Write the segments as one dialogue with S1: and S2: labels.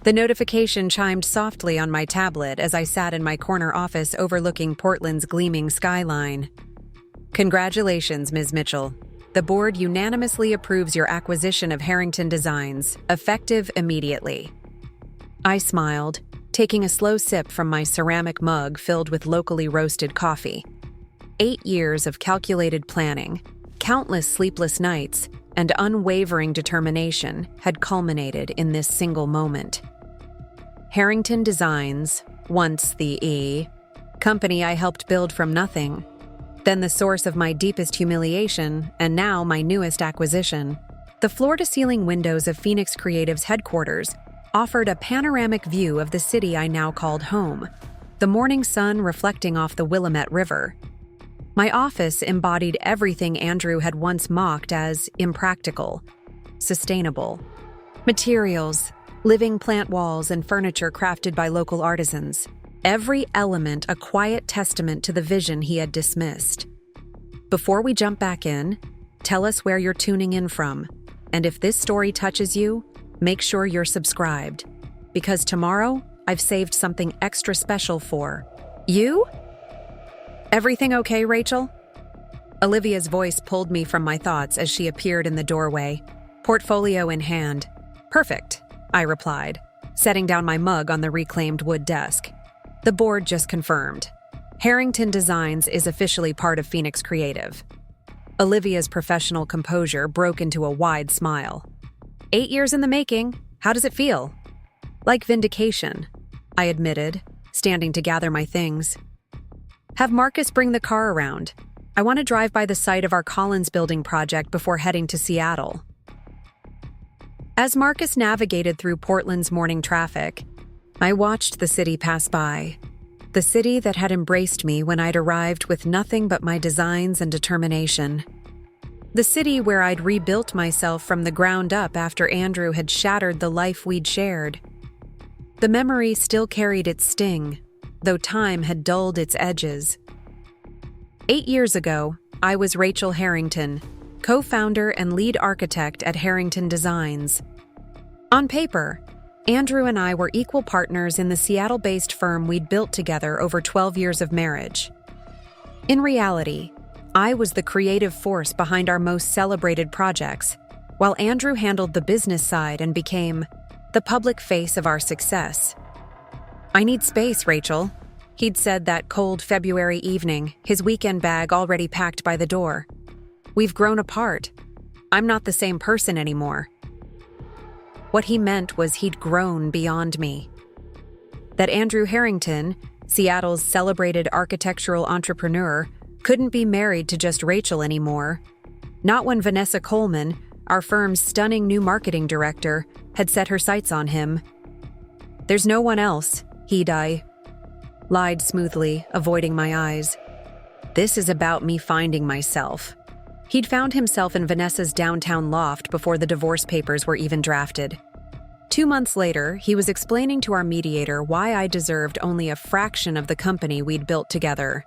S1: The notification chimed softly on my tablet as I sat in my corner office overlooking Portland's gleaming skyline. Congratulations, Ms. Mitchell. The board unanimously approves your acquisition of Harrington Designs, effective immediately. I smiled, taking a slow sip from my ceramic mug filled with locally roasted coffee. 8 years of calculated planning, countless sleepless nights, and unwavering determination had culminated in this single moment. Harrington Designs, once the company I helped build from nothing, then the source of my deepest humiliation, and now my newest acquisition. The floor-to-ceiling windows of Phoenix Creative's headquarters offered a panoramic view of the city I now called home, the morning sun reflecting off the Willamette River. My office embodied everything Andrew had once mocked as impractical, sustainable. Materials, living plant walls, and furniture crafted by local artisans. Every element a quiet testament to the vision he had dismissed. Before we jump back in, tell us where you're tuning in from, and if this story touches you, make sure you're subscribed, because tomorrow I've saved something extra special for you. Everything okay, Rachel? Olivia's voice pulled me from my thoughts as she appeared in the doorway, portfolio in hand. Perfect, I replied, setting down my mug on the reclaimed wood desk. The board just confirmed. Harrington Designs is officially part of Phoenix Creative. Olivia's professional composure broke into a wide smile. 8 years in the making. How does it feel? Like vindication, I admitted, standing to gather my things. Have Marcus bring the car around. I want to drive by the site of our Collins building project before heading to Seattle. As Marcus navigated through Portland's morning traffic, I watched the city pass by, the city that had embraced me when I'd arrived with nothing but my designs and determination. The city where I'd rebuilt myself from the ground up after Andrew had shattered the life we'd shared. The memory still carried its sting, though time had dulled its edges. 8 years ago, I was Rachel Harrington, co-founder and lead architect at Harrington Designs. On paper, Andrew and I were equal partners in the Seattle-based firm we'd built together over 12 years of marriage. In reality, I was the creative force behind our most celebrated projects, while Andrew handled the business side and became the public face of our success. I need space, Rachel, he'd said that cold February evening, his weekend bag already packed by the door. We've grown apart. I'm not the same person anymore. What he meant was he'd grown beyond me. That Andrew Harrington, Seattle's celebrated architectural entrepreneur, couldn't be married to just Rachel anymore. Not when Vanessa Coleman, our firm's stunning new marketing director, had set her sights on him. There's no one else, I lied smoothly, avoiding my eyes. This is about me finding myself. He'd found himself in Vanessa's downtown loft before the divorce papers were even drafted. 2 months later, he was explaining to our mediator why I deserved only a fraction of the company we'd built together.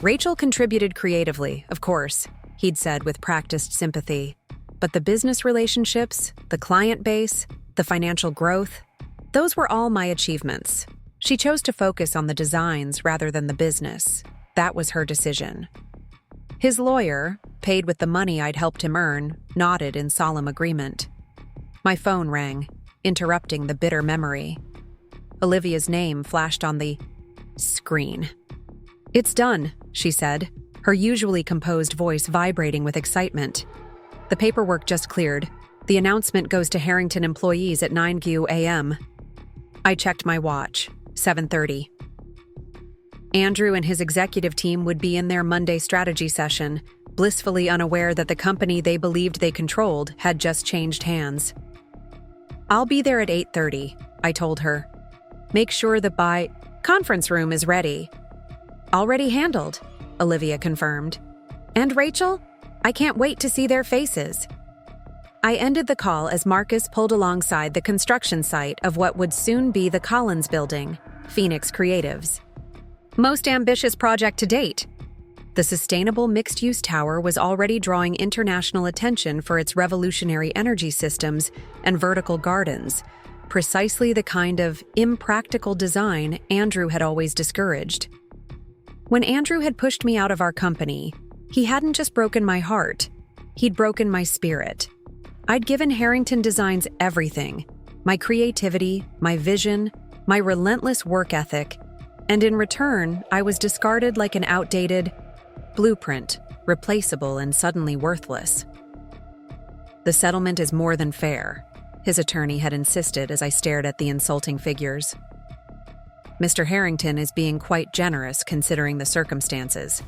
S1: Rachel contributed creatively, of course, he'd said with practiced sympathy. But the business relationships, the client base, the financial growth, those were all my achievements. She chose to focus on the designs rather than the business. That was her decision. His lawyer, paid with the money I'd helped him earn, nodded in solemn agreement. My phone rang, interrupting the bitter memory. Olivia's name flashed on the screen. "It's done," she said, her usually composed voice vibrating with excitement. "The paperwork just cleared. The announcement goes to Harrington employees at 9 a.m. I checked my watch, 7:30. Andrew and his executive team would be in their Monday strategy session, blissfully unaware that the company they believed they controlled had just changed hands. "I'll be there at 8:30, I told her. "Make sure the conference room is ready." "Already handled," Olivia confirmed. "And Rachel? I can't wait to see their faces." I ended the call as Marcus pulled alongside the construction site of what would soon be the Collins building, Phoenix Creatives. Most ambitious project to date. The sustainable mixed-use tower was already drawing international attention for its revolutionary energy systems and vertical gardens, precisely the kind of impractical design Andrew had always discouraged. When Andrew had pushed me out of our company, he hadn't just broken my heart, he'd broken my spirit. I'd given Harrington Designs everything: my creativity, my vision, my relentless work ethic, and in return, I was discarded like an outdated blueprint, replaceable and suddenly worthless. "The settlement is more than fair," his attorney had insisted as I stared at the insulting figures. "Mr. Harrington is being quite generous considering the circumstances."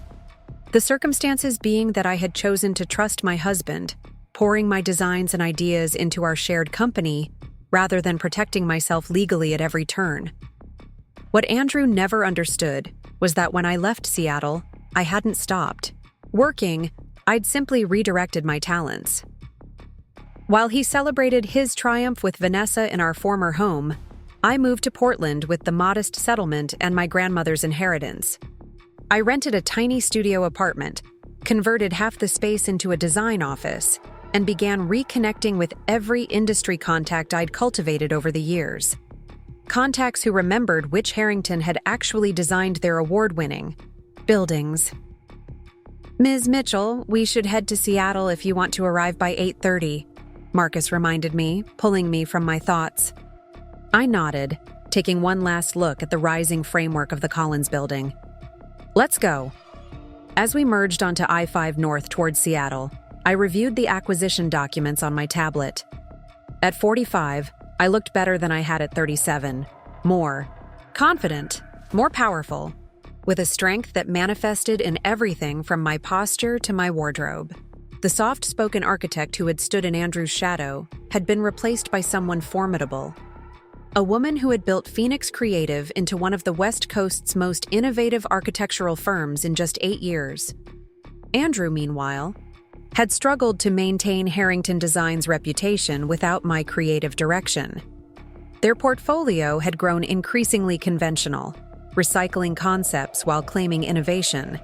S1: The circumstances being that I had chosen to trust my husband, pouring my designs and ideas into our shared company rather than protecting myself legally at every turn. What Andrew never understood was that when I left Seattle, I hadn't stopped working, I'd simply redirected my talents. While he celebrated his triumph with Vanessa in our former home, I moved to Portland with the modest settlement and my grandmother's inheritance. I rented a tiny studio apartment, converted half the space into a design office, and began reconnecting with every industry contact I'd cultivated over the years. Contacts who remembered which Harrington had actually designed their award-winning buildings. "Ms. Mitchell, we should head to Seattle if you want to arrive by 8:30, Marcus reminded me, pulling me from my thoughts. I nodded, taking one last look at the rising framework of the Collins building. "Let's go." As we merged onto I-5 North towards Seattle, I reviewed the acquisition documents on my tablet. At 45, I looked better than I had at 37. More confident, more powerful, with a strength that manifested in everything from my posture to my wardrobe. The soft-spoken architect who had stood in Andrew's shadow had been replaced by someone formidable. A woman who had built Phoenix Creative into one of the West Coast's most innovative architectural firms in just 8 years. Andrew, meanwhile, had struggled to maintain Harrington Designs' reputation without my creative direction. Their portfolio had grown increasingly conventional, recycling concepts while claiming innovation.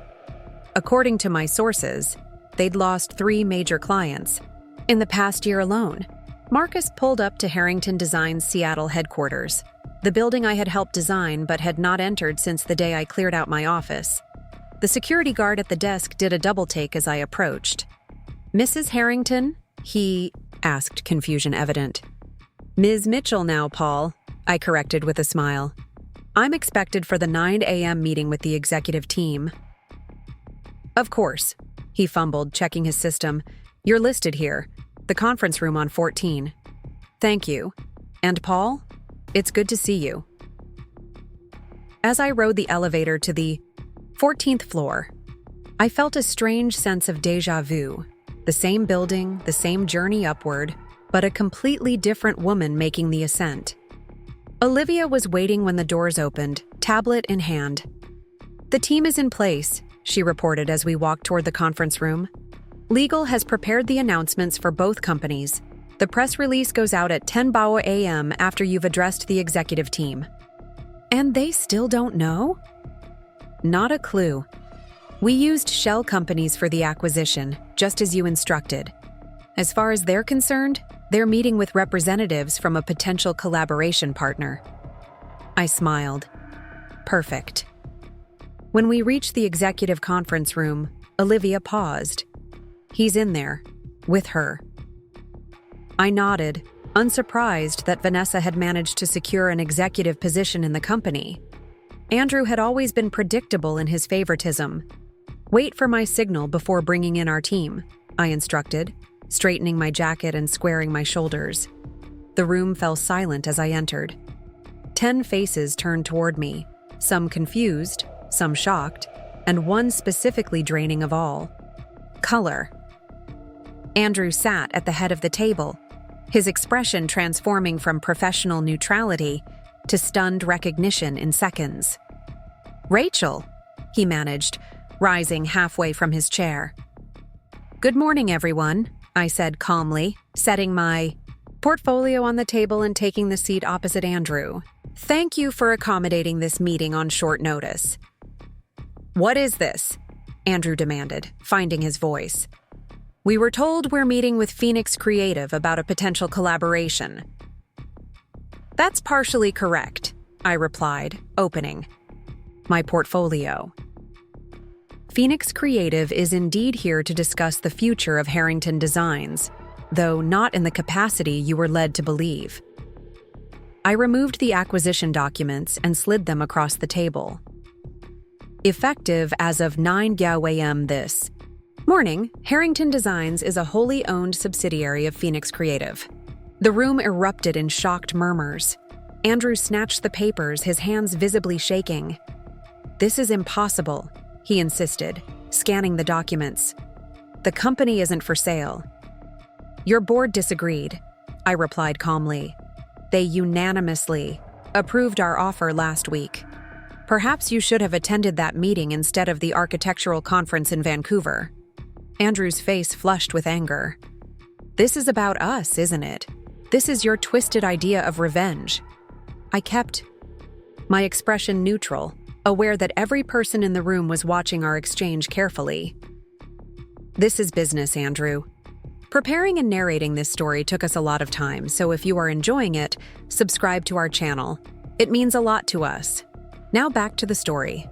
S1: According to my sources, they'd lost 3 major clients in the past year alone. Marcus pulled up to Harrington Designs' Seattle headquarters, the building I had helped design but had not entered since the day I cleared out my office. The security guard at the desk did a double-take as I approached. "Mrs. Harrington?" he asked, confusion evident. "Ms. Mitchell now, Paul," I corrected with a smile. "I'm expected for the 9 a.m. meeting with the executive team." "Of course," he fumbled, checking his system. "You're listed here. The conference room on 14. "Thank you. And Paul? It's good to see you." As I rode the elevator to the 14th floor, I felt a strange sense of déjà vu. The same building, the same journey upward, but a completely different woman making the ascent. Olivia was waiting when the doors opened, tablet in hand. "The team is in place," she reported as we walked toward the conference room. "Legal has prepared the announcements for both companies. The press release goes out at 10 a.m. after you've addressed the executive team." "And they still don't know?" "Not a clue. We used shell companies for the acquisition, just as you instructed. As far as they're concerned, they're meeting with representatives from a potential collaboration partner." I smiled. Perfect. When we reached the executive conference room, Olivia paused. "He's in there, with her." I nodded, unsurprised that Vanessa had managed to secure an executive position in the company. Andrew had always been predictable in his favoritism. "Wait for my signal before bringing in our team," I instructed, straightening my jacket and squaring my shoulders. The room fell silent as I entered. 10 faces turned toward me, some confused, some shocked, and one specifically draining of all. Color. Andrew sat at the head of the table, his expression transforming from professional neutrality to stunned recognition in seconds. "Rachel," he managed, rising halfway from his chair. "Good morning, everyone," I said calmly, setting my portfolio on the table and taking the seat opposite Andrew. "Thank you for accommodating this meeting on short notice." "What is this?" Andrew demanded, finding his voice. "We were told we're meeting with Phoenix Creative about a potential collaboration." That's partially correct, I replied, opening my portfolio. Phoenix Creative is indeed here to discuss the future of Harrington Designs, though not in the capacity you were led to believe. I removed the acquisition documents and slid them across the table. Effective as of 9 a.m. this morning, Harrington Designs is a wholly owned subsidiary of Phoenix Creative. The room erupted in shocked murmurs. Andrew snatched the papers, his hands visibly shaking. "This is impossible," he insisted, scanning the documents. "The company isn't for sale." "Your board disagreed," I replied calmly. "They unanimously approved our offer last week. Perhaps you should have attended that meeting instead of the architectural conference in Vancouver." Andrew's face flushed with anger. "This is about us, isn't it? This is your twisted idea of revenge." I kept my expression neutral, aware that every person in the room was watching our exchange carefully. "This is business, Andrew. Preparing and narrating this story took us a lot of time, so if you are enjoying it, subscribe to our channel. It means a lot to us. Now back to the story.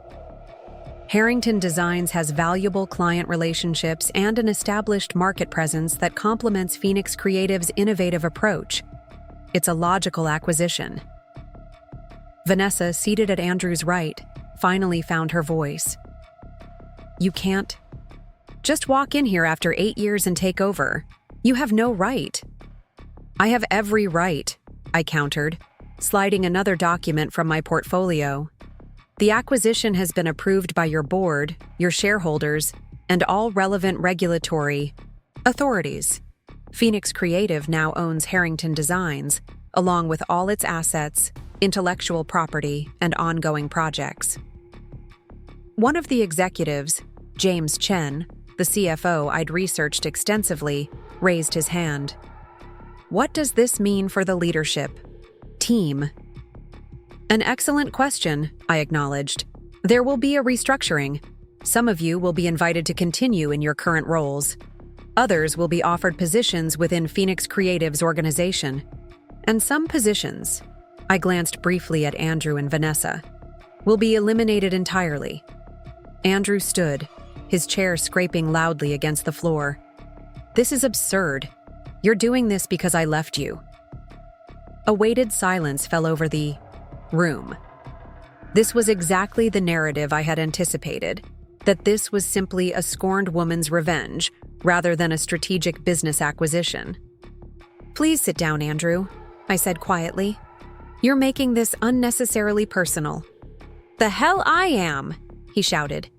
S1: Harrington Designs has valuable client relationships and an established market presence that complements Phoenix Creative's innovative approach. It's a logical acquisition. Vanessa, seated at Andrew's right, finally found her voice. "You can't just walk in here after 8 years and take over. You have no right." "I have every right," I countered, sliding another document from my portfolio. "The acquisition has been approved by your board, your shareholders, and all relevant regulatory authorities. Phoenix Creative now owns Harrington Designs, along with all its assets, intellectual property, and ongoing projects." One of the executives, James Chen, the CFO I'd researched extensively, raised his hand. "What does this mean for the leadership team?" "An excellent question," I acknowledged. "There will be a restructuring. Some of you will be invited to continue in your current roles. Others will be offered positions within Phoenix Creative's organization. And some positions," I glanced briefly at Andrew and Vanessa, "will be eliminated entirely." Andrew stood, his chair scraping loudly against the floor. "This is absurd. You're doing this because I left you." A weighted silence fell over the room. This was exactly the narrative I had anticipated, that this was simply a scorned woman's revenge rather than a strategic business acquisition. "Please sit down, Andrew," I said quietly. "You're making this unnecessarily personal." "The hell I am," he shouted.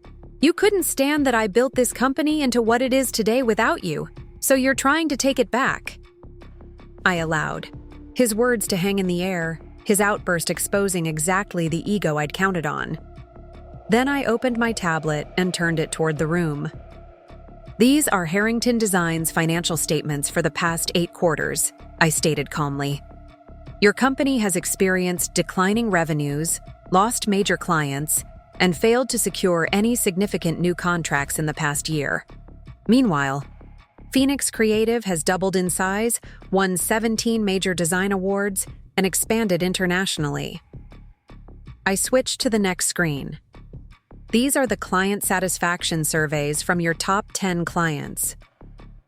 S1: "You couldn't stand that I built this company into what it is today without you, so you're trying to take it back." I allowed his words to hang in the air, his outburst exposing exactly the ego I'd counted on. Then I opened my tablet and turned it toward the room. "These are Harrington Designs' financial statements for the past 8 quarters, I stated calmly. "Your company has experienced declining revenues, lost major clients, and failed to secure any significant new contracts in the past year. Meanwhile, Phoenix Creative has doubled in size, won 17 major design awards, and expanded internationally." I switched to the next screen. "These are the client satisfaction surveys from your top 10 clients.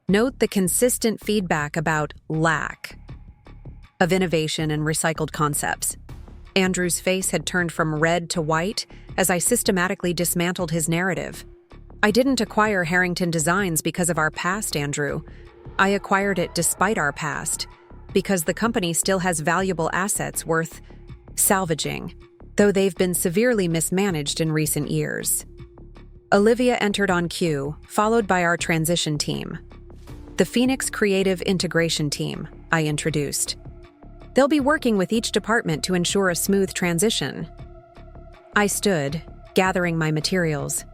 S1: Note the consistent feedback about lack of innovation and recycled concepts." Andrew's face had turned from red to white as I systematically dismantled his narrative. "I didn't acquire Harrington Designs because of our past, Andrew. I acquired it despite our past, because the company still has valuable assets worth salvaging, though they've been severely mismanaged in recent years." Olivia entered on cue, followed by our transition team. "The Phoenix Creative Integration Team," I introduced. "They'll be working with each department to ensure a smooth transition." I stood, gathering my materials.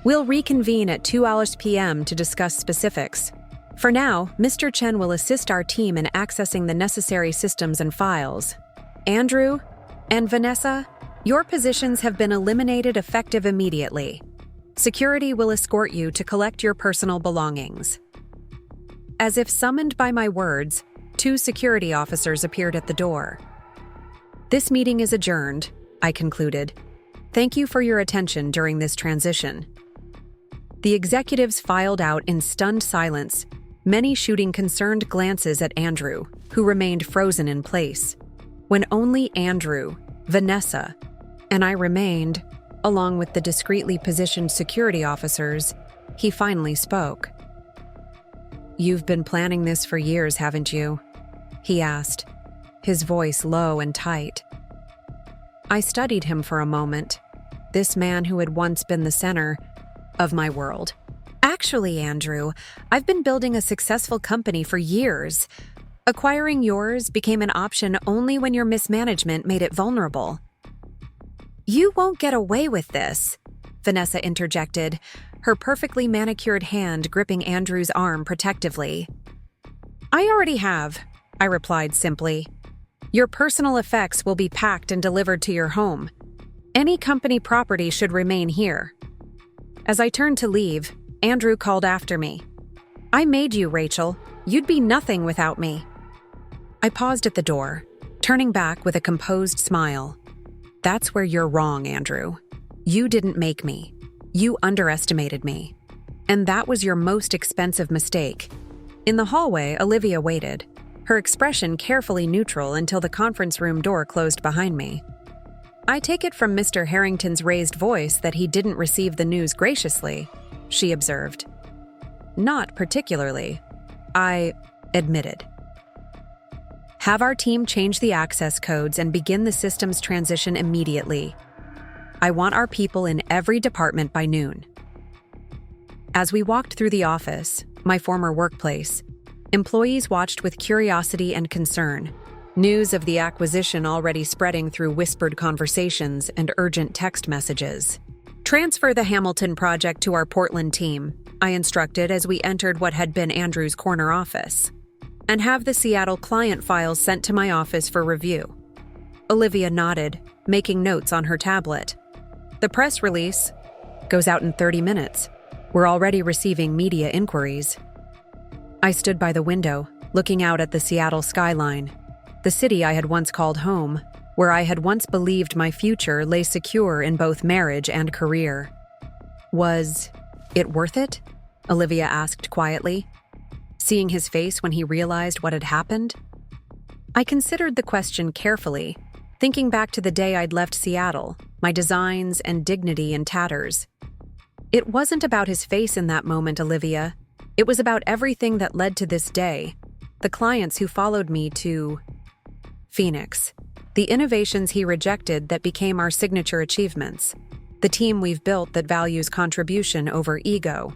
S1: "We'll reconvene at 2 p.m. to discuss specifics. For now, Mr. Chen will assist our team in accessing the necessary systems and files. Andrew and Vanessa, your positions have been eliminated effective immediately. Security will escort you to collect your personal belongings." As if summoned by my words, 2 security officers appeared at the door. This meeting is adjourned, I concluded. Thank you for your attention during this transition. The executives filed out in stunned silence, many shooting concerned glances at Andrew, who remained frozen in place. When only Andrew, Vanessa, and I remained, along with the discreetly positioned security officers, he finally spoke. "You've been planning this for years, haven't you?" he asked, his voice low and tight. I studied him for a moment, this man who had once been the center of my world. "Actually, Andrew, I've been building a successful company for years. Acquiring yours became an option only when your mismanagement made it vulnerable." "You won't get away with this," Vanessa interjected, her perfectly manicured hand gripping Andrew's arm protectively. "I already have," I replied simply. "Your personal effects will be packed and delivered to your home. Any company property should remain here." As I turned to leave, Andrew called after me. "I made you, Rachel. You'd be nothing without me." I paused at the door, turning back with a composed smile. "That's where you're wrong, Andrew. You didn't make me. You underestimated me. And that was your most expensive mistake." In the hallway, Olivia waited, her expression carefully neutral until the conference room door closed behind me. "I take it from Mr. Harrington's raised voice that he didn't receive the news graciously," she observed. "Not particularly," I admitted. "Have our team change the access codes and begin the system's transition immediately. I want our people in every department by noon." As we walked through the office, my former workplace, employees watched with curiosity and concern, news of the acquisition already spreading through whispered conversations and urgent text messages. "Transfer the Hamilton project to our Portland team," I instructed as we entered what had been Andrew's corner office. "And have the Seattle client files sent to my office for review." Olivia nodded, making notes on her tablet. "The press release goes out in 30 minutes. We're already receiving media inquiries." I stood by the window, looking out at the Seattle skyline, the city I had once called home, where I had once believed my future lay secure in both marriage and career. "Was it worth it?" Olivia asked quietly, seeing his face when he realized what had happened. I considered the question carefully, thinking back to the day I'd left Seattle, my designs and dignity in tatters. "It wasn't about his face in that moment, Olivia. It was about everything that led to this day, the clients who followed me to Phoenix, the innovations he rejected that became our signature achievements, the team we've built that values contribution over ego."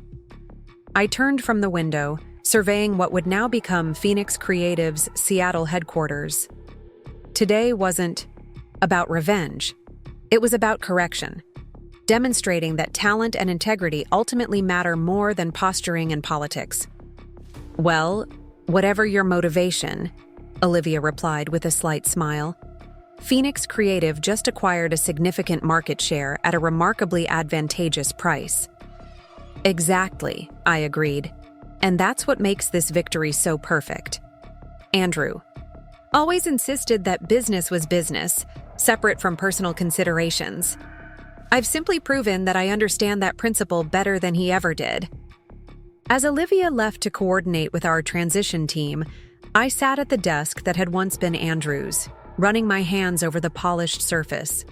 S1: I turned from the window, surveying what would now become Phoenix Creative's Seattle headquarters. Today wasn't about revenge. It was about correction, demonstrating that talent and integrity ultimately matter more than posturing and politics. "Well, whatever your motivation," Olivia replied with a slight smile, "Phoenix Creative just acquired a significant market share at a remarkably advantageous price." "Exactly," I agreed. "And that's what makes this victory so perfect." Andrew always insisted that business was business, separate from personal considerations. I've simply proven that I understand that principle better than he ever did. As Olivia left to coordinate with our transition team, I sat at the desk that had once been Andrew's, running my hands over the polished surface.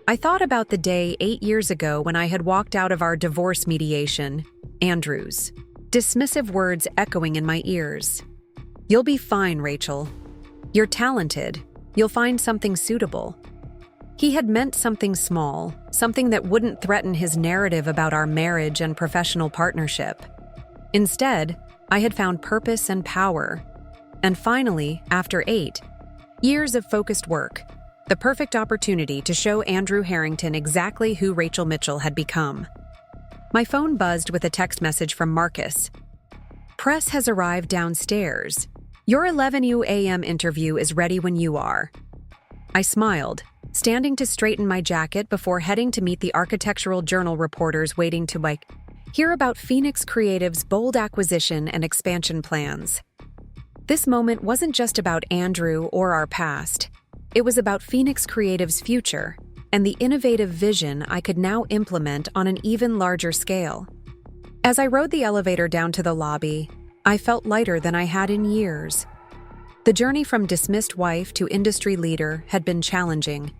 S1: I thought about the day 8 years ago when I had walked out of our divorce mediation, Andrew's, dismissive words echoing in my ears. "You'll be fine, Rachel. You're talented. You'll find something suitable." He had meant something small, something that wouldn't threaten his narrative about our marriage and professional partnership. Instead, I had found purpose and power. And finally, after 8 years of focused work, the perfect opportunity to show Andrew Harrington exactly who Rachel Mitchell had become. My phone buzzed with a text message from Marcus. "Press has arrived downstairs. Your 11 a.m. interview is ready when you are." I smiled, standing to straighten my jacket before heading to meet the Architectural Journal reporters waiting to hear about Phoenix Creative's bold acquisition and expansion plans. This moment wasn't just about Andrew or our past. It was about Phoenix Creative's future and the innovative vision I could now implement on an even larger scale. As I rode the elevator down to the lobby, I felt lighter than I had in years. The journey from dismissed wife to industry leader had been challenging,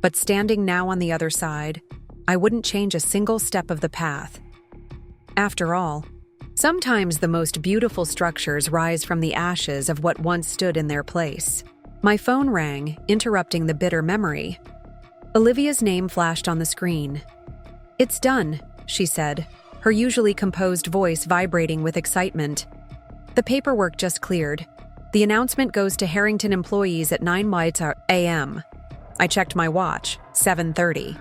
S1: but standing now on the other side, I wouldn't change a single step of the path. After all, sometimes the most beautiful structures rise from the ashes of what once stood in their place. My phone rang, interrupting the bitter memory. Olivia's name flashed on the screen. "It's done," she said, her usually composed voice vibrating with excitement. "The paperwork just cleared. The announcement goes to Harrington employees at 9 a.m. I checked my watch, 7:30.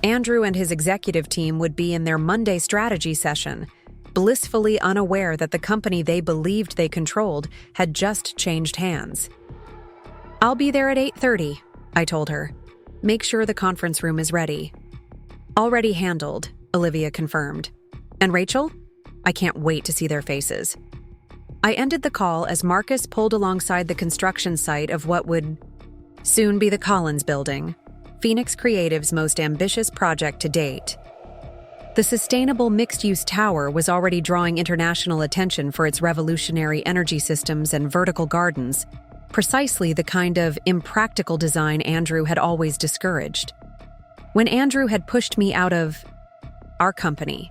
S1: Andrew and his executive team would be in their Monday strategy session, blissfully unaware that the company they believed they controlled had just changed hands. "I'll be there at 8:30, I told her. "Make sure the conference room is ready." "Already handled," Olivia confirmed. "And Rachel? I can't wait to see their faces." I ended the call as Marcus pulled alongside the construction site of what would soon be the Collins Building, Phoenix Creative's most ambitious project to date. The sustainable mixed-use tower was already drawing international attention for its revolutionary energy systems and vertical gardens, precisely the kind of impractical design Andrew had always discouraged. When Andrew had pushed me out of our company,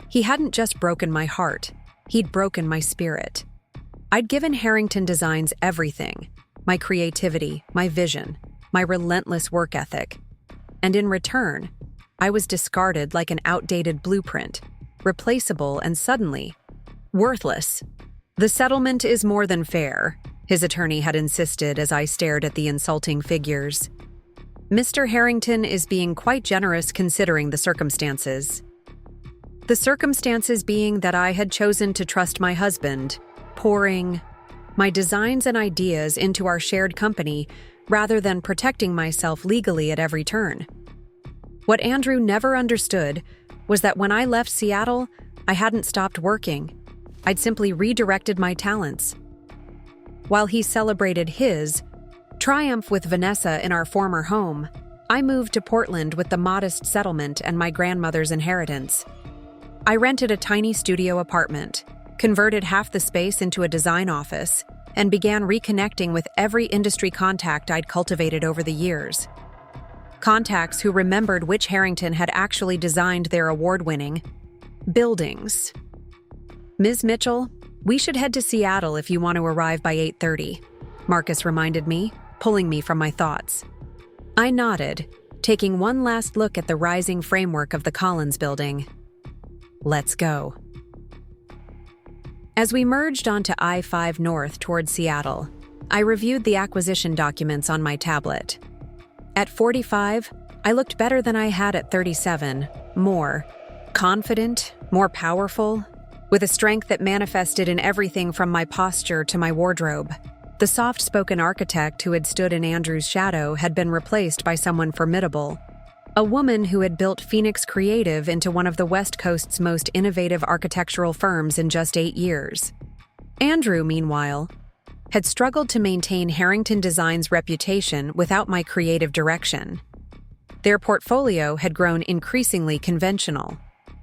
S1: he hadn't just broken my heart, he'd broken my spirit. I'd given Harrington Designs everything: my creativity, my vision, my relentless work ethic. And in return, I was discarded like an outdated blueprint, replaceable and suddenly worthless. "The settlement is more than fair," his attorney had insisted as I stared at the insulting figures. "Mr. Harrington is being quite generous considering the circumstances." The circumstances being that I had chosen to trust my husband, pouring my designs and ideas into our shared company rather than protecting myself legally at every turn. What Andrew never understood was that when I left Seattle, I hadn't stopped working. I'd simply redirected my talents. While he celebrated his triumph with Vanessa in our former home, I moved to Portland with the modest settlement and my grandmother's inheritance. I rented a tiny studio apartment, converted half the space into a design office, and began reconnecting with every industry contact I'd cultivated over the years. Contacts who remembered which Harrington had actually designed their award-winning buildings. "Ms. Mitchell, we should head to Seattle if you want to arrive by 8:30, Marcus reminded me, pulling me from my thoughts. I nodded, taking one last look at the rising framework of the Collins Building. Let's go. As we merged onto I-5 North toward Seattle, I reviewed the acquisition documents on my tablet. At 45, I looked better than I had at 37, more confident, more powerful, with a strength that manifested in everything from my posture to my wardrobe. The soft-spoken architect who had stood in Andrew's shadow had been replaced by someone formidable, a woman who had built Phoenix Creative into one of the West Coast's most innovative architectural firms in just 8 years. Andrew, meanwhile, had struggled to maintain Harrington Designs' reputation without my creative direction. Their portfolio had grown increasingly conventional,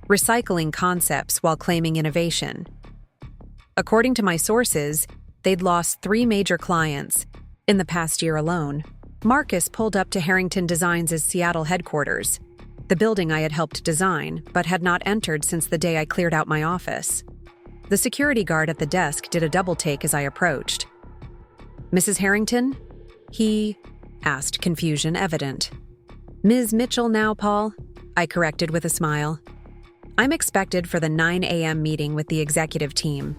S1: recycling concepts while claiming innovation. According to my sources, they'd lost 3 major clients in the past year alone. Marcus pulled up to Harrington Designs' Seattle headquarters, the building I had helped design, but had not entered since the day I cleared out my office. The security guard at the desk did a double-take as I approached. "Mrs. Harrington?" he asked, confusion evident. "Ms. Mitchell now, Paul," I corrected with a smile. "I'm expected for the 9 a.m. meeting with the executive team."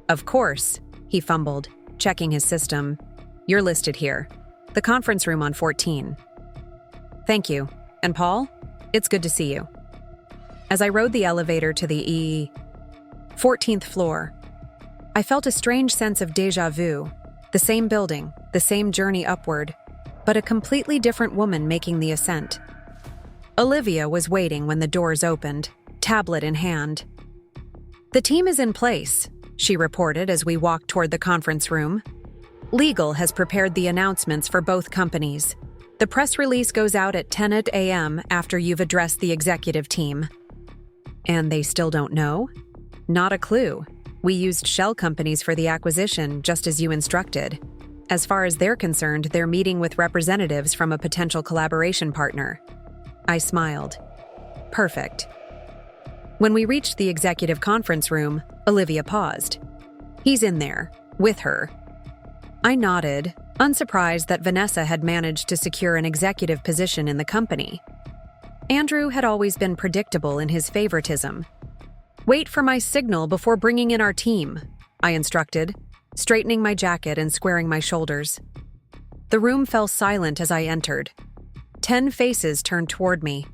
S1: "Of course," he fumbled, checking his system. "You're listed here. The conference room on 14. "Thank you. And Paul, it's good to see you." As I rode the elevator to the 14th floor, I felt a strange sense of déjà vu. The same building, the same journey upward, but a completely different woman making the ascent. Olivia was waiting when the doors opened, tablet in hand. "The team is in place," she reported as we walked toward the conference room. Legal has prepared the announcements for both companies. The press release goes out at 10 a.m. after you've addressed the executive team. And they still don't know? Not a clue. We used shell companies for the acquisition, just as you instructed. As far as they're concerned, they're meeting with representatives from a potential collaboration partner. I smiled. Perfect. When we reached the executive conference room, Olivia paused. He's in there, with her. I nodded, unsurprised that Vanessa had managed to secure an executive position in the company. Andrew had always been predictable in his favoritism. Wait for my signal before bringing in our team, I instructed, straightening my jacket and squaring my shoulders. The room fell silent as I entered. 10 faces turned toward me,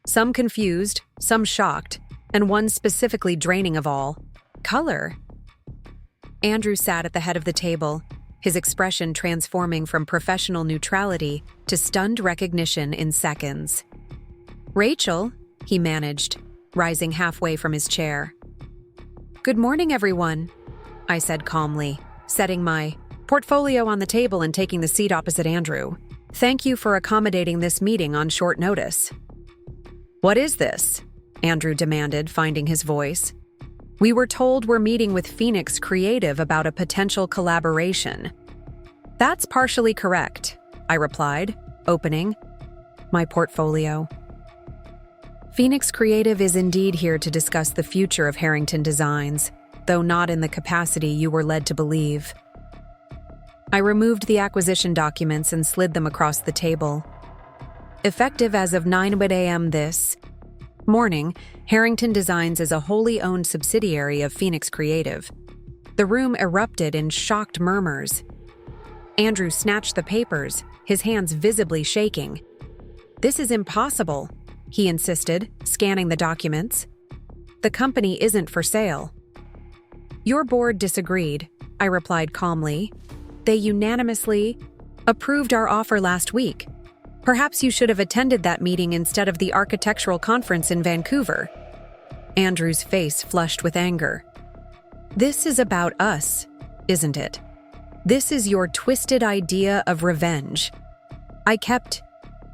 S1: some confused, some shocked, and one specifically draining of all, color. Andrew sat at the head of the table, his expression transforming from professional neutrality to stunned recognition in seconds. Rachel, he managed, rising halfway from his chair. Good morning, everyone, I said calmly, setting my portfolio on the table and taking the seat opposite Andrew. Thank you for accommodating this meeting on short notice. What is this? Andrew demanded, finding his voice. We were told we're meeting with Phoenix Creative about a potential collaboration. That's partially correct, I replied, opening my portfolio. Phoenix Creative is indeed here to discuss the future of Harrington Designs, though not in the capacity you were led to believe. I removed the acquisition documents and slid them across the table. Effective as of 9 a.m. this morning, Harrington Designs is a wholly owned subsidiary of Phoenix Creative. The room erupted in shocked murmurs. Andrew snatched the papers, his hands visibly shaking. This is impossible, he insisted, scanning the documents. The company isn't for sale. Your board disagreed, I replied calmly. They unanimously approved our offer last week. Perhaps you should have attended that meeting instead of the architectural conference in Vancouver. Andrew's face flushed with anger. This is about us, isn't it? This is your twisted idea of revenge. I kept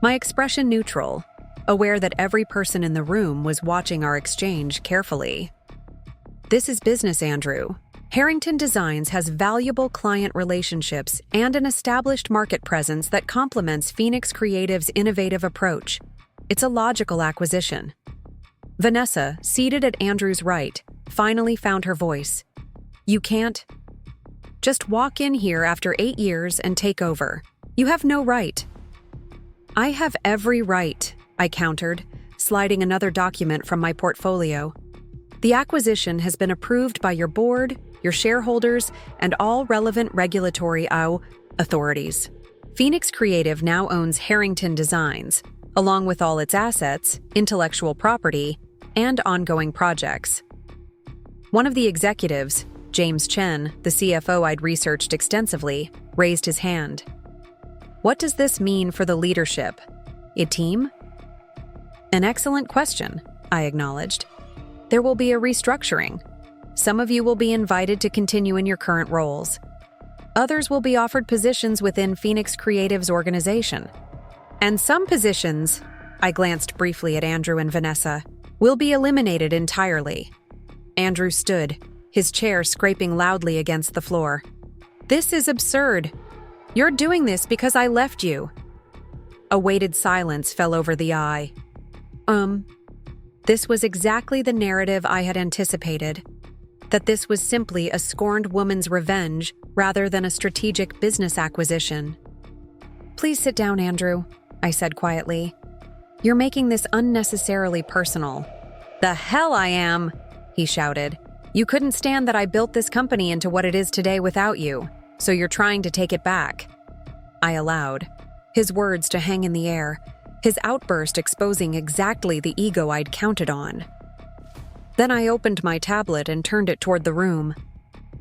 S1: my expression neutral, aware that every person in the room was watching our exchange carefully. This is business, Andrew. Harrington Designs has valuable client relationships and an established market presence that complements Phoenix Creative's innovative approach. It's a logical acquisition. Vanessa, seated at Andrew's right, finally found her voice. You can't just walk in here after 8 years and take over. You have no right. I have every right, I countered, sliding another document from my portfolio. The acquisition has been approved by your board, your shareholders, and all relevant regulatory authorities. Phoenix Creative now owns Harrington Designs, along with all its assets, intellectual property, and ongoing projects. One of the executives, James Chen, the CFO I'd researched extensively, raised his hand. What does this mean for the leadership? A team? An excellent question, I acknowledged. There will be a restructuring. Some of you will be invited to continue in your current roles. Others will be offered positions within Phoenix Creative's organization. And some positions, I glanced briefly at Andrew and Vanessa, will be eliminated entirely. Andrew stood, his chair scraping loudly against the floor. This is absurd. You're doing this because I left you. A weighted silence fell over the eye. This was exactly the narrative I had anticipated. That this was simply a scorned woman's revenge rather than a strategic business acquisition. Please sit down, Andrew, I said quietly. You're making this unnecessarily personal. The hell I am, he shouted. You couldn't stand that I built this company into what it is today without you, so you're trying to take it back. I allowed, his words to hang in the air, his outburst exposing exactly the ego I'd counted on. Then I opened my tablet and turned it toward the room.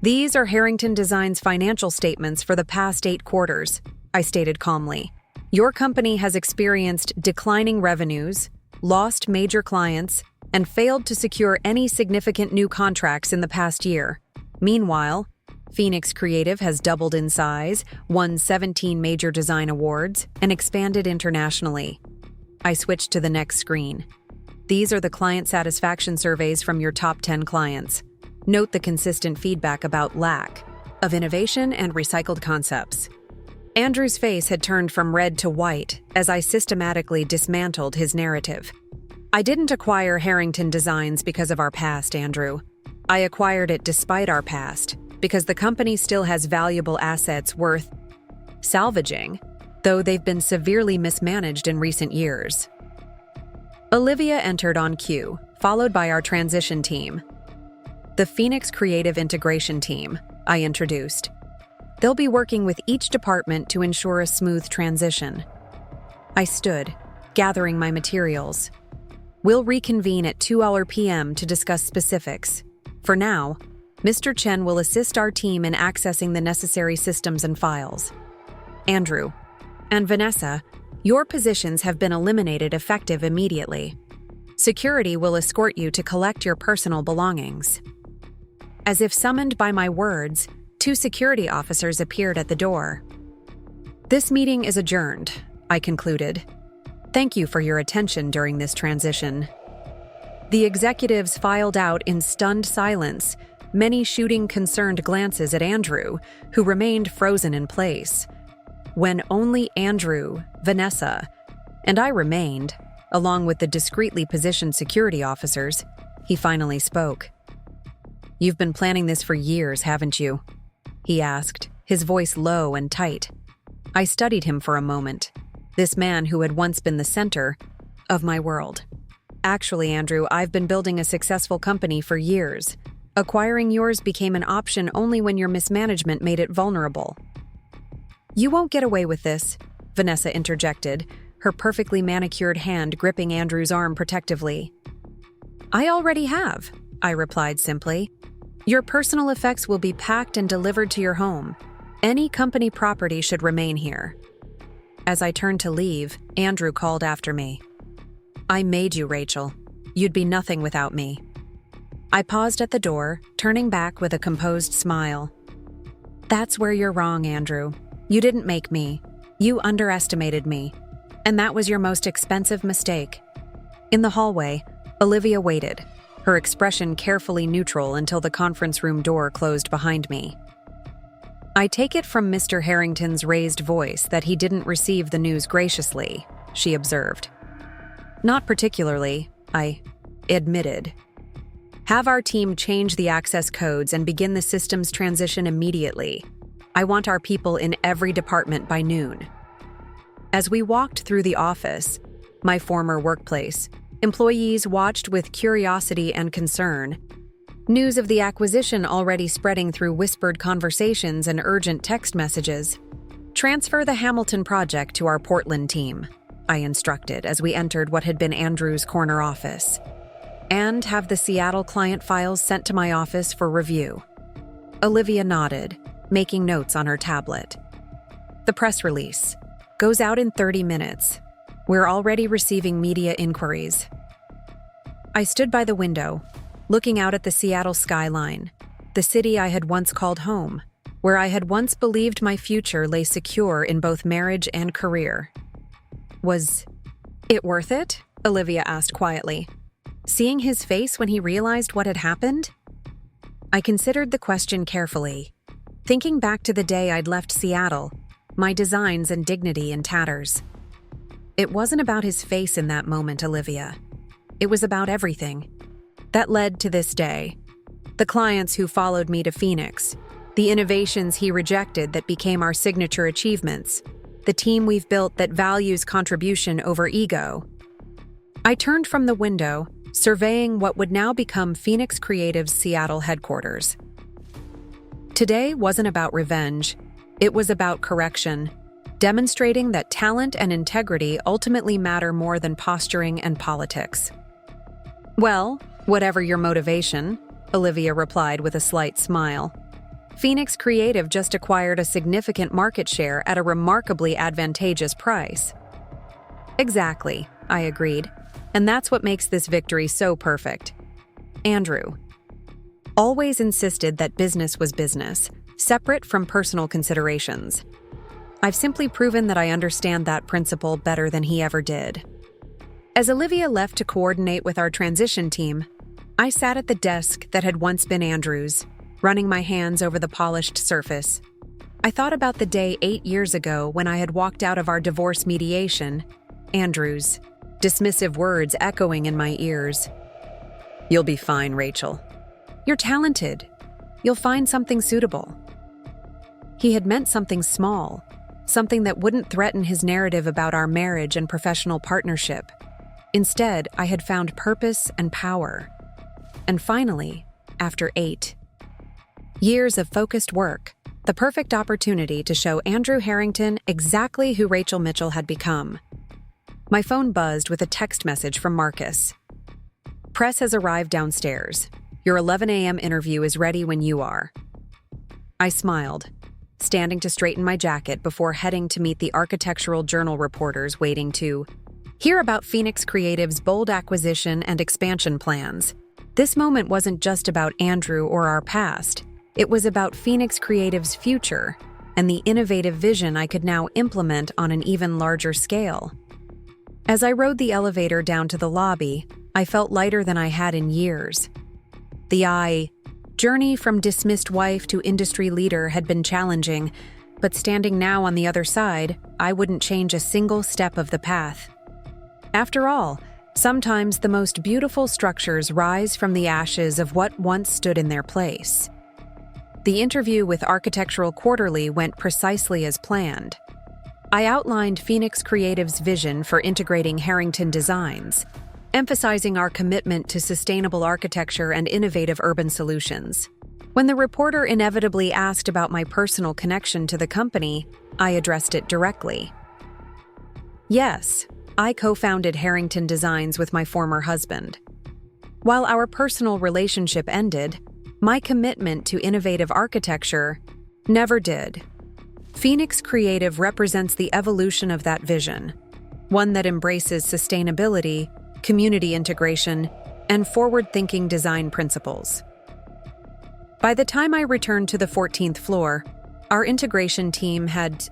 S1: These are Harrington Designs' financial statements for the past 8 quarters, I stated calmly. Your company has experienced declining revenues, lost major clients, and failed to secure any significant new contracts in the past year. Meanwhile, Phoenix Creative has doubled in size, won 17 major design awards, and expanded internationally. I switched to the next screen. These are the client satisfaction surveys from your top 10 clients. Note the consistent feedback about lack of innovation and recycled concepts. Andrew's face had turned from red to white as I systematically dismantled his narrative. I didn't acquire Harrington Designs because of our past, Andrew. I acquired it despite our past, because the company still has valuable assets worth salvaging, though they've been severely mismanaged in recent years. Olivia entered on cue, followed by our transition team. The Phoenix Creative Integration Team, I introduced. They'll be working with each department to ensure a smooth transition. I stood, gathering my materials. We'll reconvene at 2 p.m. to discuss specifics. For now, Mr. Chen will assist our team in accessing the necessary systems and files. Andrew and Vanessa, your positions have been eliminated effective immediately. Security will escort you to collect your personal belongings. As if summoned by my words, 2 security officers appeared at the door. This meeting is adjourned, I concluded. Thank you for your attention during this transition. The executives filed out in stunned silence, many shooting concerned glances at Andrew, who remained frozen in place. When only Andrew, Vanessa, and I remained, along with the discreetly positioned security officers, he finally spoke. "You've been planning this for years, haven't you?" he asked, his voice low and tight. I studied him for a moment, this man who had once been the center of my world. "Actually, Andrew, I've been building a successful company for years. Acquiring yours became an option only when your mismanagement made it vulnerable." "You won't get away with this," Vanessa interjected, her perfectly manicured hand gripping Andrew's arm protectively. "I already have," I replied simply. "Your personal effects will be packed and delivered to your home. Any company property should remain here." As I turned to leave, Andrew called after me. "I made you, Rachel. You'd be nothing without me." I paused at the door, turning back with a composed smile. "That's where you're wrong, Andrew. You didn't make me. You underestimated me. And that was your most expensive mistake." In the hallway, Olivia waited, her expression carefully neutral until the conference room door closed behind me. "I take it from Mr. Harrington's raised voice that he didn't receive the news graciously," she observed. "Not particularly," I admitted. "Have our team change the access codes and begin the systems transition immediately. I want our people in every department by noon." As we walked through the office, my former workplace, employees watched with curiosity and concern. News of the acquisition already spreading through whispered conversations and urgent text messages. "Transfer the Hamilton project to our Portland team," I instructed as we entered what had been Andrew's corner office. "And have the Seattle client files sent to my office for review." Olivia nodded, making notes on her tablet. "The press release goes out in 30 minutes. We're already receiving media inquiries." I stood by the window, looking out at the Seattle skyline, the city I had once called home, where I had once believed my future lay secure in both marriage and career. "Was it worth it?" Olivia asked quietly, seeing his face when he realized what had happened. I considered the question carefully, thinking back to the day I'd left Seattle, my designs and dignity in tatters. It wasn't about his face in that moment, Olivia. It was about everything that led to this day. The clients who followed me to Phoenix, the innovations he rejected that became our signature achievements, the team we've built that values contribution over ego. I turned from the window, surveying what would now become Phoenix Creative's Seattle headquarters. Today wasn't about revenge. It was about correction, demonstrating that talent and integrity ultimately matter more than posturing and politics. "Well, whatever your motivation," Olivia replied with a slight smile. "Phoenix Creative just acquired a significant market share at a remarkably advantageous price." "Exactly," I agreed. "And that's what makes this victory so perfect." Andrew always insisted that business was business, separate from personal considerations. I've simply proven that I understand that principle better than he ever did. As Olivia left to coordinate with our transition team, I sat at the desk that had once been Andrew's, running my hands over the polished surface. I thought about the day 8 years ago when I had walked out of our divorce mediation, Andrew's, dismissive words echoing in my ears. "You'll be fine, Rachel. You're talented. You'll find something suitable." He had meant something small, something that wouldn't threaten his narrative about our marriage and professional partnership. Instead, I had found purpose and power. And finally, after 8 years of focused work, the perfect opportunity to show Andrew Harrington exactly who Rachel Mitchell had become. My phone buzzed with a text message from Marcus. "Press has arrived downstairs. Your 11 a.m. interview is ready when you are." I smiled, standing to straighten my jacket before heading to meet the Architectural Journal reporters waiting to hear about Phoenix Creative's bold acquisition and expansion plans. This moment wasn't just about Andrew or our past. It was about Phoenix Creative's future and the innovative vision I could now implement on an even larger scale. As I rode the elevator down to the lobby, I felt lighter than I had in years. The journey from dismissed wife to industry leader had been challenging, but standing now on the other side, I wouldn't change a single step of the path. After all, sometimes the most beautiful structures rise from the ashes of what once stood in their place. The interview with Architectural Quarterly went precisely as planned. I outlined Phoenix Creative's vision for integrating Harrington Designs, emphasizing our commitment to sustainable architecture and innovative urban solutions. When the reporter inevitably asked about my personal connection to the company, I addressed it directly. Yes, I co-founded Harrington Designs with my former husband. While our personal relationship ended, my commitment to innovative architecture never did. Phoenix Creative represents the evolution of that vision, one that embraces sustainability, community integration, and forward-thinking design principles. By the time I returned to the 14th floor, our integration team had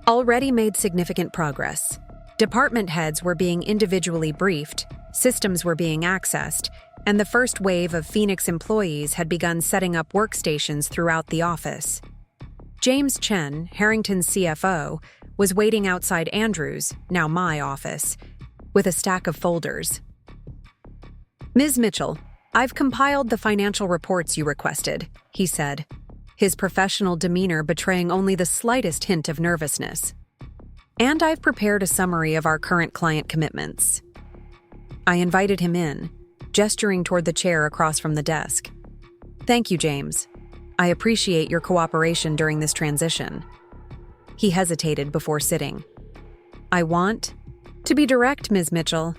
S1: already made significant progress. Department heads were being individually briefed, systems were being accessed, and the first wave of Phoenix employees had begun setting up workstations throughout the office. James Chen, Harrington's CFO, was waiting outside Andrew's, now my office, with a stack of folders. "Ms. Mitchell, I've compiled the financial reports you requested," he said, his professional demeanor betraying only the slightest hint of nervousness. "And I've prepared a summary of our current client commitments." I invited him in, gesturing toward the chair across from the desk. "Thank you, James. I appreciate your cooperation during this transition." He hesitated before sitting. "I want to be direct, Ms. Mitchell."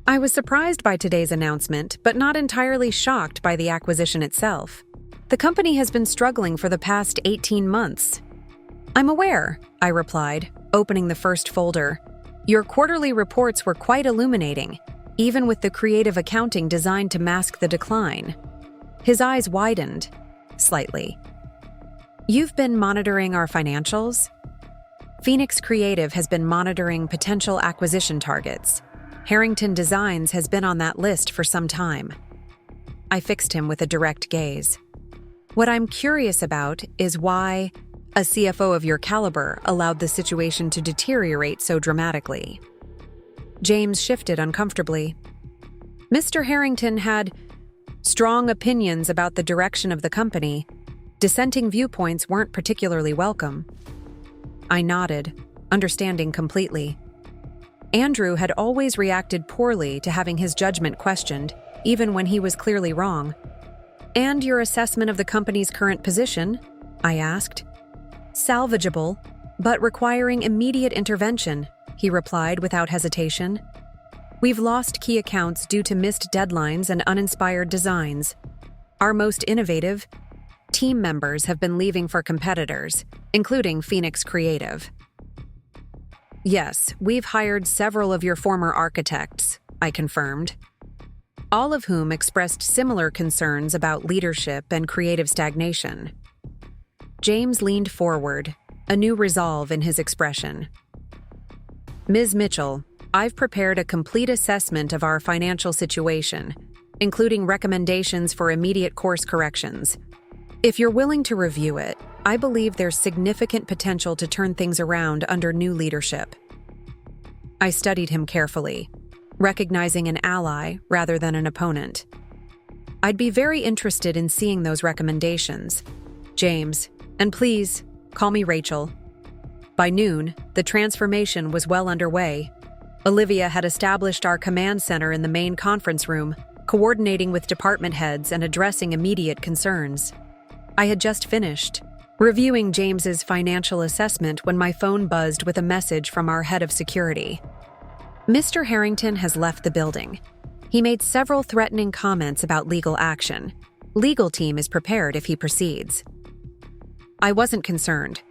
S1: I was surprised by today's announcement, but not entirely shocked by the acquisition itself. The company has been struggling for the past 18 months. "I'm aware," I replied, opening the first folder. "Your quarterly reports were quite illuminating, even with the creative accounting designed to mask the decline." His eyes widened slightly. "You've been monitoring our financials?" Phoenix Creative has been monitoring potential acquisition targets. Harrington Designs has been on that list for some time. I fixed him with a direct gaze. "What I'm curious about is why a CFO of your caliber allowed the situation to deteriorate so dramatically." James shifted uncomfortably. "Mr. Harrington had strong opinions about the direction of the company. Dissenting viewpoints weren't particularly welcome." I nodded, understanding completely. Andrew had always reacted poorly to having his judgment questioned, even when he was clearly wrong. "And your assessment of the company's current position?" I asked. "Salvageable, but requiring immediate intervention," he replied without hesitation. "We've lost key accounts due to missed deadlines and uninspired designs. Our most innovative team members have been leaving for competitors, including Phoenix Creative." "Yes, we've hired several of your former architects," I confirmed, all of whom expressed similar concerns about leadership and creative stagnation. James leaned forward, a new resolve in his expression. Ms. Mitchell, I've prepared a complete assessment of our financial situation, including recommendations for immediate course corrections. If you're willing to review it, I believe there's significant potential to turn things around under new leadership. I studied him carefully, recognizing an ally rather than an opponent. I'd be very interested in seeing those recommendations. James, and please, call me Rachel. By noon, the transformation was well underway. Olivia had established our command center in the main conference room, coordinating with department heads and addressing immediate concerns. I had just finished reviewing James's financial assessment when my phone buzzed with a message from our head of security. Mr. Harrington has left the building. He made several threatening comments about legal action. Legal team is prepared if he proceeds. I wasn't concerned.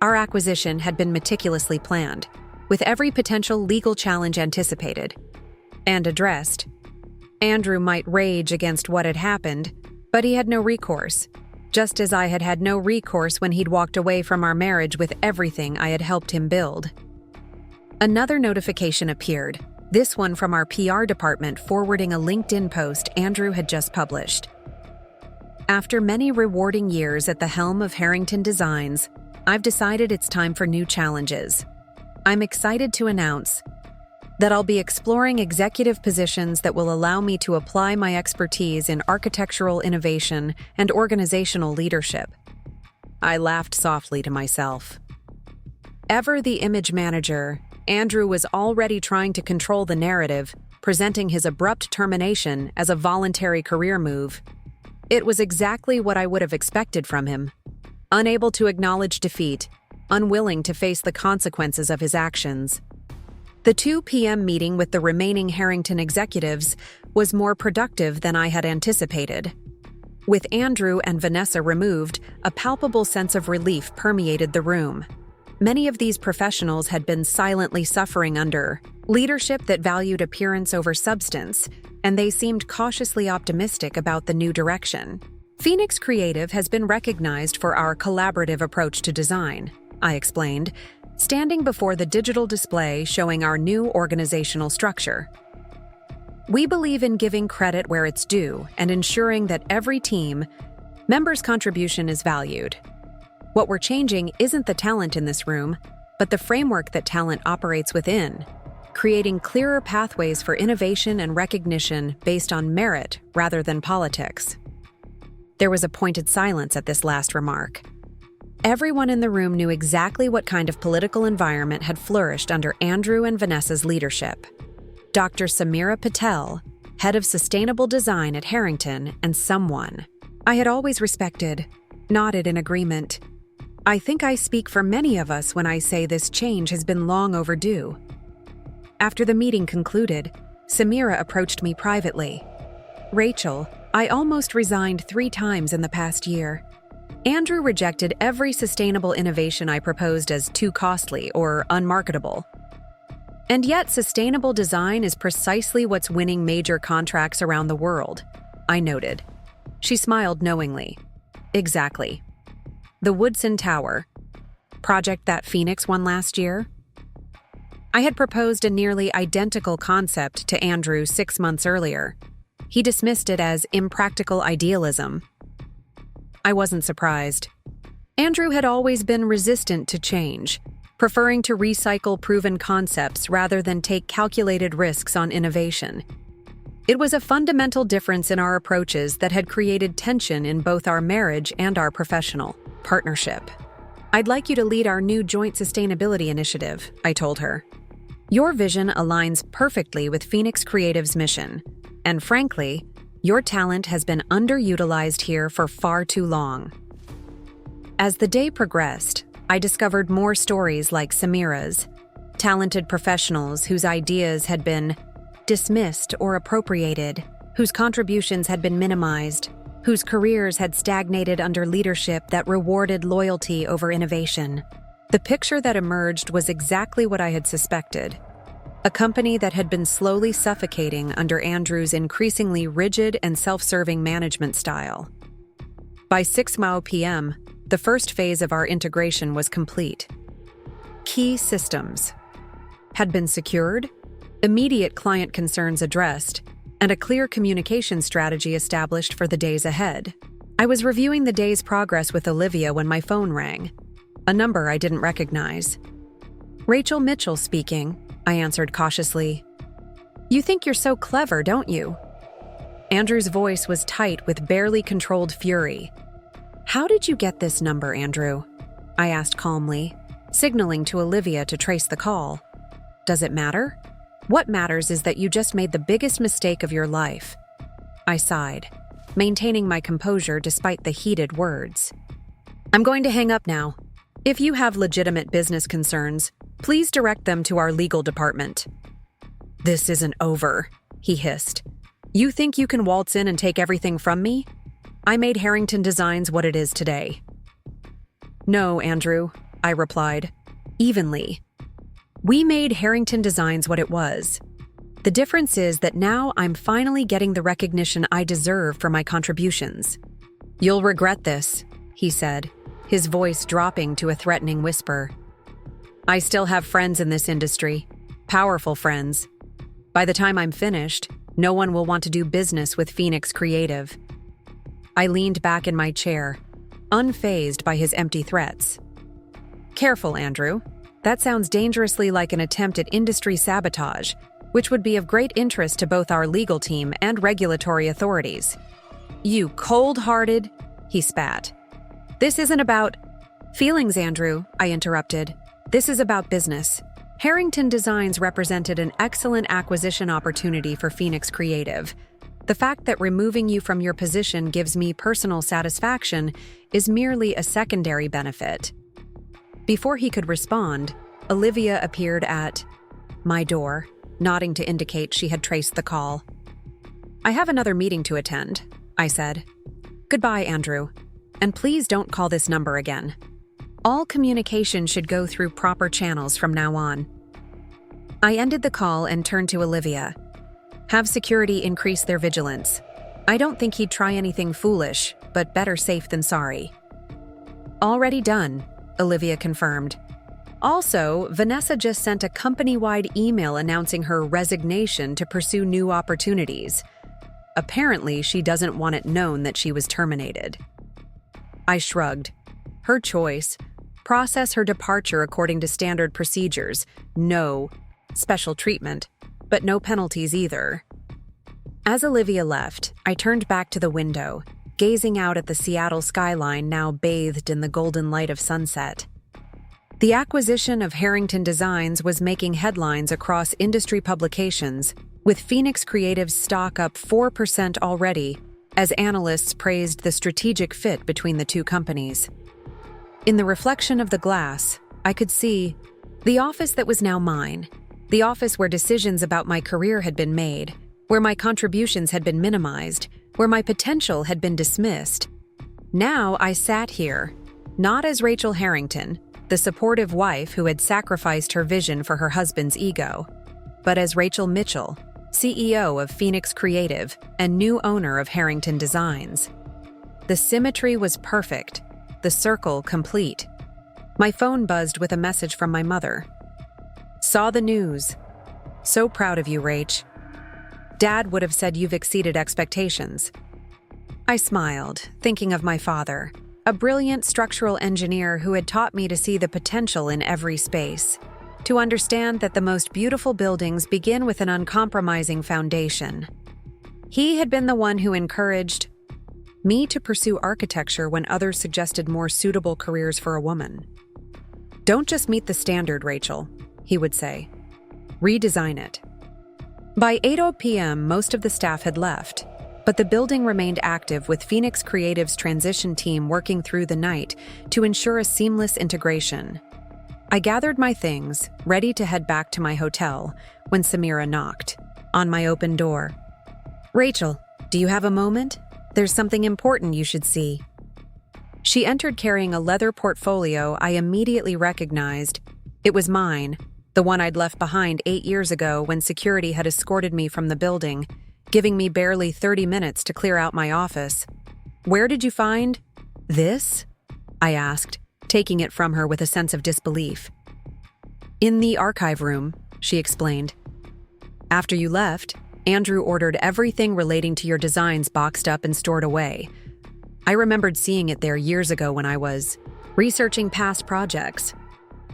S1: Our acquisition had been meticulously planned, with every potential legal challenge anticipated and addressed. Andrew might rage against what had happened, but he had no recourse, just as I had had no recourse when he'd walked away from our marriage with everything I had helped him build. Another notification appeared, this one from our PR department forwarding a LinkedIn post Andrew had just published. After many rewarding years at the helm of Harrington Designs, I've decided it's time for new challenges. I'm excited to announce that I'll be exploring executive positions that will allow me to apply my expertise in architectural innovation and organizational leadership. I laughed softly to myself. Ever the image manager, Andrew was already trying to control the narrative, presenting his abrupt termination as a voluntary career move. It was exactly what I would have expected from him. Unable to acknowledge defeat, unwilling to face the consequences of his actions. The 2 p.m. meeting with the remaining Harrington executives was more productive than I had anticipated. With Andrew and Vanessa removed, a palpable sense of relief permeated the room. Many of these professionals had been silently suffering under leadership that valued appearance over substance, and they seemed cautiously optimistic about the new direction. Phoenix Creative has been recognized for our collaborative approach to design, I explained, standing before the digital display showing our new organizational structure. We believe in giving credit where it's due and ensuring that every team member's contribution is valued. What we're changing isn't the talent in this room, but the framework that talent operates within, creating clearer pathways for innovation and recognition based on merit rather than politics. There was a pointed silence at this last remark. Everyone in the room knew exactly what kind of political environment had flourished under Andrew and Vanessa's leadership. Dr. Samira Patel, head of sustainable design at Harrington, and someone I had always respected, nodded in agreement. I think I speak for many of us when I say this change has been long overdue. After the meeting concluded, Samira approached me privately. Rachel, I almost resigned 3 times in the past year. Andrew rejected every sustainable innovation I proposed as too costly or unmarketable. And yet sustainable design is precisely what's winning major contracts around the world, I noted. She smiled knowingly. Exactly. The Woodson Tower, project that Phoenix won last year. I had proposed a nearly identical concept to Andrew 6 months earlier. He dismissed it as impractical idealism. I wasn't surprised. Andrew had always been resistant to change, preferring to recycle proven concepts rather than take calculated risks on innovation. It was a fundamental difference in our approaches that had created tension in both our marriage and our professional partnership. I'd like you to lead our new joint sustainability initiative, I told her. Your vision aligns perfectly with Phoenix Creative's mission, and frankly, your talent has been underutilized here for far too long. As the day progressed, I discovered more stories like Samira's, talented professionals whose ideas had been dismissed or appropriated, whose contributions had been minimized, whose careers had stagnated under leadership that rewarded loyalty over innovation. The picture that emerged was exactly what I had suspected. A company that had been slowly suffocating under Andrew's increasingly rigid and self-serving management style. By 6 p.m., The first phase of our integration was complete. Key systems had been secured, immediate client concerns addressed, and a clear communication strategy established for the days ahead. I was reviewing the day's progress with Olivia when my phone rang, a number I didn't recognize. "Rachel Mitchell speaking," I answered cautiously. "You think you're so clever, don't you?" Andrew's voice was tight with barely controlled fury. "How did you get this number, Andrew?" I asked calmly, signaling to Olivia to trace the call. "Does it matter? What matters is that you just made the biggest mistake of your life." I sighed, maintaining my composure despite the heated words. "I'm going to hang up now. If you have legitimate business concerns, please direct them to our legal department." "This isn't over," he hissed. "You think you can waltz in and take everything from me? I made Harrington Designs what it is today." "No, Andrew," I replied, evenly. "We made Harrington Designs what it was. The difference is that now I'm finally getting the recognition I deserve for my contributions." "You'll regret this," he said, his voice dropping to a threatening whisper. "I still have friends in this industry, powerful friends. By the time I'm finished, no one will want to do business with Phoenix Creative." I leaned back in my chair, unfazed by his empty threats. "Careful, Andrew. That sounds dangerously like an attempt at industry sabotage, which would be of great interest to both our legal team and regulatory authorities." "You cold-hearted," he spat. "This isn't about feelings, Andrew," I interrupted. "This is about business. Harrington Designs represented an excellent acquisition opportunity for Phoenix Creative. The fact that removing you from your position gives me personal satisfaction is merely a secondary benefit." Before he could respond, Olivia appeared at my door, nodding to indicate she had traced the call. "I have another meeting to attend," I said. "Goodbye, Andrew. And please don't call this number again. All communication should go through proper channels from now on." I ended the call and turned to Olivia. "Have security increase their vigilance. I don't think he'd try anything foolish, but better safe than sorry." "Already done," Olivia confirmed. "Also, Vanessa just sent a company-wide email announcing her resignation to pursue new opportunities. Apparently, she doesn't want it known that she was terminated." I shrugged. Her choice. Process her departure according to standard procedures. No special treatment, but no penalties either. As Olivia left, I turned back to the window, gazing out at the Seattle skyline now bathed in the golden light of sunset. The acquisition of Harrington Designs was making headlines across industry publications, with Phoenix Creative's stock up 4% already, as analysts praised the strategic fit between the two companies. In the reflection of the glass, I could see the office that was now mine, the office where decisions about my career had been made, where my contributions had been minimized, where my potential had been dismissed. Now I sat here, not as Rachel Harrington, the supportive wife who had sacrificed her vision for her husband's ego, but as Rachel Mitchell, CEO of Phoenix Creative and new owner of Harrington Designs. The symmetry was perfect, the circle complete. My phone buzzed with a message from my mother. "Saw the news. So proud of you, Rach. Dad would have said you've exceeded expectations." I smiled, thinking of my father, a brilliant structural engineer who had taught me to see the potential in every space, to understand that the most beautiful buildings begin with an uncompromising foundation. He had been the one who encouraged me to pursue architecture when others suggested more suitable careers for a woman. "Don't just meet the standard, Rachel," he would say. "Redesign it." By 8 p.m., most of the staff had left, but the building remained active with Phoenix Creative's transition team working through the night to ensure a seamless integration. I gathered my things, ready to head back to my hotel, when Samira knocked on my open door. "Rachel, do you have a moment? There's something important you should see." She entered carrying a leather portfolio I immediately recognized. It was mine, the one I'd left behind 8 years ago when security had escorted me from the building, giving me barely 30 minutes to clear out my office. "Where did you find this?" I asked, taking it from her with a sense of disbelief. In the archive room, she explained. After you left, Andrew ordered everything relating to your designs boxed up and stored away. I remembered seeing it there years ago when I was researching past projects.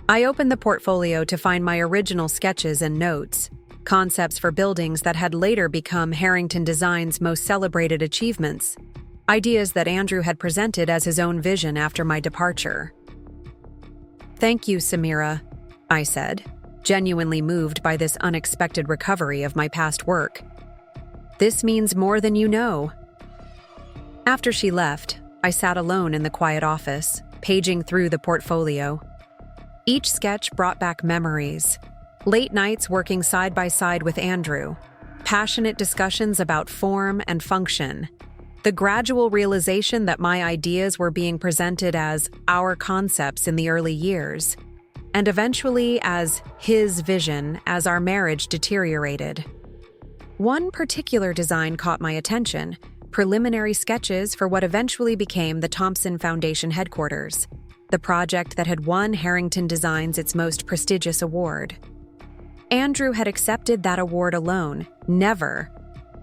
S1: I opened the portfolio to find my original sketches and notes, concepts for buildings that had later become Harrington Designs' most celebrated achievements, ideas that Andrew had presented as his own vision after my departure. Thank you, Samira, I said, genuinely moved by this unexpected recovery of my past work. This means more than you know. After she left, I sat alone in the quiet office, paging through the portfolio. Each sketch brought back memories. Late nights working side by side with Andrew, passionate discussions about form and function, the gradual realization that my ideas were being presented as our concepts in the early years, and eventually as his vision as our marriage deteriorated. One particular design caught my attention: preliminary sketches for what eventually became the Thompson Foundation headquarters, the project that had won Harrington Designs its most prestigious award. Andrew had accepted that award alone, never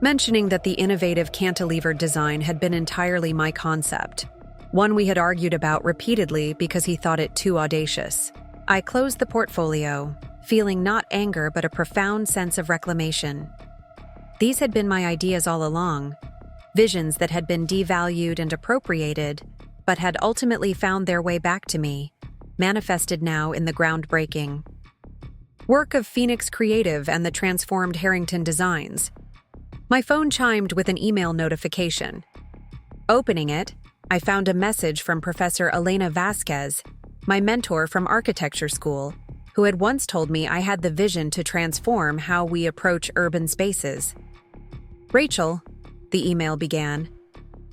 S1: mentioning that the innovative cantilevered design had been entirely my concept, one we had argued about repeatedly because he thought it too audacious. I closed the portfolio, feeling not anger but a profound sense of reclamation. These had been my ideas all along, visions that had been devalued and appropriated, but had ultimately found their way back to me, manifested now in the groundbreaking work of Phoenix Creative and the transformed Harrington Designs. My phone chimed with an email notification. Opening it, I found a message from Professor Elena Vasquez, my mentor from architecture school, who had once told me I had the vision to transform how we approach urban spaces. Rachel, the email began,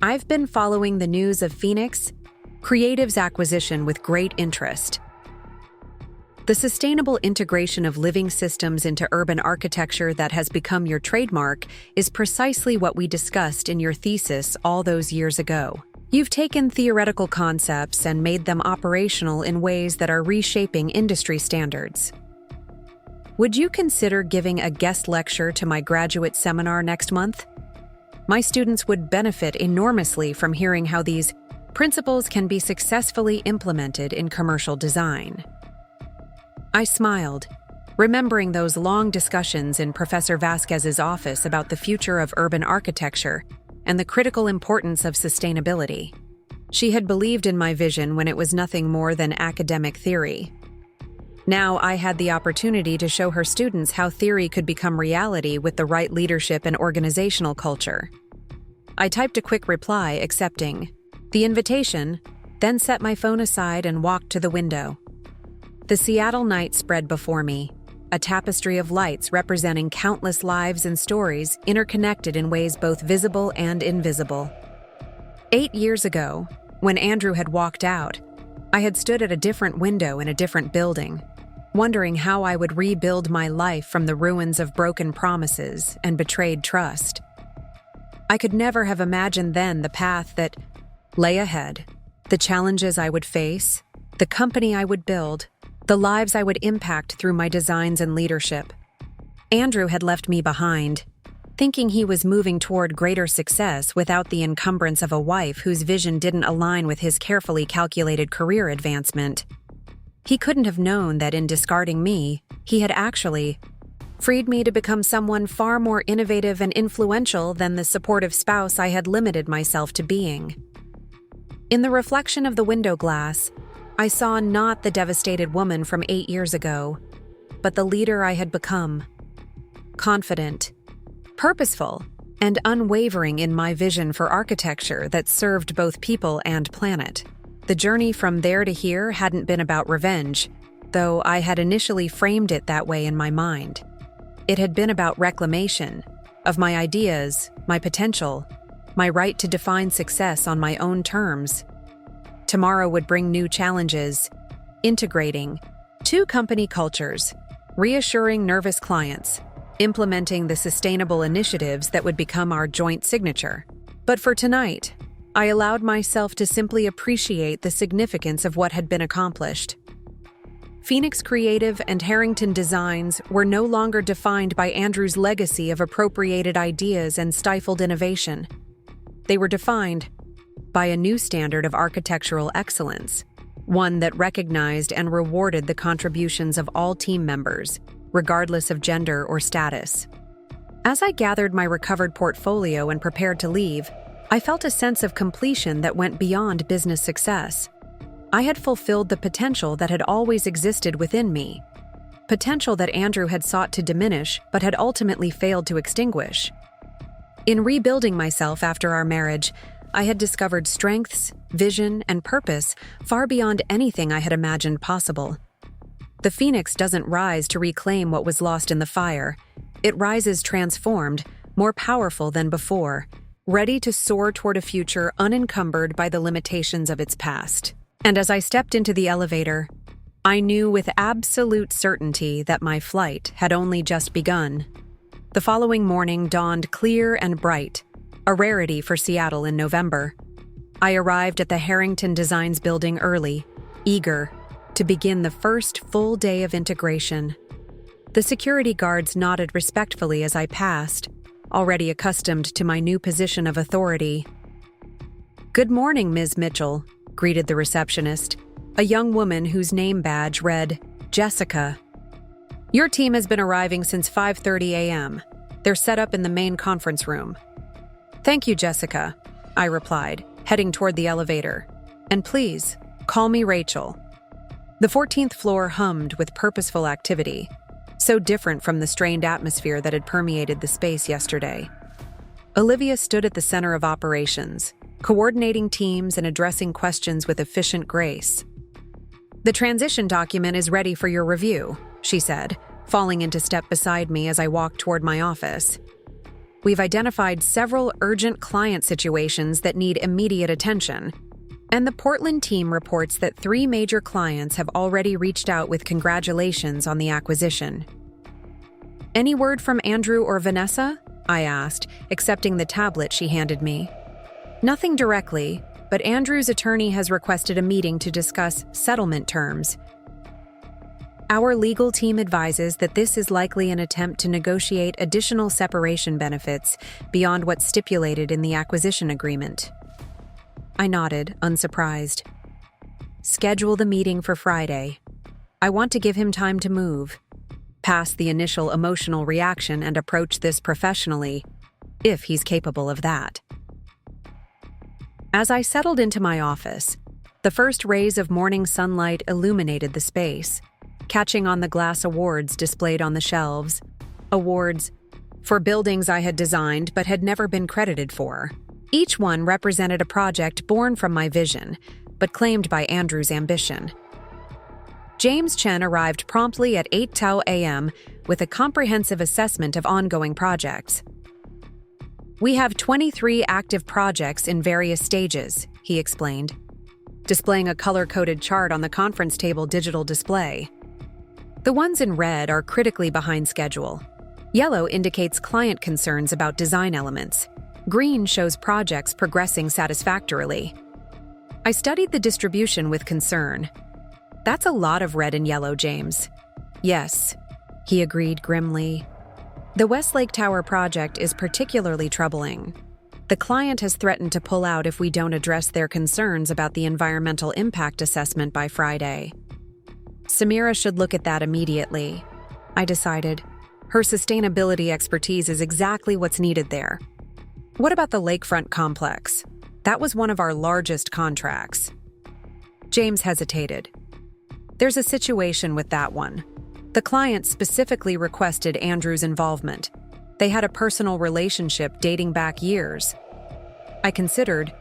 S1: I've been following the news of Phoenix Creative's acquisition with great interest. The sustainable integration of living systems into urban architecture that has become your trademark is precisely what we discussed in your thesis all those years ago. You've taken theoretical concepts and made them operational in ways that are reshaping industry standards. Would you consider giving a guest lecture to my graduate seminar next month? My students would benefit enormously from hearing how these principles can be successfully implemented in commercial design. I smiled, remembering those long discussions in Professor Vasquez's office about the future of urban architecture and the critical importance of sustainability. She had believed in my vision when it was nothing more than academic theory. Now I had the opportunity to show her students how theory could become reality with the right leadership and organizational culture. I typed a quick reply accepting the invitation, then set my phone aside and walked to the window. The Seattle night spread before me, a tapestry of lights representing countless lives and stories interconnected in ways both visible and invisible. 8 years ago, when Andrew had walked out, I had stood at a different window in a different building, wondering how I would rebuild my life from the ruins of broken promises and betrayed trust. I could never have imagined then the path that lay ahead, the challenges I would face, the company I would build, the lives I would impact through my designs and leadership. Andrew had left me behind, thinking he was moving toward greater success without the encumbrance of a wife whose vision didn't align with his carefully calculated career advancement. He couldn't have known that in discarding me, he had actually freed me to become someone far more innovative and influential than the supportive spouse I had limited myself to being. In the reflection of the window glass, I saw not the devastated woman from 8 years ago, but the leader I had become. Confident, purposeful, and unwavering in my vision for architecture that served both people and planet. The journey from there to here hadn't been about revenge, though I had initially framed it that way in my mind. It had been about reclamation, of my ideas, my potential, my right to define success on my own terms. Tomorrow would bring new challenges, integrating 2 company cultures, reassuring nervous clients, implementing the sustainable initiatives that would become our joint signature. But for tonight, I allowed myself to simply appreciate the significance of what had been accomplished. Phoenix Creative and Harrington Designs were no longer defined by Andrew's legacy of appropriated ideas and stifled innovation. They were defined by a new standard of architectural excellence, one that recognized and rewarded the contributions of all team members, regardless of gender or status. As I gathered my recovered portfolio and prepared to leave, I felt a sense of completion that went beyond business success. I had fulfilled the potential that had always existed within me, potential that Andrew had sought to diminish but had ultimately failed to extinguish. In rebuilding myself after our marriage, I had discovered strengths, vision, and purpose far beyond anything I had imagined possible. The phoenix doesn't rise to reclaim what was lost in the fire. It rises transformed, more powerful than before, ready to soar toward a future unencumbered by the limitations of its past. And as I stepped into the elevator, I knew with absolute certainty that my flight had only just begun. The following morning dawned clear and bright, a rarity for Seattle in November. I arrived at the Harrington Designs building early, eager to begin the first full day of integration. The security guards nodded respectfully as I passed, already accustomed to my new position of authority. "Good morning, Ms. Mitchell," greeted the receptionist, a young woman whose name badge read Jessica. "Your team has been arriving since 5:30 a.m. They're set up in the main conference room." "Thank you, Jessica," I replied, heading toward the elevator. "And please, call me Rachel." The 14th floor hummed with purposeful activity, so different from the strained atmosphere that had permeated the space yesterday. Olivia stood at the center of operations, coordinating teams and addressing questions with efficient grace. "The transition document is ready for your review," she said, falling into step beside me as I walked toward my office. "We've identified several urgent client situations that need immediate attention, and the Portland team reports that 3 major clients have already reached out with congratulations on the acquisition." "Any word from Andrew or Vanessa?" I asked, accepting the tablet she handed me. "Nothing directly, but Andrew's attorney has requested a meeting to discuss settlement terms. Our legal team advises that this is likely an attempt to negotiate additional separation benefits beyond what's stipulated in the acquisition agreement." I nodded, unsurprised. "Schedule the meeting for Friday. I want to give him time to move, past the initial emotional reaction and approach this professionally, if he's capable of that." As I settled into my office, the first rays of morning sunlight illuminated the space, catching on the glass awards displayed on the shelves. Awards for buildings I had designed but had never been credited for. Each one represented a project born from my vision, but claimed by Andrew's ambition. James Chen arrived promptly at 8:00 a.m. with a comprehensive assessment of ongoing projects. "We have 23 active projects in various stages," he explained, displaying a color-coded chart on the conference table digital display. "The ones in red are critically behind schedule. Yellow indicates client concerns about design elements. Green shows projects progressing satisfactorily." I studied the distribution with concern. "That's a lot of red and yellow, James." "Yes," he agreed grimly. "The Westlake Tower project is particularly troubling. The client has threatened to pull out if we don't address their concerns about the environmental impact assessment by Friday. Samira should look at that immediately," I decided. Her sustainability expertise is exactly what's needed there. "What about the lakefront complex? That was one of our largest contracts." James hesitated. "There's a situation with that one. The client specifically requested Andrew's involvement. They had a personal relationship dating back years." I considered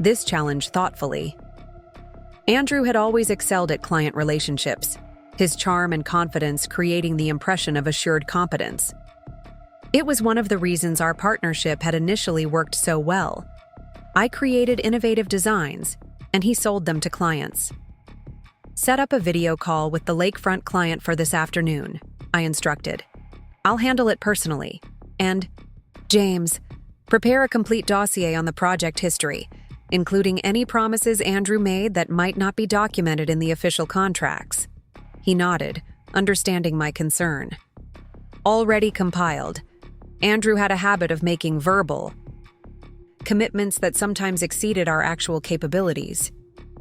S1: this challenge thoughtfully. Andrew had always excelled at client relationships, his charm and confidence creating the impression of assured competence. It was one of the reasons our partnership had initially worked so well. I created innovative designs, and he sold them to clients. "Set up a video call with the lakefront client for this afternoon," I instructed. "I'll handle it personally. And, James, prepare a complete dossier on the project history. including any promises Andrew made that might not be documented in the official contracts. He nodded, understanding my concern. Already compiled. Andrew had a habit of making verbal commitments that sometimes exceeded our actual capabilities.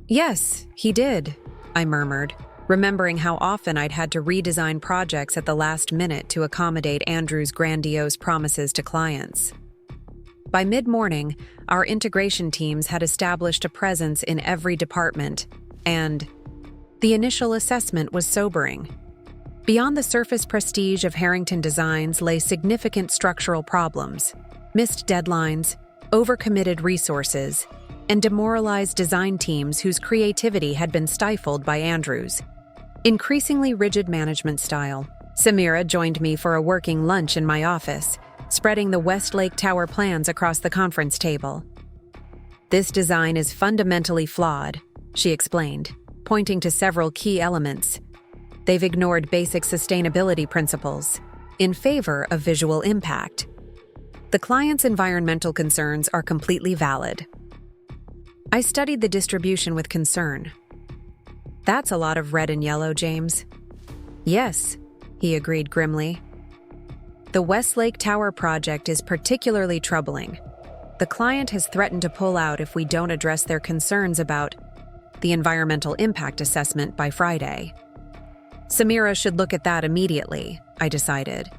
S1: Yes, he did, I murmured, remembering how often I'd had to redesign projects at the last minute to accommodate Andrew's grandiose promises to clients. By mid-morning, our integration teams had established a presence in every department, and the initial assessment was sobering. Beyond the surface prestige of Harrington Designs lay significant structural problems: missed deadlines, overcommitted resources, and demoralized design teams whose creativity had been stifled by Andrew's increasingly rigid management style. Samira joined me for a working lunch in my office, spreading the Westlake Tower plans across the conference table. "This design is fundamentally flawed," she explained, pointing to several key elements. "They've ignored basic sustainability principles in favor of visual impact. The client's environmental concerns are completely valid." I studied the distribution with concern. "That's a lot of red and yellow, James." "Yes," he agreed grimly. "The Westlake Tower project is particularly troubling. The client has threatened to pull out if we don't address their concerns about the environmental impact assessment by Friday." Samira should look at that immediately, I decided.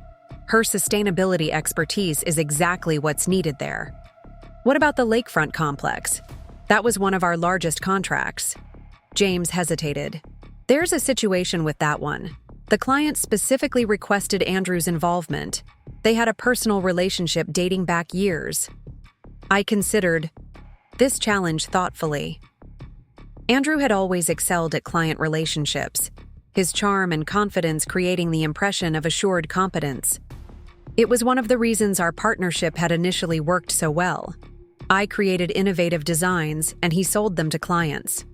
S1: Her sustainability expertise is exactly what's needed there. "What about the lakefront complex? That was one of our largest contracts." James hesitated. "There's a situation with that one. The client specifically requested Andrew's involvement. They had a personal relationship dating back years." I considered this challenge thoughtfully. Andrew had always excelled at client relationships, his charm and confidence creating the impression of assured competence. It was one of the reasons our partnership had initially worked so well. I created innovative designs, and he sold them to clients.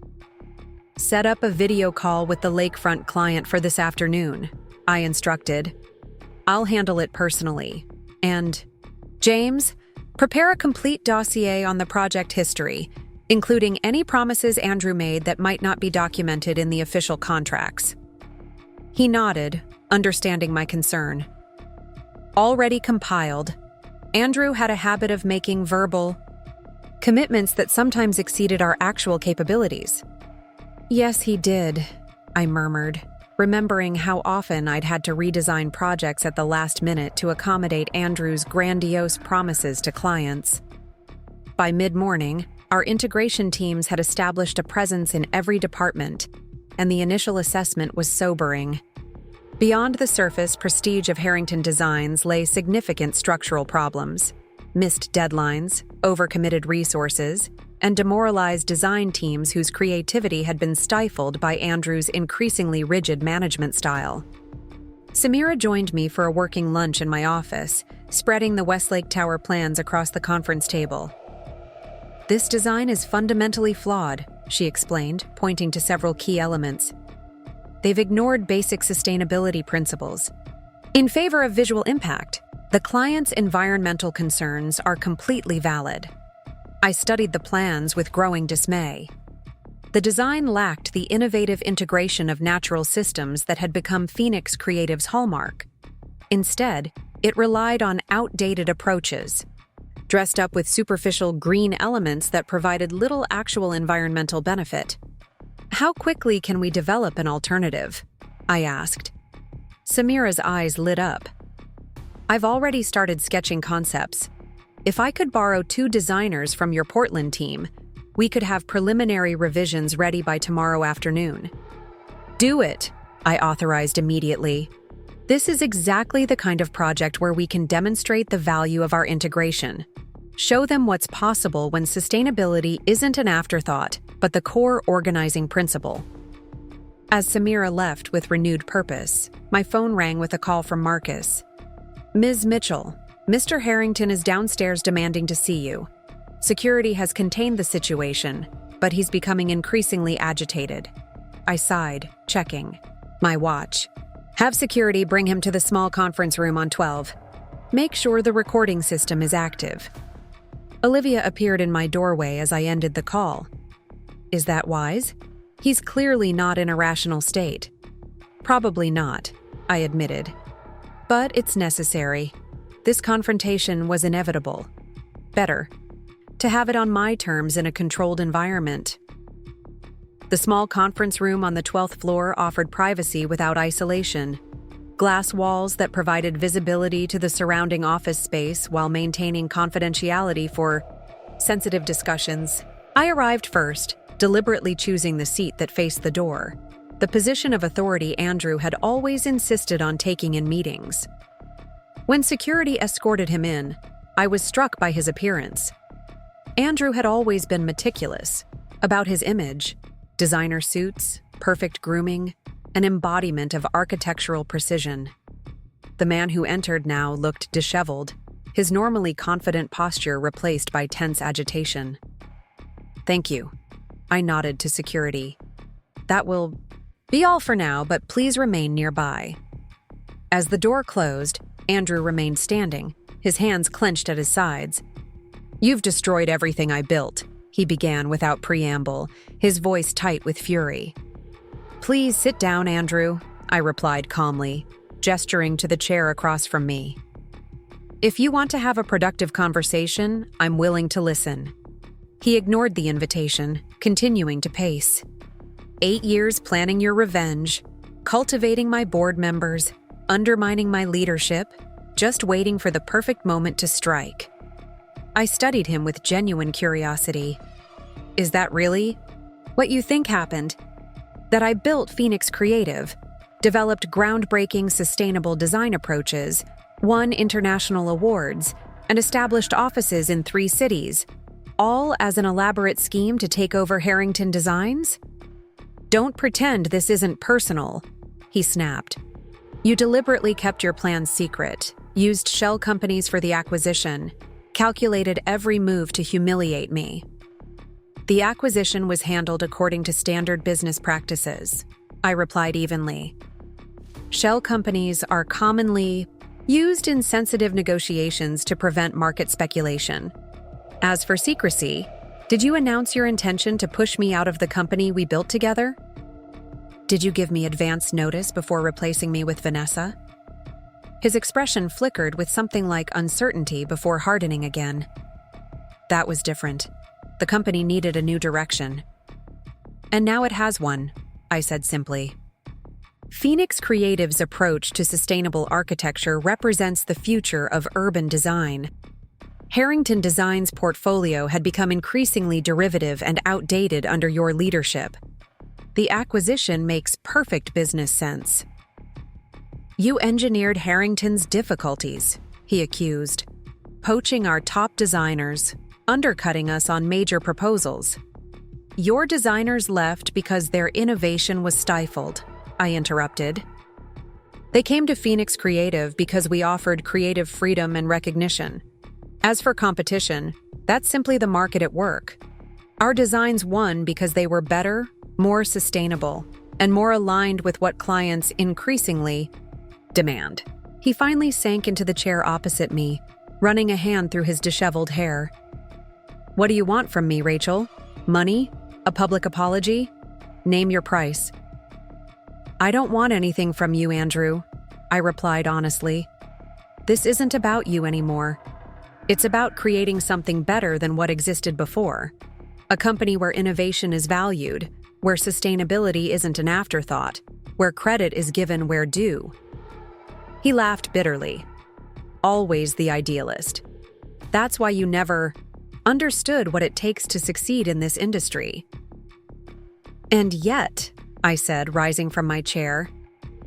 S1: "Set up a video call with the lakefront client for this afternoon," I instructed. "I'll handle it personally. And, James, prepare a complete dossier on the project history, including any promises Andrew made that might not be documented in the official contracts." He nodded, understanding my concern. Already compiled. Andrew had a habit of making verbal commitments that sometimes exceeded our actual capabilities. "Yes, he did," I murmured, remembering how often I'd had to redesign projects at the last minute to accommodate Andrew's grandiose promises to clients. By mid-morning, our integration teams had established a presence in every department, and the initial assessment was sobering. Beyond the surface prestige of Harrington Designs lay significant structural problems: missed deadlines, overcommitted resources, and demoralized design teams whose creativity had been stifled by Andrew's increasingly rigid management style. Samira joined me for a working lunch in my office, spreading the Westlake Tower plans across the conference table. "This design is fundamentally flawed," she explained, pointing to several key elements. "They've ignored basic sustainability principles in favor of visual impact. The client's environmental concerns are completely valid." I studied the plans with growing dismay. The design lacked the innovative integration of natural systems that had become Phoenix Creative's hallmark. Instead, it relied on outdated approaches, dressed up with superficial green elements that provided little actual environmental benefit. "How quickly can we develop an alternative?" I asked. Samira's eyes lit up. "I've already started sketching concepts. If I could borrow 2 designers from your Portland team, we could have preliminary revisions ready by tomorrow afternoon." "Do it," I authorized immediately. "This is exactly the kind of project where we can demonstrate the value of our integration. Show them what's possible when sustainability isn't an afterthought, but the core organizing principle." As Samira left with renewed purpose, my phone rang with a call from Marcus. "Ms. Mitchell, Mr. Harrington is downstairs demanding to see you. Security has contained the situation, but he's becoming increasingly agitated." I sighed, checking my watch. "Have security bring him to the small conference room on 12. Make sure the recording system is active." Olivia appeared in my doorway as I ended the call. Is that wise? He's clearly not in a rational state. Probably not, I admitted. But it's necessary. This confrontation was inevitable. Better to have it on my terms in a controlled environment. The small conference room on the 12th floor offered privacy without isolation. Glass walls that provided visibility to the surrounding office space while maintaining confidentiality for sensitive discussions. I arrived first, deliberately choosing the seat that faced the door, the position of authority Andrew had always insisted on taking in meetings. When security escorted him in, I was struck by his appearance. Andrew had always been meticulous about his image, designer suits, perfect grooming, an embodiment of architectural precision. The man who entered now looked disheveled, his normally confident posture replaced by tense agitation. Thank you. I nodded to security. That will be all for now, but please remain nearby. As the door closed, Andrew remained standing, his hands clenched at his sides. You've destroyed everything I built, he began without preamble, his voice tight with fury. Please sit down, Andrew, I replied calmly, gesturing to the chair across from me. If you want to have a productive conversation, I'm willing to listen. He ignored the invitation, continuing to pace. 8 years planning your revenge, cultivating my board members, undermining my leadership, just waiting for the perfect moment to strike. I studied him with genuine curiosity. Is that really what you think happened? That I built Phoenix Creative, developed groundbreaking sustainable design approaches, won international awards, and established offices in 3 cities, all as an elaborate scheme to take over Harrington Designs? Don't pretend this isn't personal, he snapped. You deliberately kept your plans secret, used shell companies for the acquisition, calculated every move to humiliate me. The acquisition was handled according to standard business practices, I replied evenly. Shell companies are commonly used in sensitive negotiations to prevent market speculation. As for secrecy, did you announce your intention to push me out of the company we built together? Did you give me advance notice before replacing me with Vanessa? His expression flickered with something like uncertainty before hardening again. That was different. The company needed a new direction. And now it has one, I said simply. Phoenix Creative's approach to sustainable architecture represents the future of urban design. Harrington Designs' portfolio had become increasingly derivative and outdated under your leadership. The acquisition makes perfect business sense. You engineered Harrington's difficulties, he accused, poaching our top designers, undercutting us on major proposals. Your designers left because their innovation was stifled, I interrupted. They came to Phoenix Creative because we offered creative freedom and recognition. As for competition, that's simply the market at work. Our designs won because they were better, more sustainable, and more aligned with what clients increasingly demand. He finally sank into the chair opposite me, running a hand through his disheveled hair. What do you want from me, Rachel? Money? A public apology? Name your price. I don't want anything from you, Andrew, I replied honestly. This isn't about you anymore. It's about creating something better than what existed before. A company where innovation is valued, where sustainability isn't an afterthought, where credit is given where due. He laughed bitterly. Always the idealist. That's why you never understood what it takes to succeed in this industry. And yet, I said, rising from my chair,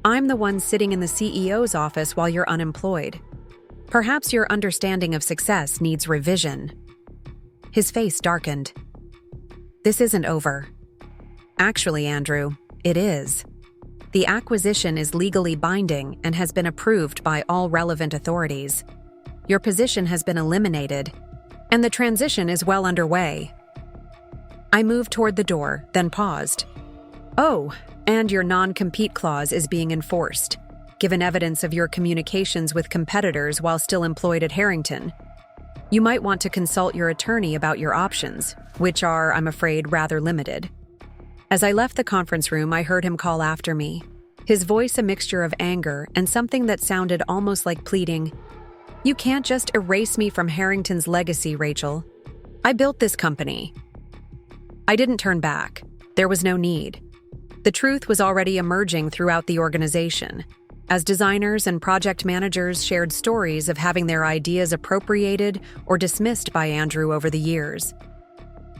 S1: I'm the one sitting in the CEO's office while you're unemployed. Perhaps your understanding of success needs revision. His face darkened. This isn't over. Actually, Andrew, it is. The acquisition is legally binding and has been approved by all relevant authorities. Your position has been eliminated, and the transition is well underway. I moved toward the door, then paused. Oh, and your non-compete clause is being enforced, given evidence of your communications with competitors while still employed at Harrington. You might want to consult your attorney about your options, which are, I'm afraid, rather limited." As I left the conference room, I heard him call after me, his voice a mixture of anger and something that sounded almost like pleading. "You can't just erase me from Harrington's legacy, Rachel. I built this company." I didn't turn back. There was no need. The truth was already emerging throughout the organization, as designers and project managers shared stories of having their ideas appropriated or dismissed by Andrew over the years.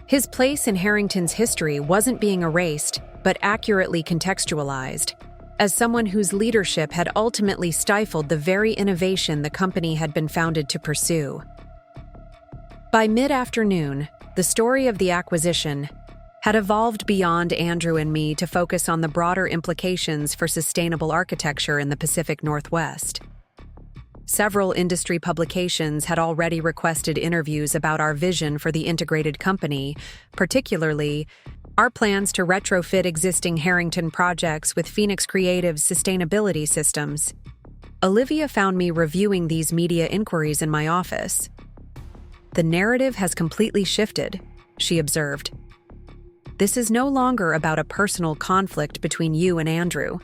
S1: His place in Harrington's history wasn't being erased, but accurately contextualized, as someone whose leadership had ultimately stifled the very innovation the company had been founded to pursue. By mid-afternoon, the story of the acquisition had evolved beyond Andrew and me to focus on the broader implications for sustainable architecture in the Pacific Northwest. Several industry publications had already requested interviews about our vision for the integrated company, particularly our plans to retrofit existing Harrington projects with Phoenix Creative's sustainability systems. Olivia found me reviewing these media inquiries in my office. "The narrative has completely shifted," she observed. "This is no longer about a personal conflict between you and Andrew.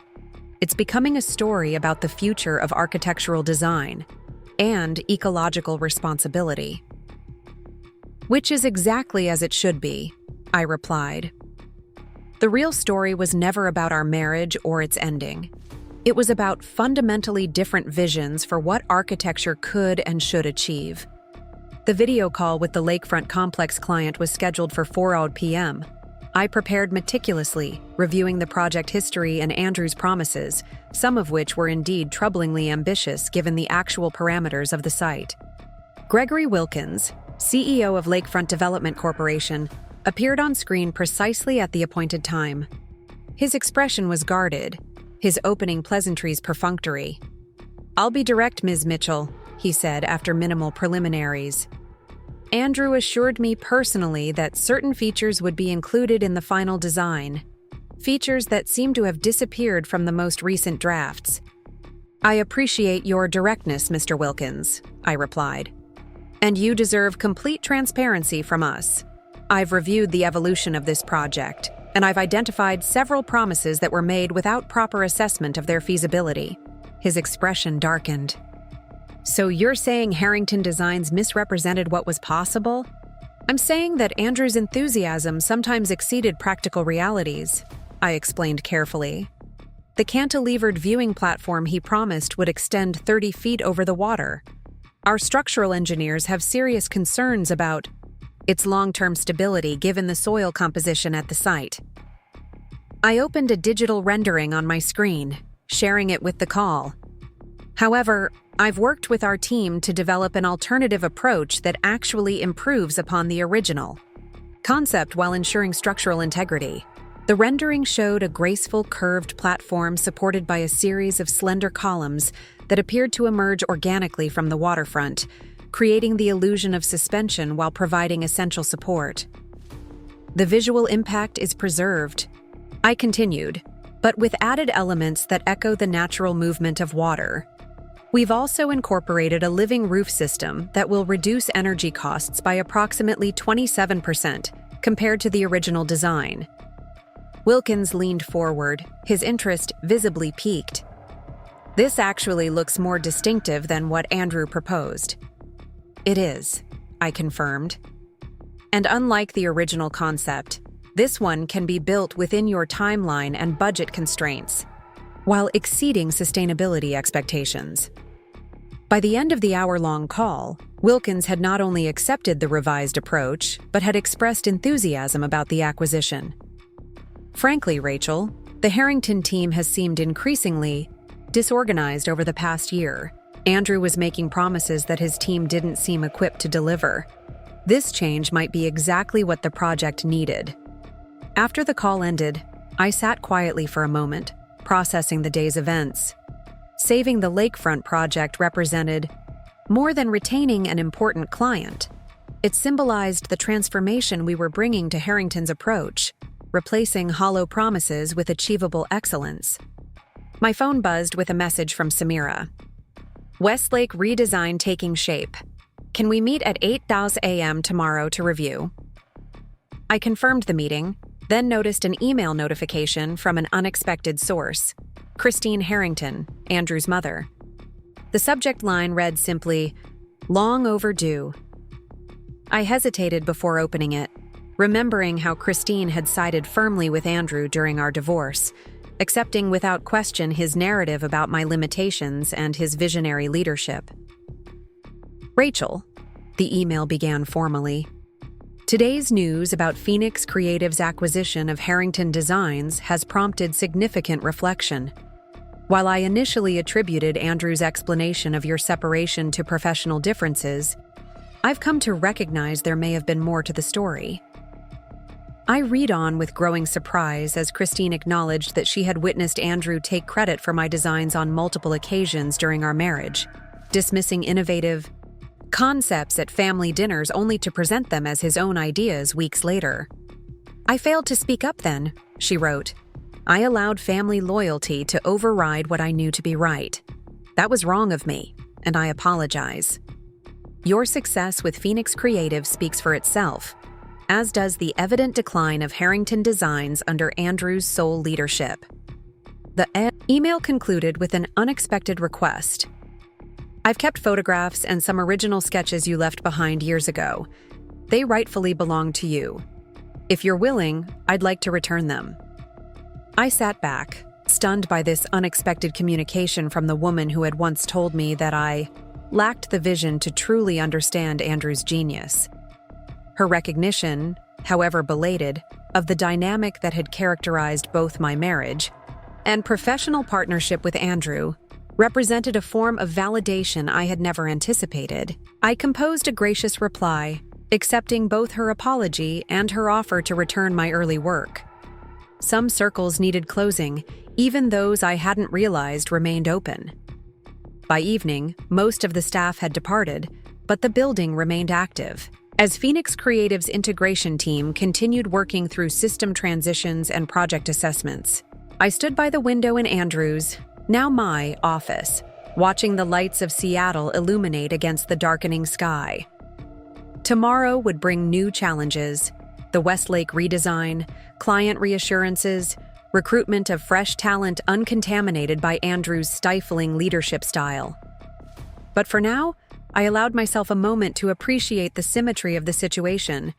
S1: It's becoming a story about the future of architectural design and ecological responsibility." "Which is exactly as it should be," I replied. "The real story was never about our marriage or its ending. It was about fundamentally different visions for what architecture could and should achieve." The video call with the Lakefront Complex client was scheduled for 4 p.m. I prepared meticulously, reviewing the project history and Andrew's promises, some of which were indeed troublingly ambitious given the actual parameters of the site. Gregory Wilkins, CEO of Lakefront Development Corporation, appeared on screen precisely at the appointed time. His expression was guarded, his opening pleasantries perfunctory. "I'll be direct, Ms. Mitchell," he said after minimal preliminaries. "Andrew assured me personally that certain features would be included in the final design, features that seem to have disappeared from the most recent drafts." "I appreciate your directness, Mr. Wilkins," I replied. "And you deserve complete transparency from us. I've reviewed the evolution of this project, and I've identified several promises that were made without proper assessment of their feasibility." His expression darkened. "So you're saying Harrington Designs misrepresented what was possible?" "I'm saying that Andrew's enthusiasm sometimes exceeded practical realities," I explained carefully. "The cantilevered viewing platform he promised would extend 30 feet over the water. Our structural engineers have serious concerns about its long-term stability given the soil composition at the site." I opened a digital rendering on my screen, sharing it with the call. "However, I've worked with our team to develop an alternative approach that actually improves upon the original concept while ensuring structural integrity." The rendering showed a graceful curved platform supported by a series of slender columns that appeared to emerge organically from the waterfront, creating the illusion of suspension while providing essential support. "The visual impact is preserved," I continued, "but with added elements that echo the natural movement of water. We've also incorporated a living roof system that will reduce energy costs by approximately 27% compared to the original design." Wilkins leaned forward, his interest visibly piqued. "This actually looks more distinctive than what Andrew proposed." "It is," I confirmed. "And unlike the original concept, this one can be built within your timeline and budget constraints, while exceeding sustainability expectations." By the end of the hour-long call, Wilkins had not only accepted the revised approach, but had expressed enthusiasm about the acquisition. "Frankly, Rachel, the Harrington team has seemed increasingly disorganized over the past year. Andrew was making promises that his team didn't seem equipped to deliver. This change might be exactly what the project needed." After the call ended, I sat quietly for a moment, processing the day's events. Saving the Lakefront project represented more than retaining an important client. It symbolized the transformation we were bringing to Harrington's approach, replacing hollow promises with achievable excellence. My phone buzzed with a message from Samira. "Westlake redesign taking shape. Can we meet at 8:00 a.m. tomorrow to review? I confirmed the meeting, then noticed an email notification from an unexpected source, Christine Harrington, Andrew's mother. The subject line read simply, "Long overdue." I hesitated before opening it, remembering how Christine had sided firmly with Andrew during our divorce, accepting without question his narrative about my limitations and his visionary leadership. "Rachel," the email began formally, "today's news about Phoenix Creative's acquisition of Harrington Designs has prompted significant reflection. While I initially attributed Andrew's explanation of your separation to professional differences, I've come to recognize there may have been more to the story." I read on with growing surprise as Christine acknowledged that she had witnessed Andrew take credit for my designs on multiple occasions during our marriage, dismissing innovative concepts at family dinners only to present them as his own ideas weeks later. "I failed to speak up then," she wrote. "I allowed family loyalty to override what I knew to be right. That was wrong of me, and I apologize. Your success with Phoenix Creative speaks for itself, as does the evident decline of Harrington Designs under Andrew's sole leadership." The email concluded with an unexpected request. "I've kept photographs and some original sketches you left behind years ago. They rightfully belong to you. If you're willing, I'd like to return them." I sat back, stunned by this unexpected communication from the woman who had once told me that I lacked the vision to truly understand Andrew's genius. Her recognition, however belated, of the dynamic that had characterized both my marriage and professional partnership with Andrew represented a form of validation I had never anticipated. I composed a gracious reply, accepting both her apology and her offer to return my early work. Some circles needed closing, even those I hadn't realized remained open. By evening, most of the staff had departed, but the building remained active. As Phoenix Creative's integration team continued working through system transitions and project assessments, I stood by the window in Andrew's, now my, office, watching the lights of Seattle illuminate against the darkening sky. Tomorrow would bring new challenges: the Westlake redesign, client reassurances, recruitment of fresh talent uncontaminated by Andrew's stifling leadership style. But for now, I allowed myself a moment to appreciate the symmetry of the situation,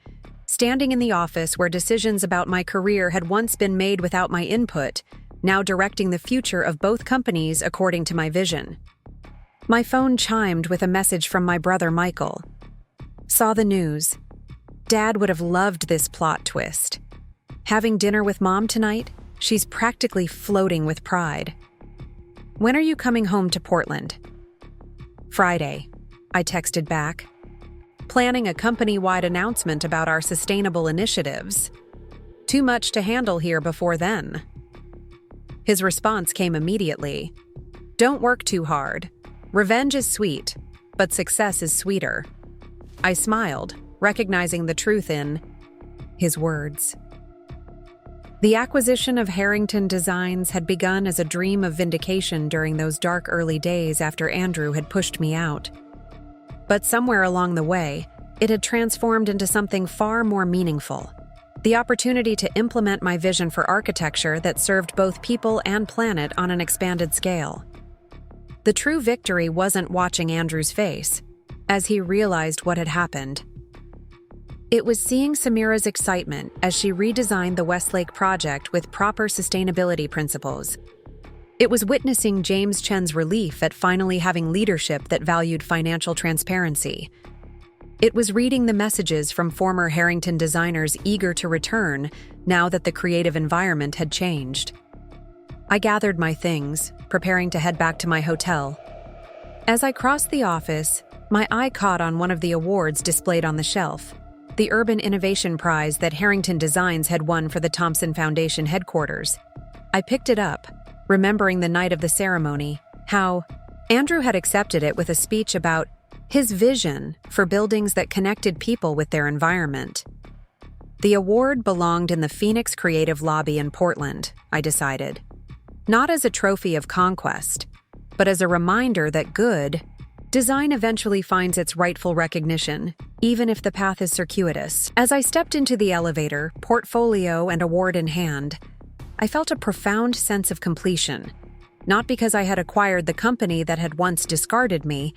S1: standing in the office where decisions about my career had once been made without my input, now directing the future of both companies according to my vision. My phone chimed with a message from my brother Michael. "Saw the news. Dad would have loved this plot twist. Having dinner with Mom tonight? She's practically floating with pride. When are you coming home to Portland?" "Friday," I texted back. "Planning a company-wide announcement about our sustainable initiatives. Too much to handle here before then." His response came immediately. "Don't work too hard. Revenge is sweet, but success is sweeter." I smiled, recognizing the truth in his words. The acquisition of Harrington Designs had begun as a dream of vindication during those dark early days after Andrew had pushed me out. But somewhere along the way, it had transformed into something far more meaningful: the opportunity to implement my vision for architecture that served both people and planet on an expanded scale. The true victory wasn't watching Andrew's face as he realized what had happened. It was seeing Samira's excitement as she redesigned the Westlake project with proper sustainability principles. It was witnessing James Chen's relief at finally having leadership that valued financial transparency. It was reading the messages from former Harrington designers eager to return now that the creative environment had changed. I gathered my things, preparing to head back to my hotel. As I crossed the office, my eye caught on one of the awards displayed on the shelf, the Urban Innovation Prize that Harrington Designs had won for the Thompson Foundation headquarters. I picked it up, remembering the night of the ceremony, how Andrew had accepted it with a speech about his vision for buildings that connected people with their environment. The award belonged in the Phoenix Creative Lobby in Portland, I decided. Not as a trophy of conquest, but as a reminder that good, Design eventually finds its rightful recognition, even if the path is circuitous. As I stepped into the elevator, portfolio and award in hand, I felt a profound sense of completion, not because I had acquired the company that had once discarded me,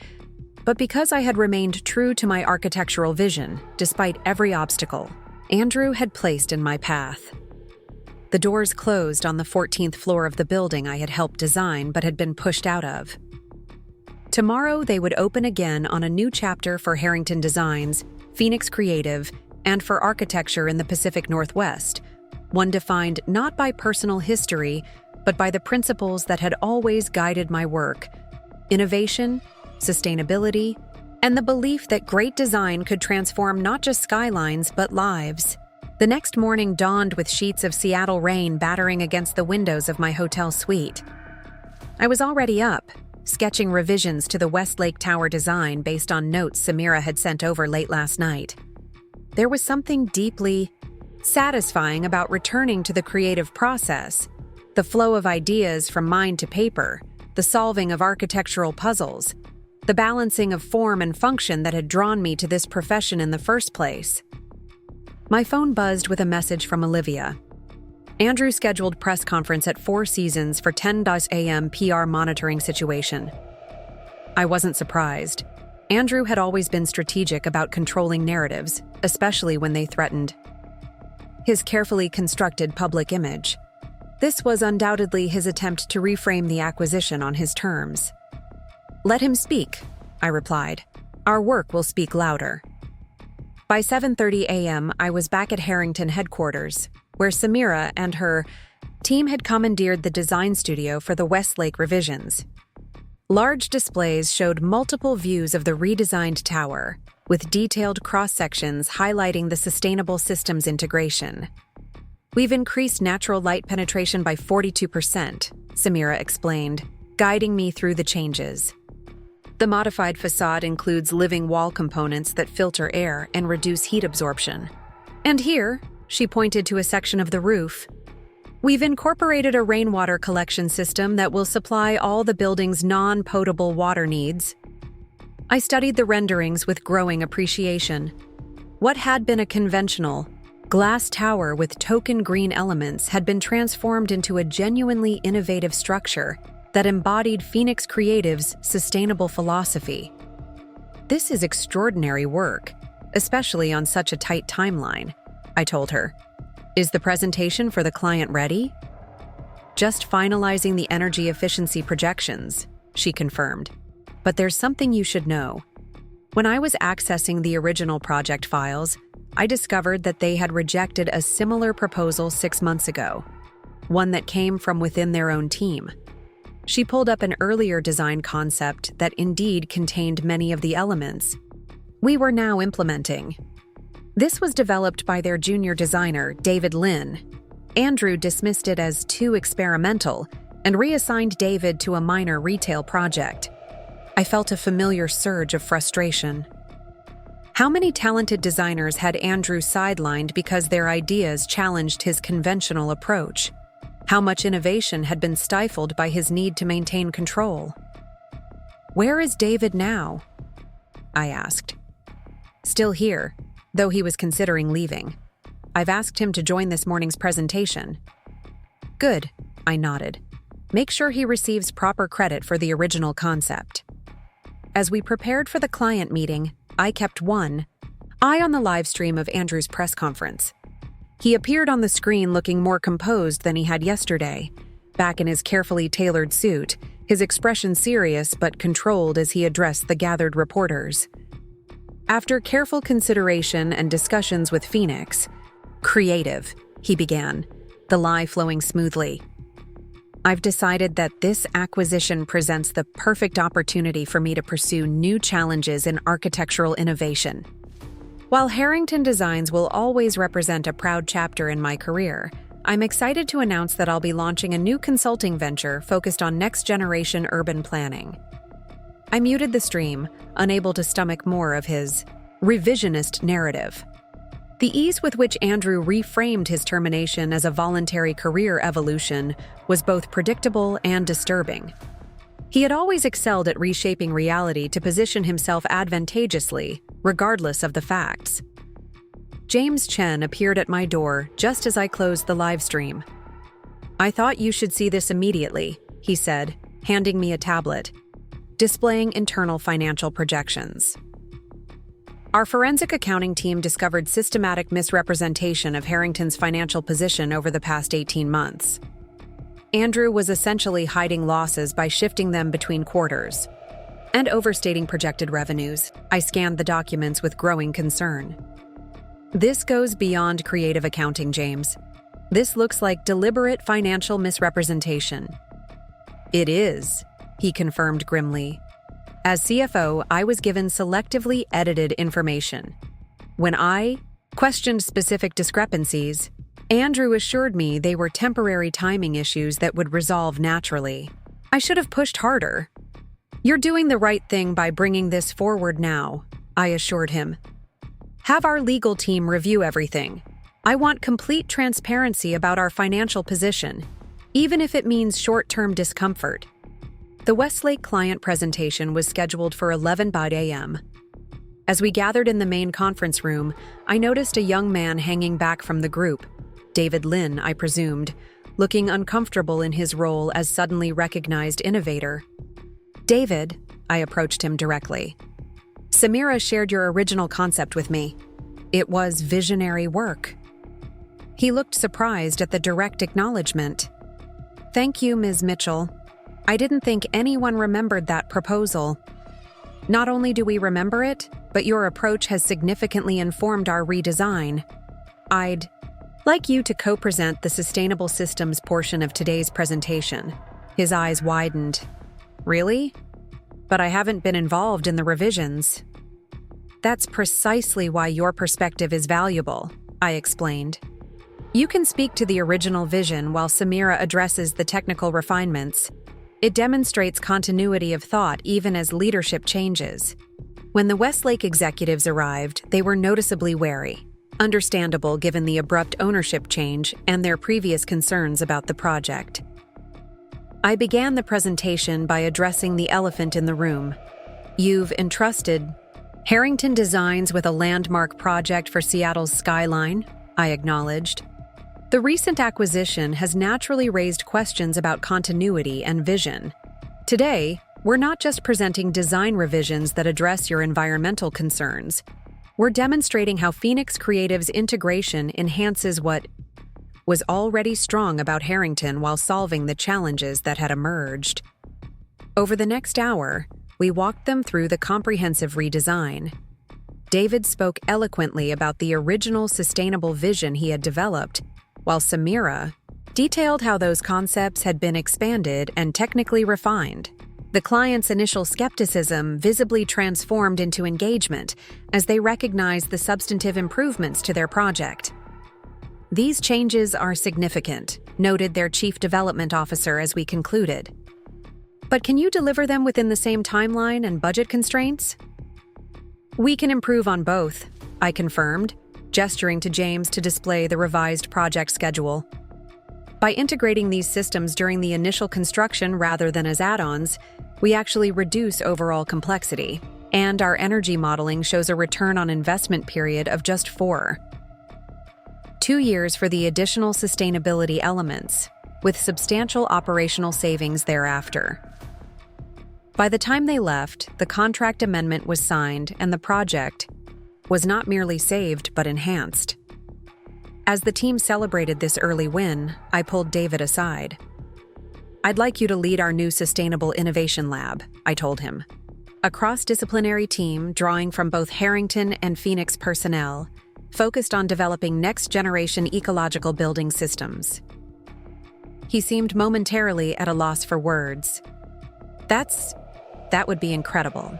S1: but because I had remained true to my architectural vision, despite every obstacle Andrew had placed in my path. The doors closed on the 14th floor of the building I had helped design but had been pushed out of. Tomorrow, they would open again on a new chapter for Harrington Designs, Phoenix Creative, and for architecture in the Pacific Northwest, one defined not by personal history, but by the principles that had always guided my work: innovation, sustainability, and the belief that great design could transform not just skylines, but lives. The next morning dawned with sheets of Seattle rain battering against the windows of my hotel suite. I was already up, sketching revisions to the Westlake Tower design based on notes Samira had sent over late last night. There was something deeply satisfying about returning to the creative process, the flow of ideas from mind to paper, the solving of architectural puzzles, the balancing of form and function that had drawn me to this profession in the first place. My phone buzzed with a message from Olivia. Andrew scheduled press conference at Four Seasons for 10 a.m. PR monitoring situation. I wasn't surprised. Andrew had always been strategic about controlling narratives, especially when they threatened his carefully constructed public image. This was undoubtedly his attempt to reframe the acquisition on his terms. "Let him speak," I replied. "Our work will speak louder." By 7:30 a.m., I was back at Harrington headquarters, where Samira and her team had commandeered the design studio for the Westlake revisions. Large displays showed multiple views of the redesigned tower, with detailed cross-sections highlighting the sustainable systems integration. "We've increased natural light penetration by 42%, Samira explained, guiding me through the changes. The modified facade includes living wall components that filter air and reduce heat absorption. And here," she pointed to a section of the roof, "we've incorporated a rainwater collection system that will supply all the building's non-potable water needs." I studied the renderings with growing appreciation. What had been a conventional glass tower with token green elements had been transformed into a genuinely innovative structure that embodied Phoenix Creative's sustainable philosophy. "This is extraordinary work, especially on such a tight timeline," I told her. "Is the presentation for the client ready?" "Just finalizing the energy efficiency projections," she confirmed. "But there's something you should know. When I was accessing the original project files, I discovered that they had rejected a similar proposal 6 months ago, one that came from within their own team." She pulled up an earlier design concept that indeed contained many of the elements we were now implementing. This was developed by their junior designer, David Lin. Andrew dismissed it as too experimental and reassigned David to a minor retail project. I felt a familiar surge of frustration. How many talented designers had Andrew sidelined because their ideas challenged his conventional approach? How much innovation had been stifled by his need to maintain control? "Where is David now?" I asked. "Still here, though he was considering leaving. I've asked him to join this morning's presentation." "Good," I nodded. "Make sure he receives proper credit for the original concept." As we prepared for the client meeting, I kept one eye on the live stream of Andrew's press conference. He appeared on the screen looking more composed than he had yesterday. Back in his carefully tailored suit, his expression serious but controlled as he addressed the gathered reporters. After careful consideration and discussions with Phoenix Creative, he began, the lie flowing smoothly. "I've decided that this acquisition presents the perfect opportunity for me to pursue new challenges in architectural innovation. While Harrington Designs will always represent a proud chapter in my career, I'm excited to announce that I'll be launching a new consulting venture focused on next-generation urban planning." I muted the stream, unable to stomach more of his revisionist narrative. The ease with which Andrew reframed his termination as a voluntary career evolution was both predictable and disturbing. He had always excelled at reshaping reality to position himself advantageously, regardless of the facts. James Chen appeared at my door just as I closed the live stream. "I thought you should see this immediately," he said, handing me a tablet, displaying internal financial projections. Our forensic accounting team discovered systematic misrepresentation of Harrington's financial position over the past 18 months. Andrew was essentially hiding losses by shifting them between quarters and overstating projected revenues. I scanned the documents with growing concern. "This goes beyond creative accounting, James. This looks like deliberate financial misrepresentation." "It is," he confirmed grimly. "As CFO, I was given selectively edited information. When I questioned specific discrepancies, Andrew assured me they were temporary timing issues that would resolve naturally. I should have pushed harder." "You're doing the right thing by bringing this forward now," I assured him. "Have our legal team review everything. I want complete transparency about our financial position, even if it means short-term discomfort." The Westlake client presentation was scheduled for 11:00 a.m. As we gathered in the main conference room, I noticed a young man hanging back from the group, David Lin, I presumed, looking uncomfortable in his role as suddenly recognized innovator. "David," I approached him directly. "Samira shared your original concept with me. It was visionary work." He looked surprised at the direct acknowledgement. "Thank you, Ms. Mitchell. I didn't think anyone remembered that proposal. Not only do we remember it, but your approach has significantly informed our redesign. I'd like you to co-present the sustainable systems portion of today's presentation." His eyes widened. "Really? But I haven't been involved in the revisions." "That's precisely why your perspective is valuable," I explained. "You can speak to the original vision while Samira addresses the technical refinements. It demonstrates continuity of thought even as leadership changes." When the Westlake executives arrived, they were noticeably wary. Understandable given the abrupt ownership change and their previous concerns about the project. I began the presentation by addressing the elephant in the room. "You've entrusted Harrington Designs with a landmark project for Seattle's skyline," I acknowledged. "The recent acquisition has naturally raised questions about continuity and vision. Today, we're not just presenting design revisions that address your environmental concerns. We're demonstrating how Phoenix Creative's integration enhances what was already strong about Harrington while solving the challenges that had emerged." Over the next hour, we walked them through the comprehensive redesign. David spoke eloquently about the original sustainable vision he had developed, while Samira detailed how those concepts had been expanded and technically refined. The client's initial skepticism visibly transformed into engagement as they recognized the substantive improvements to their project. "These changes are significant," noted their chief development officer as we concluded. "But can you deliver them within the same timeline and budget constraints?" "We can improve on both," I confirmed, gesturing to James to display the revised project schedule. By integrating these systems during the initial construction rather than as add-ons, we actually reduce overall complexity, and our energy modeling shows a return on investment period of just 2 years for the additional sustainability elements, with substantial operational savings thereafter. By the time they left, the contract amendment was signed and the project was not merely saved but enhanced. As the team celebrated this early win, I pulled David aside. "I'd like you to lead our new Sustainable Innovation Lab," I told him. A cross-disciplinary team drawing from both Harrington and Phoenix personnel, focused on developing next-generation ecological building systems. He seemed momentarily at a loss for words. That would be incredible.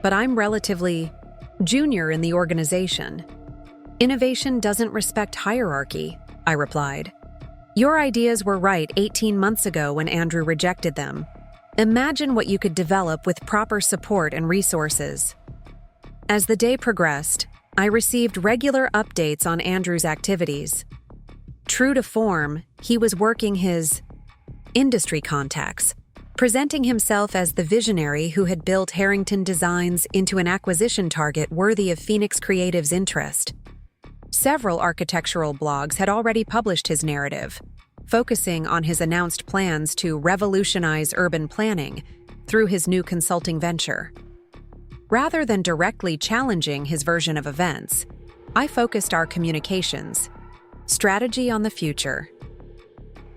S1: But I'm relatively junior in the organization. Innovation doesn't respect hierarchy, I replied. Your ideas were right 18 months ago when Andrew rejected them. Imagine what you could develop with proper support and resources. As the day progressed, I received regular updates on Andrew's activities. True to form, he was working his industry contacts, presenting himself as the visionary who had built Harrington Designs into an acquisition target worthy of Phoenix Creative's interest. Several architectural blogs had already published his narrative, focusing on his announced plans to revolutionize urban planning through his new consulting venture. Rather than directly challenging his version of events, I focused our communications. Strategy on the future.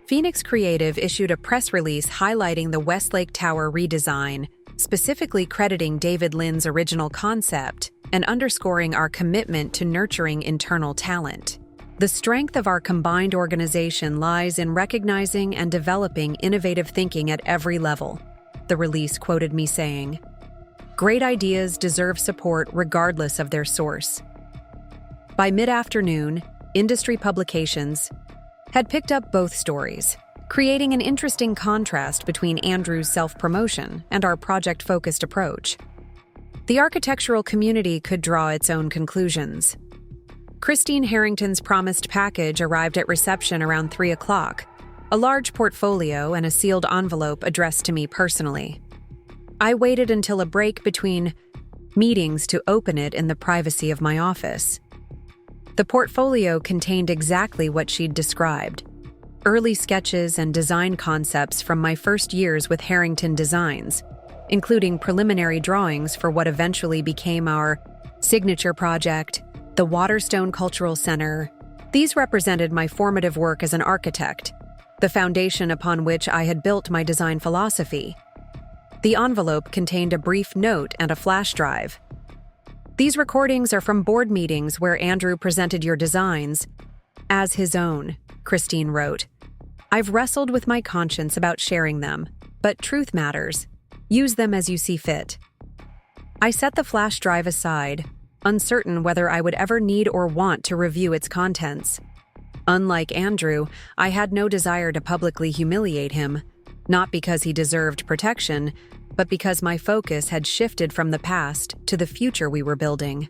S1: Phoenix Creative issued a press release highlighting the Westlake Tower redesign, specifically crediting David Lin's original concept and underscoring our commitment to nurturing internal talent. The strength of our combined organization lies in recognizing and developing innovative thinking at every level, the release quoted me saying. Great ideas deserve support regardless of their source. By mid-afternoon, industry publications had picked up both stories, creating an interesting contrast between Andrew's self-promotion and our project-focused approach. The architectural community could draw its own conclusions. Christine Harrington's promised package arrived at reception around 3 o'clock, a large portfolio and a sealed envelope addressed to me personally. I waited until a break between meetings to open it in the privacy of my office. The portfolio contained exactly what she'd described: early sketches and design concepts from my first years with Harrington Designs, including preliminary drawings for what eventually became our signature project, the Waterstone Cultural Center. These represented my formative work as an architect, the foundation upon which I had built my design philosophy. The envelope contained a brief note and a flash drive. These recordings are from board meetings where Andrew presented your designs as his own, Christine wrote. I've wrestled with my conscience about sharing them, but truth matters. Use them as you see fit. I set the flash drive aside, uncertain whether I would ever need or want to review its contents. Unlike Andrew, I had no desire to publicly humiliate him, not because he deserved protection, but because my focus had shifted from the past to the future we were building.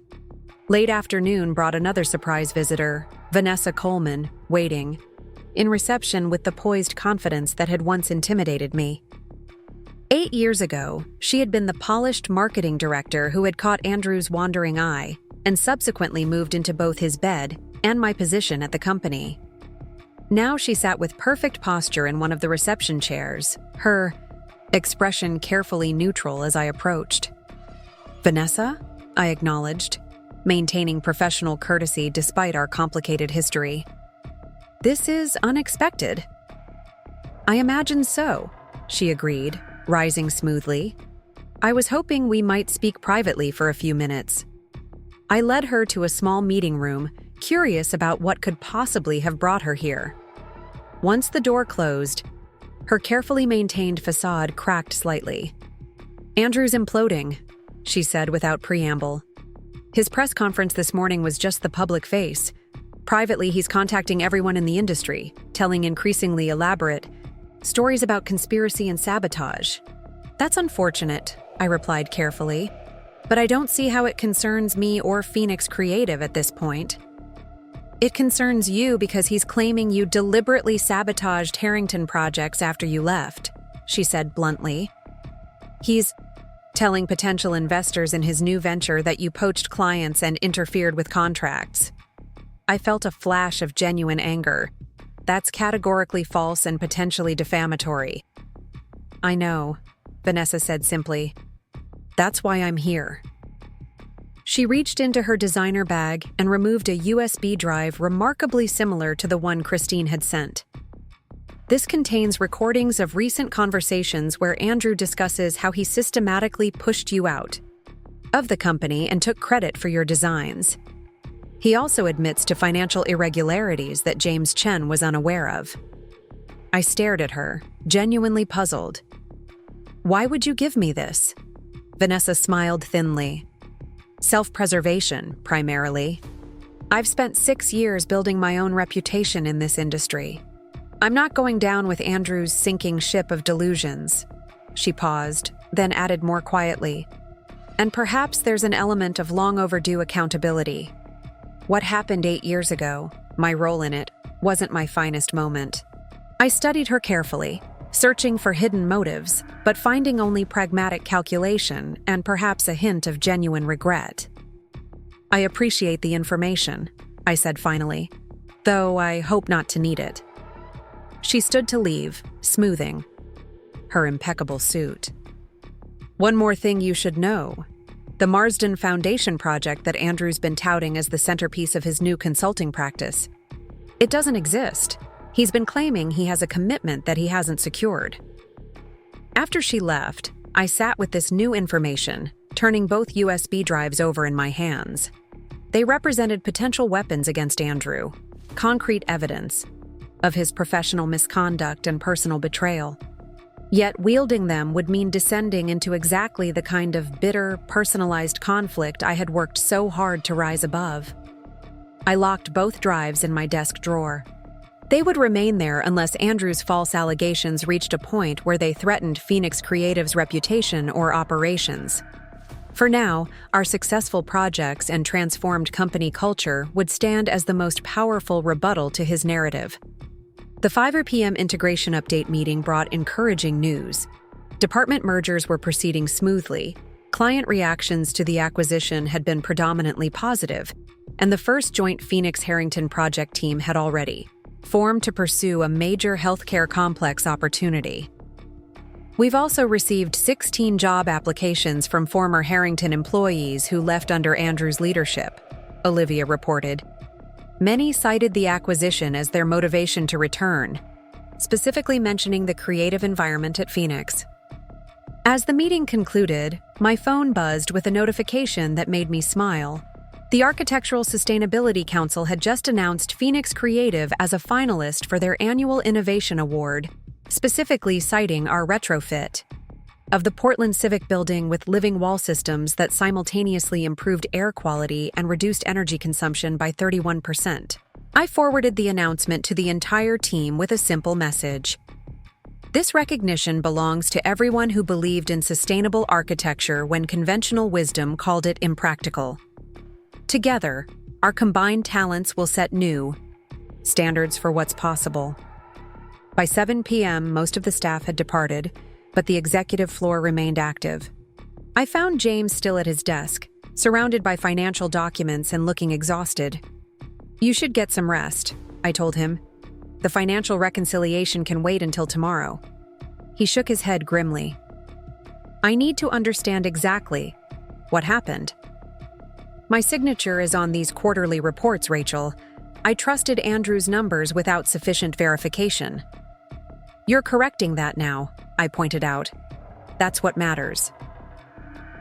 S1: Late afternoon brought another surprise visitor, Vanessa Coleman, waiting, in reception with the poised confidence that had once intimidated me. 8 years ago, she had been the polished marketing director who had caught Andrew's wandering eye and subsequently moved into both his bed and my position at the company. Now she sat with perfect posture in one of the reception chairs, her expression carefully neutral as I approached. Vanessa? I acknowledged, maintaining professional courtesy despite our complicated history. This is unexpected. I imagine so, she agreed, rising smoothly. I was hoping we might speak privately for a few minutes. I led her to a small meeting room, curious about what could possibly have brought her here. Once the door closed, her carefully maintained facade cracked slightly. Andrew's imploding, she said without preamble. His press conference this morning was just the public face. Privately, he's contacting everyone in the industry, telling increasingly elaborate stories about conspiracy and sabotage. That's unfortunate, I replied carefully, but I don't see how it concerns me or Phoenix Creative at this point. It concerns you because he's claiming you deliberately sabotaged Harrington projects after you left, she said bluntly. He's telling potential investors in his new venture that you poached clients and interfered with contracts. I felt a flash of genuine anger. That's categorically false and potentially defamatory. I know, Vanessa said simply. That's why I'm here. She reached into her designer bag and removed a USB drive remarkably similar to the one Christine had sent. This contains recordings of recent conversations where Andrew discusses how he systematically pushed you out of the company and took credit for your designs. He also admits to financial irregularities that James Chen was unaware of. I stared at her, genuinely puzzled. Why would you give me this? Vanessa smiled thinly. Self-preservation, primarily. I've spent 6 years building my own reputation in this industry. I'm not going down with Andrew's sinking ship of delusions. She paused, then added more quietly. And perhaps there's an element of long overdue accountability. What happened 8 years ago, my role in it, wasn't my finest moment. I studied her carefully, searching for hidden motives, but finding only pragmatic calculation and perhaps a hint of genuine regret. "I appreciate the information," I said finally, "though I hope not to need it." She stood to leave, smoothing her impeccable suit. "One more thing you should know. The Marsden Foundation project that Andrew's been touting as the centerpiece of his new consulting practice. It doesn't exist. He's been claiming he has a commitment that he hasn't secured." After she left, I sat with this new information, turning both USB drives over in my hands. They represented potential weapons against Andrew, concrete evidence of his professional misconduct and personal betrayal. Yet wielding them would mean descending into exactly the kind of bitter, personalized conflict I had worked so hard to rise above. I locked both drives in my desk drawer. They would remain there unless Andrew's false allegations reached a point where they threatened Phoenix Creative's reputation or operations. For now, our successful projects and transformed company culture would stand as the most powerful rebuttal to his narrative. The 5 p.m. integration update meeting brought encouraging news. Department mergers were proceeding smoothly, client reactions to the acquisition had been predominantly positive, and the first joint Phoenix Harrington project team had already formed to pursue a major healthcare complex opportunity. We've also received 16 job applications from former Harrington employees who left under Andrew's leadership, Olivia reported. Many cited the acquisition as their motivation to return, specifically mentioning the creative environment at Phoenix. As the meeting concluded, my phone buzzed with a notification that made me smile. The Architectural Sustainability Council had just announced Phoenix Creative as a finalist for their annual Innovation Award, specifically citing our retrofit of the Portland Civic Building with living wall systems that simultaneously improved air quality and reduced energy consumption by 31%. I forwarded the announcement to the entire team with a simple message. This recognition belongs to everyone who believed in sustainable architecture when conventional wisdom called it impractical. Together, our combined talents will set new standards for what's possible. By 7 p.m., most of the staff had departed, but the executive floor remained active. I found James still at his desk, surrounded by financial documents and looking exhausted. "You should get some rest," I told him. "The financial reconciliation can wait until tomorrow." He shook his head grimly. "I need to understand exactly what happened. My signature is on these quarterly reports, Rachel. I trusted Andrew's numbers without sufficient verification." "You're correcting that now," I pointed out. "That's what matters."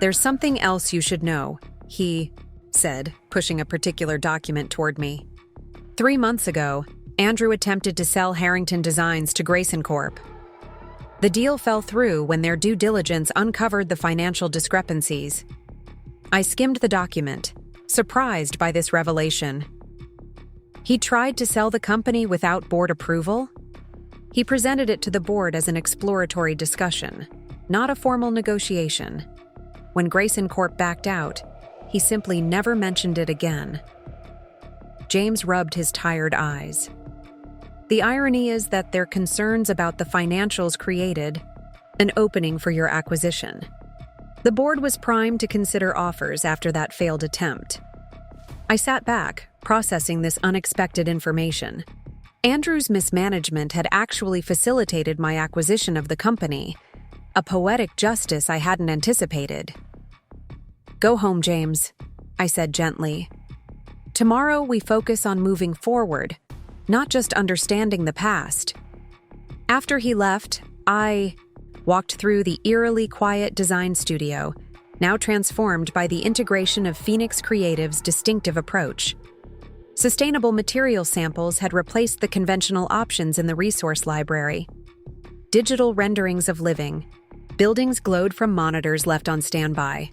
S1: "There's something else you should know," he said, pushing a particular document toward me. 3 months ago, Andrew attempted to sell Harrington Designs to Grayson Corp. The deal fell through when their due diligence uncovered the financial discrepancies. I skimmed the document, surprised by this revelation. He tried to sell the company without board approval? He presented it to the board as an exploratory discussion, not a formal negotiation. When Grayson Corp backed out, he simply never mentioned it again. James rubbed his tired eyes. The irony is that their concerns about the financials created an opening for your acquisition. The board was primed to consider offers after that failed attempt. I sat back, processing this unexpected information. Andrew's mismanagement had actually facilitated my acquisition of the company, a poetic justice I hadn't anticipated. "Go home, James," I said gently. "Tomorrow we focus on moving forward, not just understanding the past." After he left, I walked through the eerily quiet design studio, now transformed by the integration of Phoenix Creative's distinctive approach. Sustainable material samples had replaced the conventional options in the resource library. Digital renderings of living. Buildings glowed from monitors left on standby.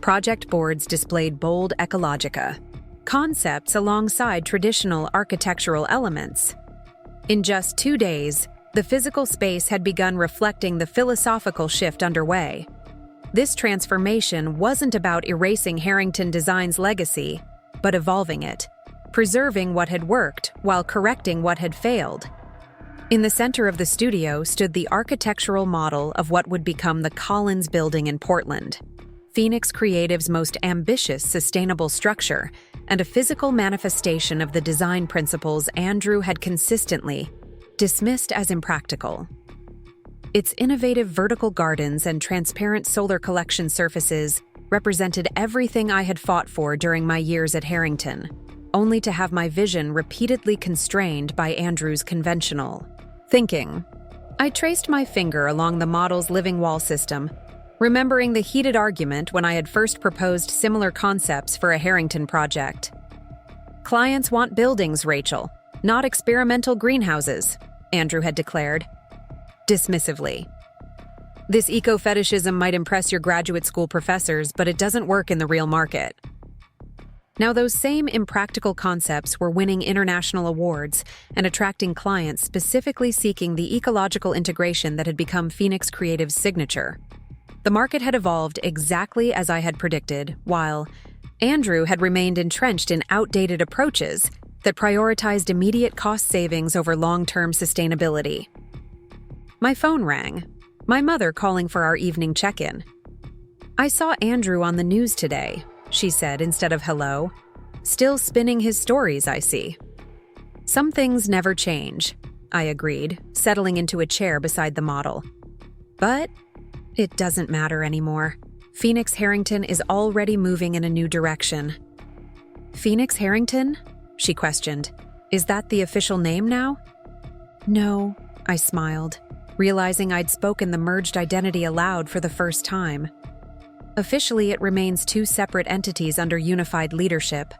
S1: Project boards displayed bold ecologica concepts alongside traditional architectural elements. In just 2 days, the physical space had begun reflecting the philosophical shift underway. This transformation wasn't about erasing Harrington Designs' legacy, but evolving it, preserving what had worked while correcting what had failed. In the center of the studio stood the architectural model of what would become the Collins Building in Portland, Phoenix Creative's most ambitious sustainable structure and a physical manifestation of the design principles Andrew had consistently dismissed as impractical. Its innovative vertical gardens and transparent solar collection surfaces represented everything I had fought for during my years at Harrington, only to have my vision repeatedly constrained by Andrew's conventional thinking. I traced my finger along the model's living wall system, remembering the heated argument when I had first proposed similar concepts for a Harrington project. "Clients want buildings, Rachel, not experimental greenhouses," Andrew had declared, dismissively. "This eco-fetishism might impress your graduate school professors, but it doesn't work in the real market." Now, those same impractical concepts were winning international awards and attracting clients specifically seeking the ecological integration that had become Phoenix Creative's signature. The market had evolved exactly as I had predicted, while Andrew had remained entrenched in outdated approaches that prioritized immediate cost savings over long-term sustainability. My phone rang, my mother calling for our evening check-in. "I saw Andrew on the news today," she said instead of hello. "Still spinning his stories, I see." "Some things never change," I agreed, settling into a chair beside the model. "But it doesn't matter anymore. Phoenix Harrington is already moving in a new direction." "Phoenix Harrington?" she questioned. "Is that the official name now?" "No," I smiled, realizing I'd spoken the merged identity aloud for the first time. Officially, it remains two separate entities under unified leadership,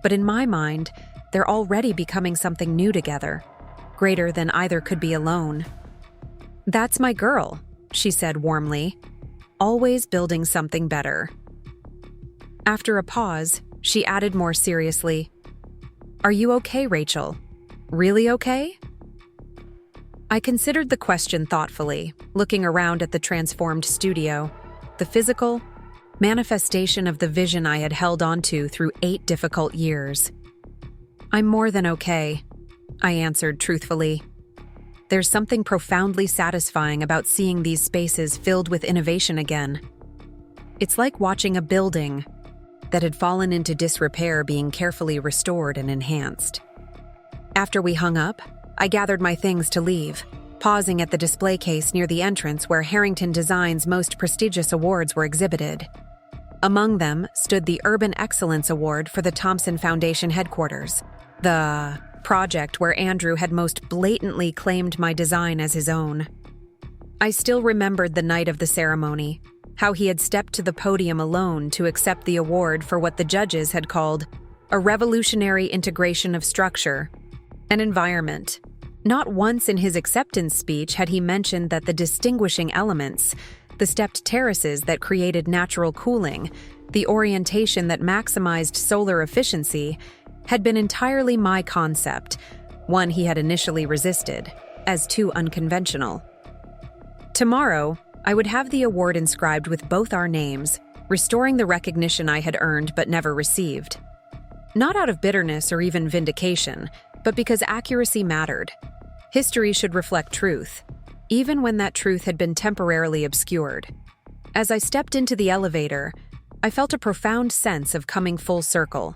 S1: but in my mind, they're already becoming something new together, greater than either could be alone. "That's my girl," she said warmly, "always building something better." After a pause, she added more seriously, "Are you okay, Rachel? Really okay?" I considered the question thoughtfully, looking around at the transformed studio, the physical manifestation of the vision I had held onto through 8 difficult years. "I'm more than okay," I answered truthfully. There's something profoundly satisfying about seeing these spaces filled with innovation again. It's like watching a building that had fallen into disrepair being carefully restored and enhanced. After we hung up, I gathered my things to leave, pausing at the display case near the entrance where Harrington Designs' most prestigious awards were exhibited. Among them stood the Urban Excellence Award for the Thompson Foundation headquarters, the project where Andrew had most blatantly claimed my design as his own. I still remembered the night of the ceremony, how he had stepped to the podium alone to accept the award for what the judges had called a revolutionary integration of structure and environment. Not once in his acceptance speech had he mentioned that the distinguishing elements, the stepped terraces that created natural cooling, the orientation that maximized solar efficiency, had been entirely my concept, one he had initially resisted, as too unconventional. Tomorrow, I would have the award inscribed with both our names, restoring the recognition I had earned but never received. Not out of bitterness or even vindication, but because accuracy mattered. History should reflect truth, even when that truth had been temporarily obscured. As I stepped into the elevator, I felt a profound sense of coming full circle.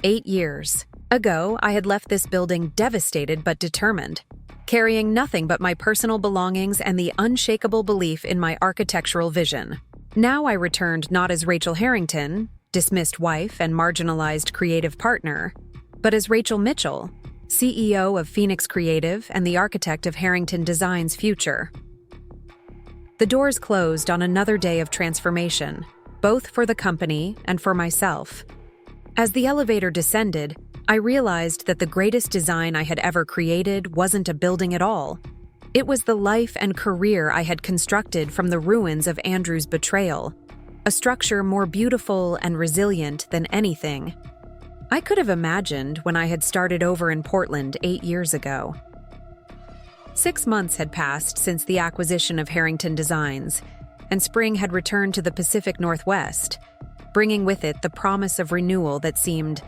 S1: 8 years ago, I had left this building devastated but determined, carrying nothing but my personal belongings and the unshakable belief in my architectural vision. Now I returned not as Rachel Harrington, dismissed wife and marginalized creative partner, but as Rachel Mitchell, CEO of Phoenix Creative and the architect of Harrington Designs' future. The doors closed on another day of transformation, both for the company and for myself. As the elevator descended, I realized that the greatest design I had ever created wasn't a building at all. It was the life and career I had constructed from the ruins of Andrew's betrayal, a structure more beautiful and resilient than anything I could have imagined when I had started over in Portland 8 years ago. 6 months had passed since the acquisition of Harrington Designs, and spring had returned to the Pacific Northwest, bringing with it the promise of renewal that seemed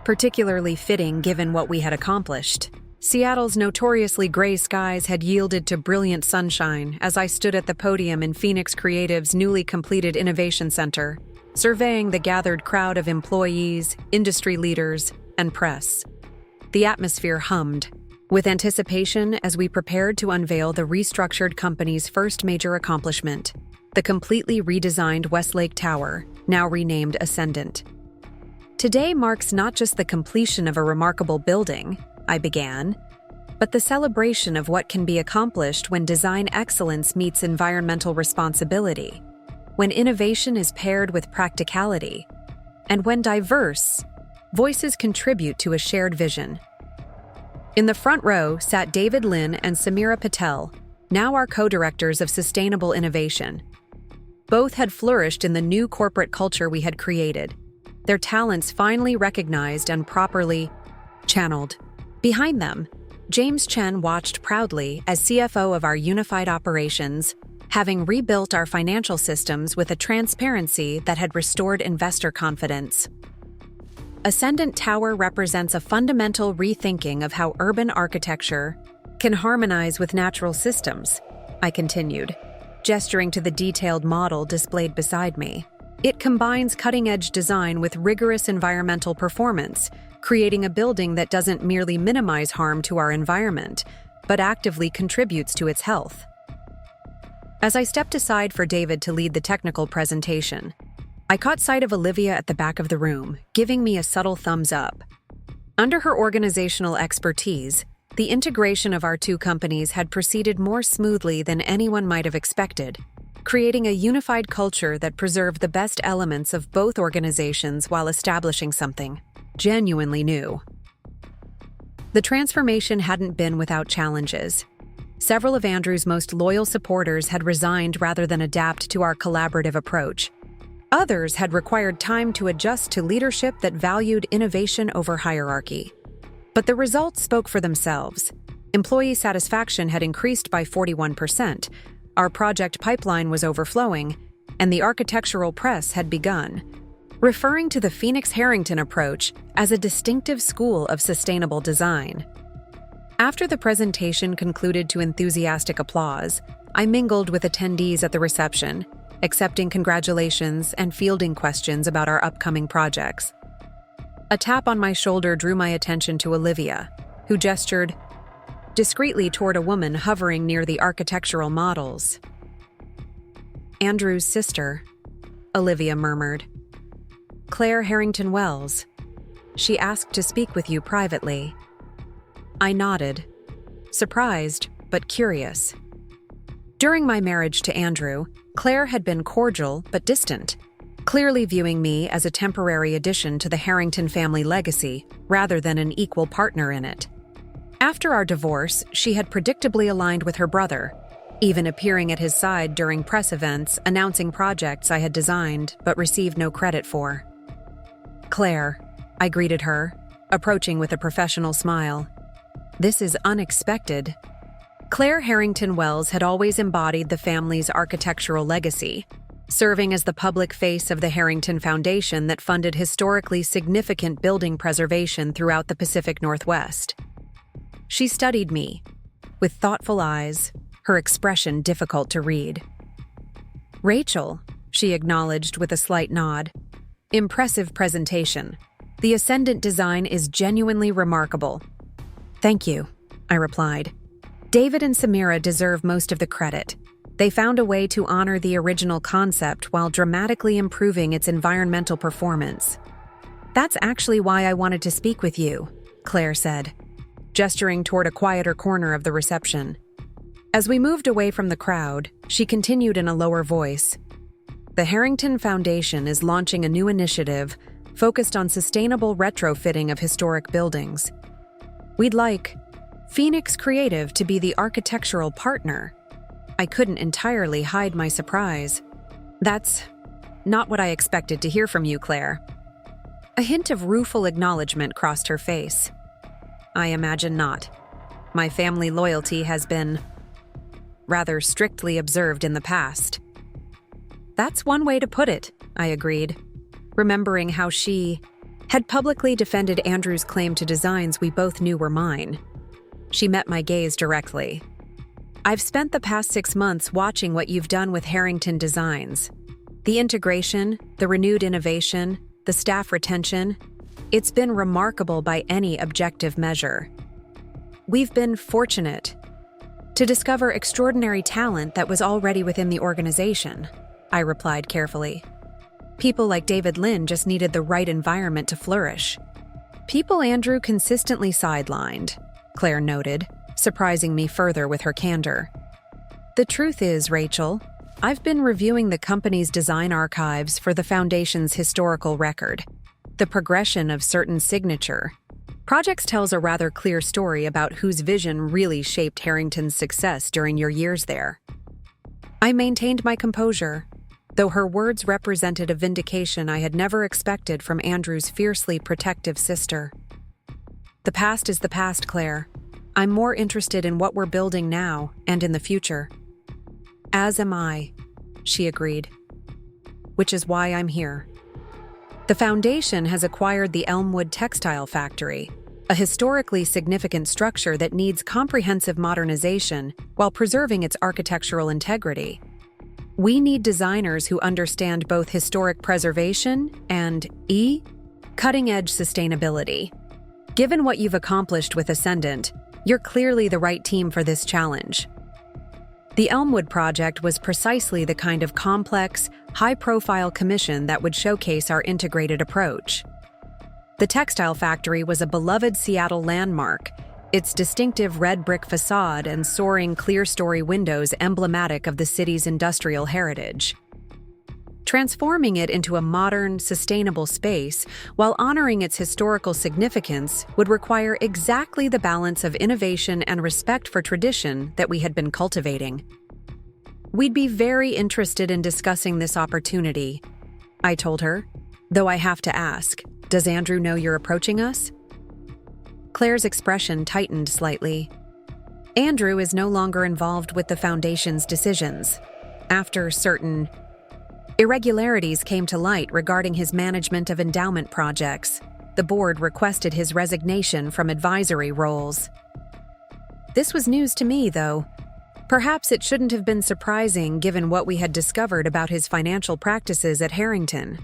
S1: particularly fitting given what we had accomplished. Seattle's notoriously gray skies had yielded to brilliant sunshine as I stood at the podium in Phoenix Creative's newly completed Innovation Center, surveying the gathered crowd of employees, industry leaders, and press. The atmosphere hummed with anticipation as we prepared to unveil the restructured company's first major accomplishment, the completely redesigned Westlake Tower, now renamed Ascendant. Today marks not just the completion of a remarkable building, I began, but the celebration of what can be accomplished when design excellence meets environmental responsibility, when innovation is paired with practicality, and when diverse voices contribute to a shared vision. In the front row sat David Lin and Samira Patel, now our co-directors of sustainable innovation. Both had flourished in the new corporate culture we had created, their talents finally recognized and properly channeled. Behind them, James Chen watched proudly as CFO of our unified operations, having rebuilt our financial systems with a transparency that had restored investor confidence. Ascendant Tower represents a fundamental rethinking of how urban architecture can harmonize with natural systems, I continued, gesturing to the detailed model displayed beside me. It combines cutting-edge design with rigorous environmental performance, creating a building that doesn't merely minimize harm to our environment, but actively contributes to its health. As I stepped aside for David to lead the technical presentation, I caught sight of Olivia at the back of the room, giving me a subtle thumbs up. Under her organizational expertise, the integration of our two companies had proceeded more smoothly than anyone might have expected, creating a unified culture that preserved the best elements of both organizations while establishing something genuinely new. The transformation hadn't been without challenges. Several of Andrew's most loyal supporters had resigned rather than adapt to our collaborative approach. Others had required time to adjust to leadership that valued innovation over hierarchy. But the results spoke for themselves. Employee satisfaction had increased by 41%, our project pipeline was overflowing, and the architectural press had begun, referring to the Phoenix Harrington approach as a distinctive school of sustainable design. After the presentation concluded to enthusiastic applause, I mingled with attendees at the reception, accepting congratulations and fielding questions about our upcoming projects. A tap on my shoulder drew my attention to Olivia, who gestured discreetly toward a woman hovering near the architectural models. "Andrew's sister," Olivia murmured. "Claire Harrington Wells. She asked to speak with you privately." I nodded, surprised but curious. During my marriage to Andrew, Claire had been cordial but distant, clearly viewing me as a temporary addition to the Harrington family legacy rather than an equal partner in it. After our divorce, she had predictably aligned with her brother, even appearing at his side during press events announcing projects I had designed but received no credit for. "Claire," I greeted her, approaching with a professional smile. "This is unexpected." Claire Harrington Wells had always embodied the family's architectural legacy, serving as the public face of the Harrington Foundation that funded historically significant building preservation throughout the Pacific Northwest. She studied me, with thoughtful eyes, her expression difficult to read. "Rachel," she acknowledged with a slight nod. "Impressive presentation. The Ascendant design is genuinely remarkable." "Thank you," I replied. "David and Samira deserve most of the credit. They found a way to honor the original concept while dramatically improving its environmental performance." "That's actually why I wanted to speak with you," Claire said, gesturing toward a quieter corner of the reception. As we moved away from the crowd, she continued in a lower voice. "The Harrington Foundation is launching a new initiative focused on sustainable retrofitting of historic buildings. We'd like Phoenix Creative to be the architectural partner." I couldn't entirely hide my surprise. "That's not what I expected to hear from you, Claire." A hint of rueful acknowledgement crossed her face. "I imagine not. My family loyalty has been rather strictly observed in the past." "That's one way to put it," I agreed, remembering how she had publicly defended Andrew's claim to designs we both knew were mine. She met my gaze directly. I've spent the past 6 months watching what you've done with Harrington Designs. The integration, the renewed innovation, the staff retention, it's been remarkable by any objective measure. We've been fortunate to discover extraordinary talent that was already within the organization, I replied carefully. People like David Lynn just needed the right environment to flourish. People Andrew consistently sidelined, Claire noted, surprising me further with her candor. The truth is, Rachel, I've been reviewing the company's design archives for the Foundation's historical record. The progression of certain signature projects tells a rather clear story about whose vision really shaped Harrington's success during your years there. I maintained my composure, though her words represented a vindication I had never expected from Andrew's fiercely protective sister. The past is the past, Claire. I'm more interested in what we're building now and in the future. As am I, she agreed. Which is why I'm here. The Foundation has acquired the Elmwood Textile Factory, a historically significant structure that needs comprehensive modernization while preserving its architectural integrity. We need designers who understand both historic preservation and cutting-edge sustainability. Given what you've accomplished with Ascendant, you're clearly the right team for this challenge. The Elmwood project was precisely the kind of complex, high-profile commission that would showcase our integrated approach. The textile factory was a beloved Seattle landmark, its distinctive red brick facade and soaring clear-story windows emblematic of the city's industrial heritage. Transforming it into a modern, sustainable space while honoring its historical significance would require exactly the balance of innovation and respect for tradition that we had been cultivating. We'd be very interested in discussing this opportunity, I told her, though I have to ask, does Andrew know you're approaching us? Claire's expression tightened slightly. Andrew is no longer involved with the Foundation's decisions. After certain irregularities came to light regarding his management of endowment projects, the board requested his resignation from advisory roles. This was news to me, though. Perhaps it shouldn't have been surprising given what we had discovered about his financial practices at Harrington.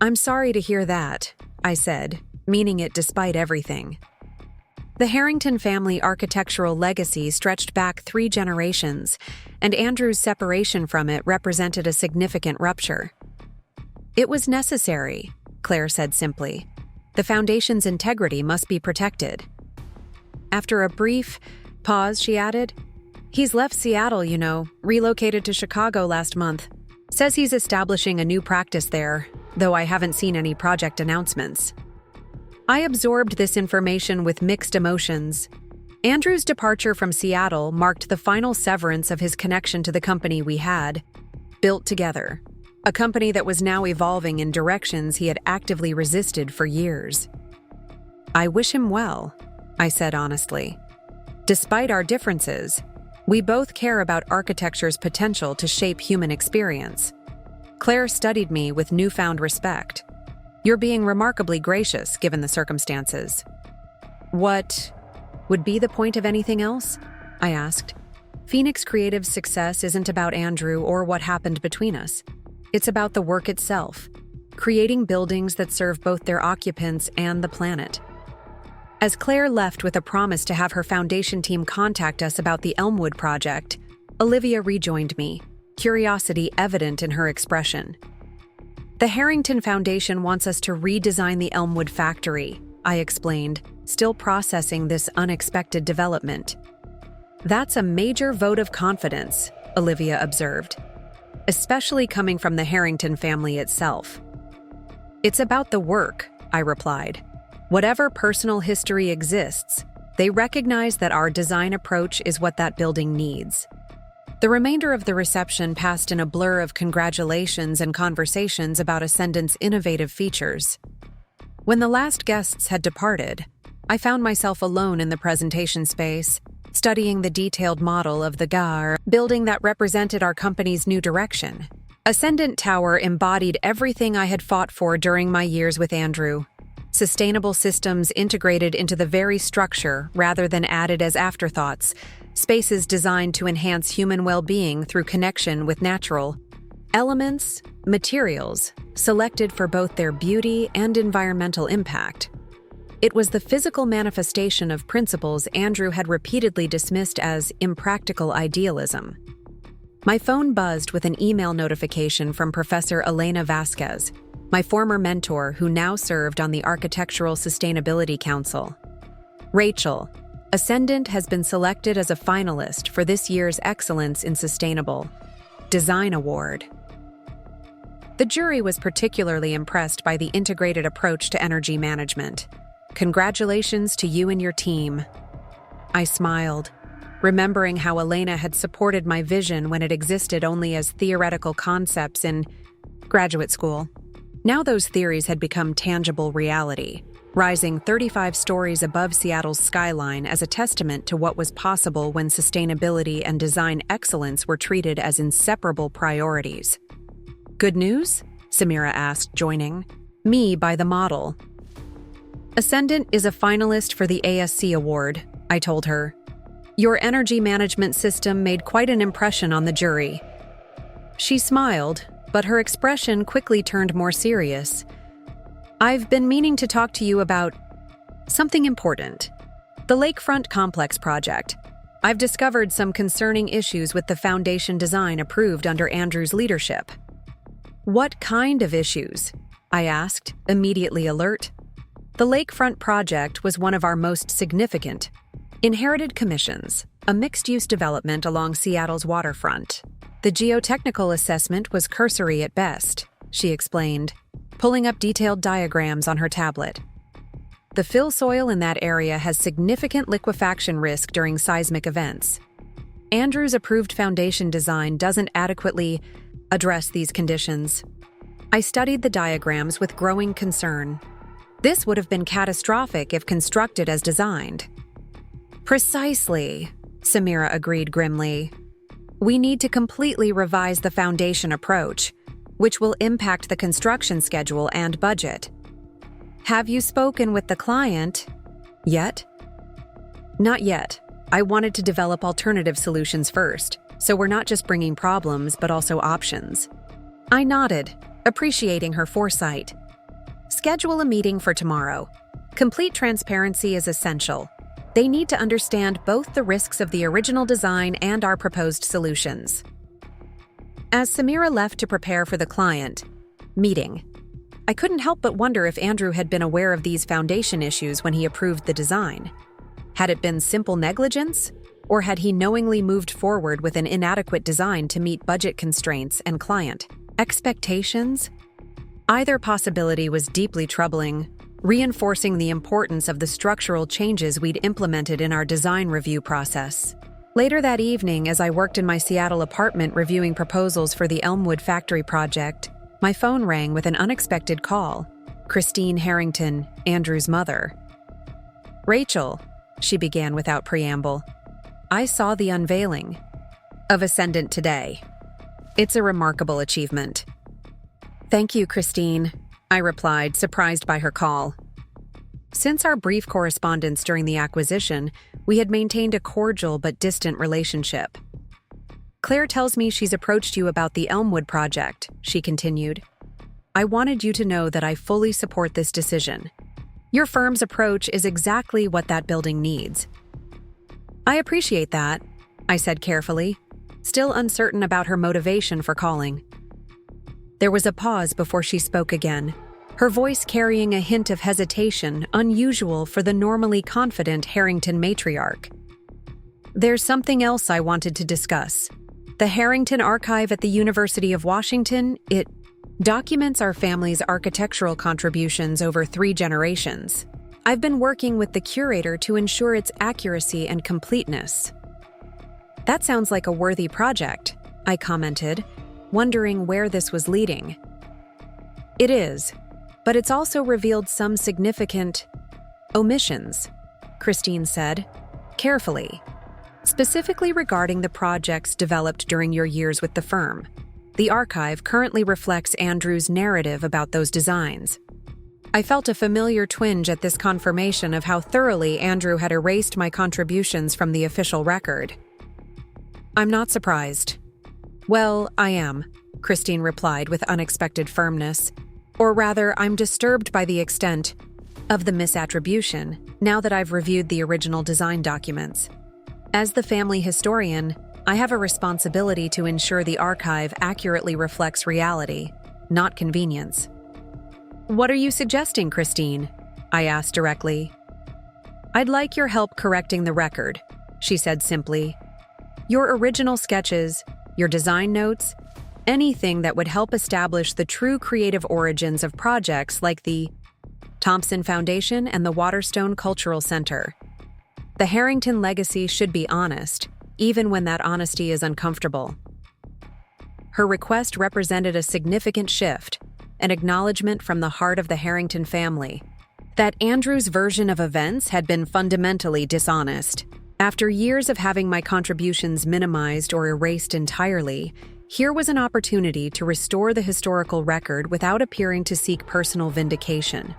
S1: I'm sorry to hear that, I said, meaning it despite everything. The Harrington family architectural legacy stretched back 3 generations, and Andrew's separation from it represented a significant rupture. It was necessary, Claire said simply. The Foundation's integrity must be protected. After a brief pause, she added, He's left Seattle, relocated to Chicago last month. Says he's establishing a new practice there, though I haven't seen any project announcements. I absorbed this information with mixed emotions. Andrew's departure from Seattle marked the final severance of his connection to the company we had built together, a company that was now evolving in directions he had actively resisted for years. I wish him well, I said honestly. Despite our differences, we both care about architecture's potential to shape human experience. Claire studied me with newfound respect. You're being remarkably gracious, given the circumstances. What would be the point of anything else? I asked. Phoenix Creative's success isn't about Andrew or what happened between us. It's about the work itself, creating buildings that serve both their occupants and the planet. As Claire left with a promise to have her Foundation team contact us about the Elmwood project, Olivia rejoined me, curiosity evident in her expression. The Harrington Foundation wants us to redesign the Elmwood factory, I explained, still processing this unexpected development. That's a major vote of confidence, Olivia observed, especially coming from the Harrington family itself. It's about the work, I replied. Whatever personal history exists, they recognize that our design approach is what that building needs. The remainder of the reception passed in a blur of congratulations and conversations about Ascendant's innovative features. When the last guests had departed, I found myself alone in the presentation space, studying the detailed model of the GAR building that represented our company's new direction. Ascendant Tower embodied everything I had fought for during my years with Andrew. Sustainable systems integrated into the very structure rather than added as afterthoughts, spaces designed to enhance human well-being through connection with natural elements, materials, selected for both their beauty and environmental impact. It was the physical manifestation of principles Andrew had repeatedly dismissed as impractical idealism. My phone buzzed with an email notification from Professor Elena Vasquez, my former mentor who now served on the Architectural Sustainability Council. Rachel, Ascendant has been selected as a finalist for this year's Excellence in Sustainable Design Award. The jury was particularly impressed by the integrated approach to energy management. Congratulations to you and your team. I smiled, remembering how Elena had supported my vision when it existed only as theoretical concepts in graduate school. Now those theories had become tangible reality, rising 35 stories above Seattle's skyline as a testament to what was possible when sustainability and design excellence were treated as inseparable priorities. Good news? Samira asked, joining me by the model. Ascendant is a finalist for the ASC Award, I told her. Your energy management system made quite an impression on the jury. She smiled, but her expression quickly turned more serious. I've been meaning to talk to you about something important. The Lakefront Complex project. I've discovered some concerning issues with the foundation design approved under Andrew's leadership. What kind of issues? I asked, immediately alert. The Lakefront project was one of our most significant. Inherited commissions, a mixed-use development along Seattle's waterfront. The geotechnical assessment was cursory at best, she explained, pulling up detailed diagrams on her tablet. The fill soil in that area has significant liquefaction risk during seismic events. Andrew's approved foundation design doesn't adequately address these conditions. I studied the diagrams with growing concern. This would have been catastrophic if constructed as designed. Precisely, Samira agreed grimly. We need to completely revise the foundation approach, which will impact the construction schedule and budget. Have you spoken with the client yet? Not yet. I wanted to develop alternative solutions first, so we're not just bringing problems but also options. I nodded, appreciating her foresight. Schedule a meeting for tomorrow. Complete transparency is essential. They need to understand both the risks of the original design and our proposed solutions. As Samira left to prepare for the client meeting, I couldn't help but wonder if Andrew had been aware of these foundation issues when he approved the design. Had it been simple negligence, or had he knowingly moved forward with an inadequate design to meet budget constraints and client expectations? Either possibility was deeply troubling, reinforcing the importance of the structural changes we'd implemented in our design review process. Later that evening, as I worked in my Seattle apartment reviewing proposals for the Elmwood factory project, my phone rang with an unexpected call. Christine Harrington, Andrew's mother. Rachel, she began without preamble. I saw the unveiling of Ascendant today. It's a remarkable achievement. Thank you, Christine, I replied, surprised by her call. Since our brief correspondence during the acquisition, we had maintained a cordial but distant relationship. Claire tells me she's approached you about the Elmwood project, she continued. I wanted you to know that I fully support this decision. Your firm's approach is exactly what that building needs. I appreciate that, I said carefully, still uncertain about her motivation for calling. There was a pause before she spoke again, her voice carrying a hint of hesitation unusual for the normally confident Harrington matriarch. There's something else I wanted to discuss. The Harrington Archive at the University of Washington, it documents our family's architectural contributions over 3 generations. I've been working with the curator to ensure its accuracy and completeness. That sounds like a worthy project, I commented, wondering where this was leading. It is, but it's also revealed some significant omissions, Christine said, carefully, specifically regarding the projects developed during your years with the firm. The archive currently reflects Andrew's narrative about those designs. I felt a familiar twinge at this confirmation of how thoroughly Andrew had erased my contributions from the official record. I'm not surprised. Well, I am, Christine replied with unexpected firmness. Or rather, I'm disturbed by the extent of the misattribution now that I've reviewed the original design documents. As the family historian, I have a responsibility to ensure the archive accurately reflects reality, not convenience. What are you suggesting, Christine? I asked directly. I'd like your help correcting the record, she said simply. Your original sketches, your design notes, anything that would help establish the true creative origins of projects like the Thompson Foundation and the Waterstone Cultural Center. The Harrington legacy should be honest, even when that honesty is uncomfortable. Her request represented a significant shift, an acknowledgement from the heart of the Harrington family that Andrew's version of events had been fundamentally dishonest. After years of having my contributions minimized or erased entirely, here was an opportunity to restore the historical record without appearing to seek personal vindication.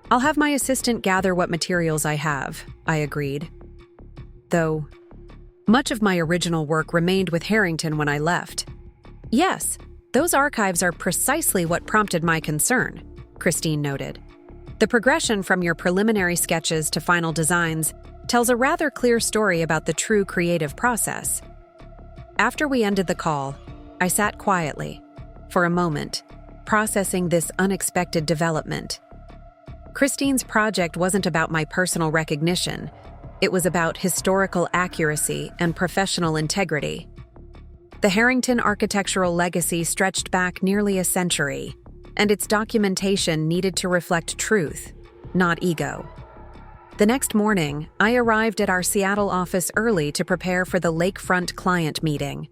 S1: I'll have my assistant gather what materials I have, I agreed. Though, much of my original work remained with Harrington when I left. Yes, those archives are precisely what prompted my concern, Christine noted. The progression from your preliminary sketches to final designs tells a rather clear story about the true creative process. After we ended the call, I sat quietly, for a moment, processing this unexpected development. Christine's project wasn't about my personal recognition. It was about historical accuracy and professional integrity. The Harrington architectural legacy stretched back nearly a century, and its documentation needed to reflect truth, not ego. The next morning, I arrived at our Seattle office early to prepare for the lakefront client meeting.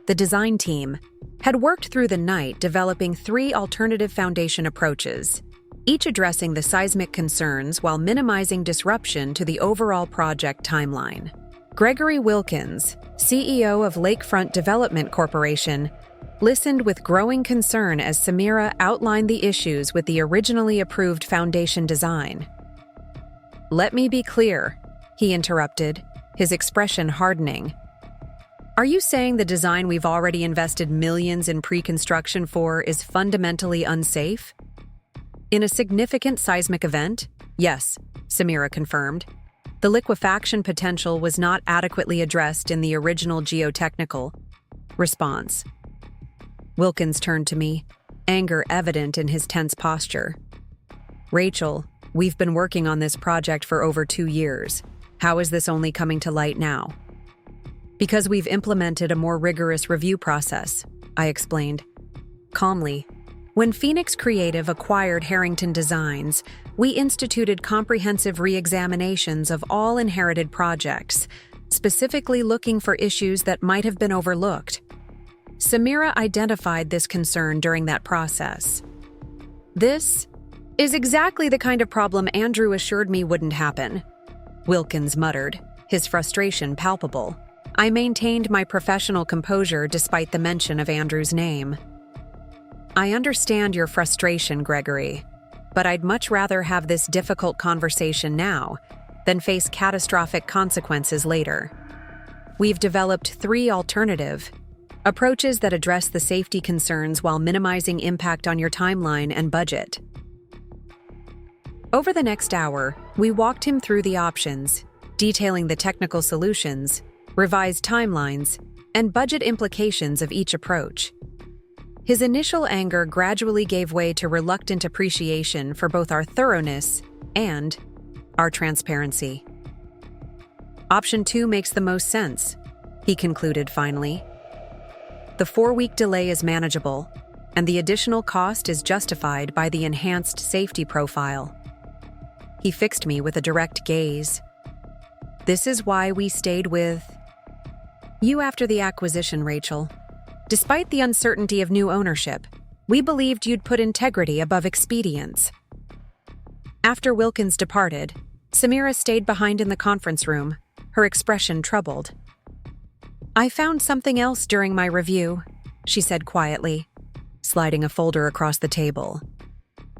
S1: The design team had worked through the night developing 3 alternative foundation approaches, each addressing the seismic concerns while minimizing disruption to the overall project timeline. Gregory Wilkins, CEO of Lakefront Development Corporation, listened with growing concern as Samira outlined the issues with the originally approved foundation design. Let me be clear, he interrupted, his expression hardening. Are you saying the design we've already invested millions in pre-construction for is fundamentally unsafe? In a significant seismic event? Yes, Samira confirmed. The liquefaction potential was not adequately addressed in the original geotechnical response. Wilkins turned to me, anger evident in his tense posture. Rachel, we've been working on this project for over 2 years. How is this only coming to light now? Because we've implemented a more rigorous review process, I explained. Calmly, when Phoenix Creative acquired Harrington Designs, we instituted comprehensive re-examinations of all inherited projects, specifically looking for issues that might have been overlooked. Samira identified this concern during that process. This is exactly the kind of problem Andrew assured me wouldn't happen, Wilkins muttered, his frustration palpable. I maintained my professional composure despite the mention of Andrew's name. I understand your frustration, Gregory, but I'd much rather have this difficult conversation now than face catastrophic consequences later. We've developed 3 alternative approaches that address the safety concerns while minimizing impact on your timeline and budget. Over the next hour, we walked him through the options, detailing the technical solutions, revised timelines, and budget implications of each approach. His initial anger gradually gave way to reluctant appreciation for both our thoroughness and our transparency. Option 2 makes the most sense, he concluded finally. The 4-week delay is manageable, and the additional cost is justified by the enhanced safety profile. He fixed me with a direct gaze. This is why we stayed with you after the acquisition, Rachel. Despite the uncertainty of new ownership, we believed you'd put integrity above expedience. After Wilkins departed, Samira stayed behind in the conference room, her expression troubled. I found something else during my review, she said quietly, sliding a folder across the table.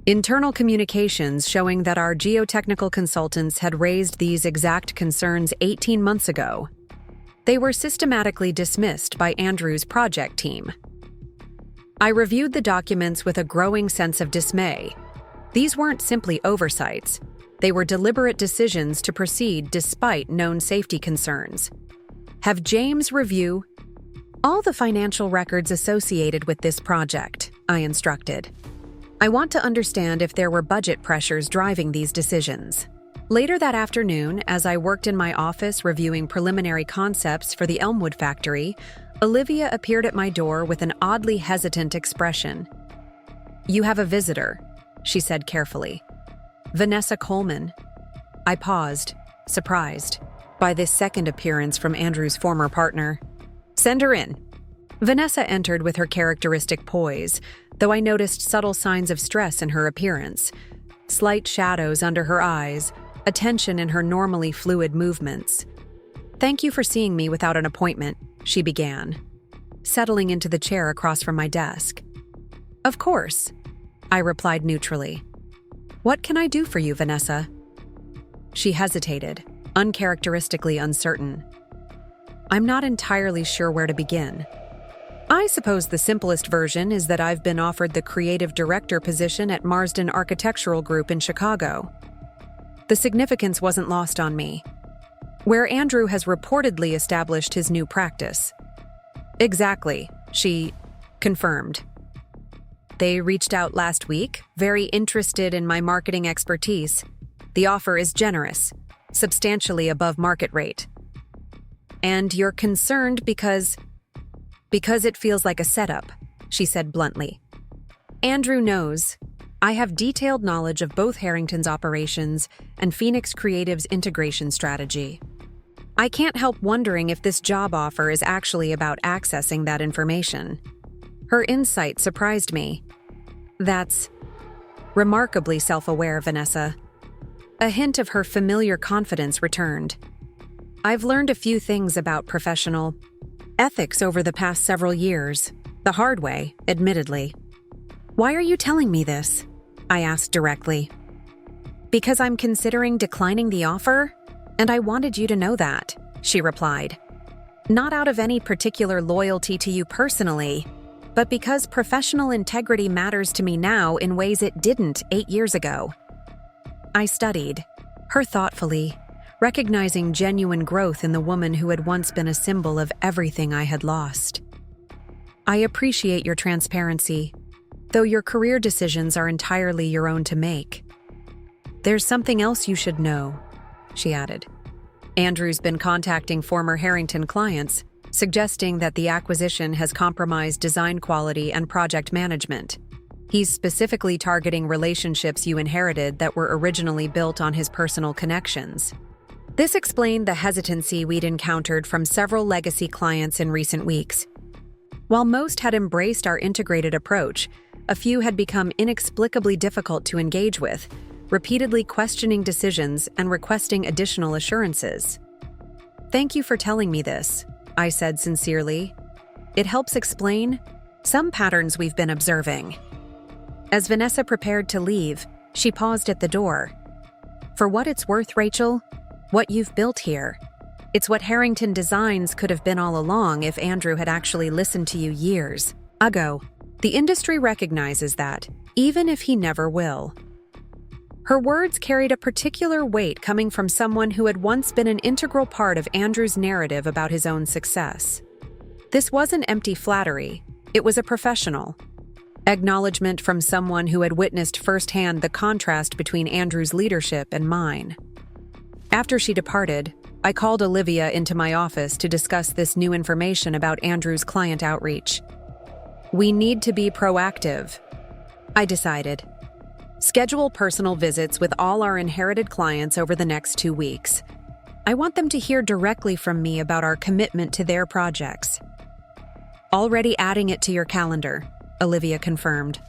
S1: Internal communications showing that our geotechnical consultants had raised these exact concerns 18 months ago. They were systematically dismissed by Andrew's project team. I reviewed the documents with a growing sense of dismay. These weren't simply oversights. They were deliberate decisions to proceed despite known safety concerns. Have James review all the financial records associated with this project, I instructed. I want to understand if there were budget pressures driving these decisions. Later that afternoon, as I worked in my office reviewing preliminary concepts for the Elmwood factory, Olivia appeared at my door with an oddly hesitant expression. "You have a visitor," she said carefully. "Vanessa Coleman." I paused, surprised by this second appearance from Andrew's former partner. "Send her in." Vanessa entered with her characteristic poise, though I noticed subtle signs of stress in her appearance. Slight shadows under her eyes, a tension in her normally fluid movements. "Thank you for seeing me without an appointment," she began, settling into the chair across from my desk. "Of course," I replied neutrally. "What can I do for you, Vanessa?" She hesitated, uncharacteristically uncertain. "I'm not entirely sure where to begin. I suppose the simplest version is that I've been offered the creative director position at Marsden Architectural Group in Chicago. The significance wasn't lost on me, where Andrew has reportedly established his new practice." "Exactly," she confirmed. "They reached out last week, very interested in my marketing expertise. The offer is generous, substantially above market rate. And you're concerned because it feels like a setup," she said bluntly. "Andrew knows. I have detailed knowledge of both Harrington's operations and Phoenix Creative's integration strategy. I can't help wondering if this job offer is actually about accessing that information." Her insight surprised me. "That's remarkably self-aware, Vanessa." A hint of her familiar confidence returned. "I've learned a few things about professional ethics over the past several years, the hard way, admittedly." "Why are you telling me this?" I asked directly. "Because I'm considering declining the offer, and I wanted you to know that," she replied. "Not out of any particular loyalty to you personally, but because professional integrity matters to me now in ways it didn't 8 years ago." I studied her thoughtfully, recognizing genuine growth in the woman who had once been a symbol of everything I had lost. "I appreciate your transparency, though your career decisions are entirely your own to make. There's something else you should know," she added. "Andrew's been contacting former Harrington clients, suggesting that the acquisition has compromised design quality and project management. He's specifically targeting relationships you inherited that were originally built on his personal connections." This explained the hesitancy we'd encountered from several legacy clients in recent weeks. While most had embraced our integrated approach, a few had become inexplicably difficult to engage with, repeatedly questioning decisions and requesting additional assurances. "Thank you for telling me this," I said sincerely. "It helps explain some patterns we've been observing." As Vanessa prepared to leave, she paused at the door. "For what it's worth, Rachel, what you've built here, it's what Harrington Designs could have been all along if Andrew had actually listened to you years ago. The industry recognizes that, even if he never will." Her words carried a particular weight coming from someone who had once been an integral part of Andrew's narrative about his own success. This wasn't empty flattery, it was a professional acknowledgement from someone who had witnessed firsthand the contrast between Andrew's leadership and mine. After she departed, I called Olivia into my office to discuss this new information about Andrew's client outreach. "We need to be proactive," I decided. "Schedule personal visits with all our inherited clients over the next 2 weeks. I want them to hear directly from me about our commitment to their projects." "Already adding it to your calendar," Olivia confirmed.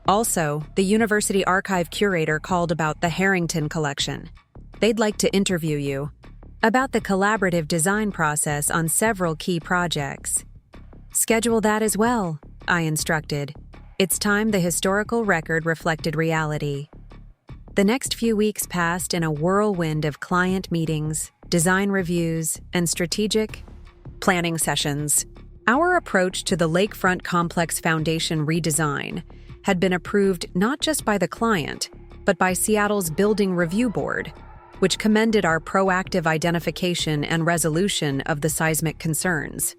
S1: Also, the University Archive curator called about the Harrington collection. They'd like to interview you about the collaborative design process on several key projects. "Schedule that as well," I instructed. It's time the historical record reflected reality. The next few weeks passed in a whirlwind of client meetings, design reviews, and strategic planning sessions. Our approach to the Lakefront Complex Foundation redesign had been approved not just by the client, but by Seattle's Building Review Board, which commended our proactive identification and resolution of the seismic concerns.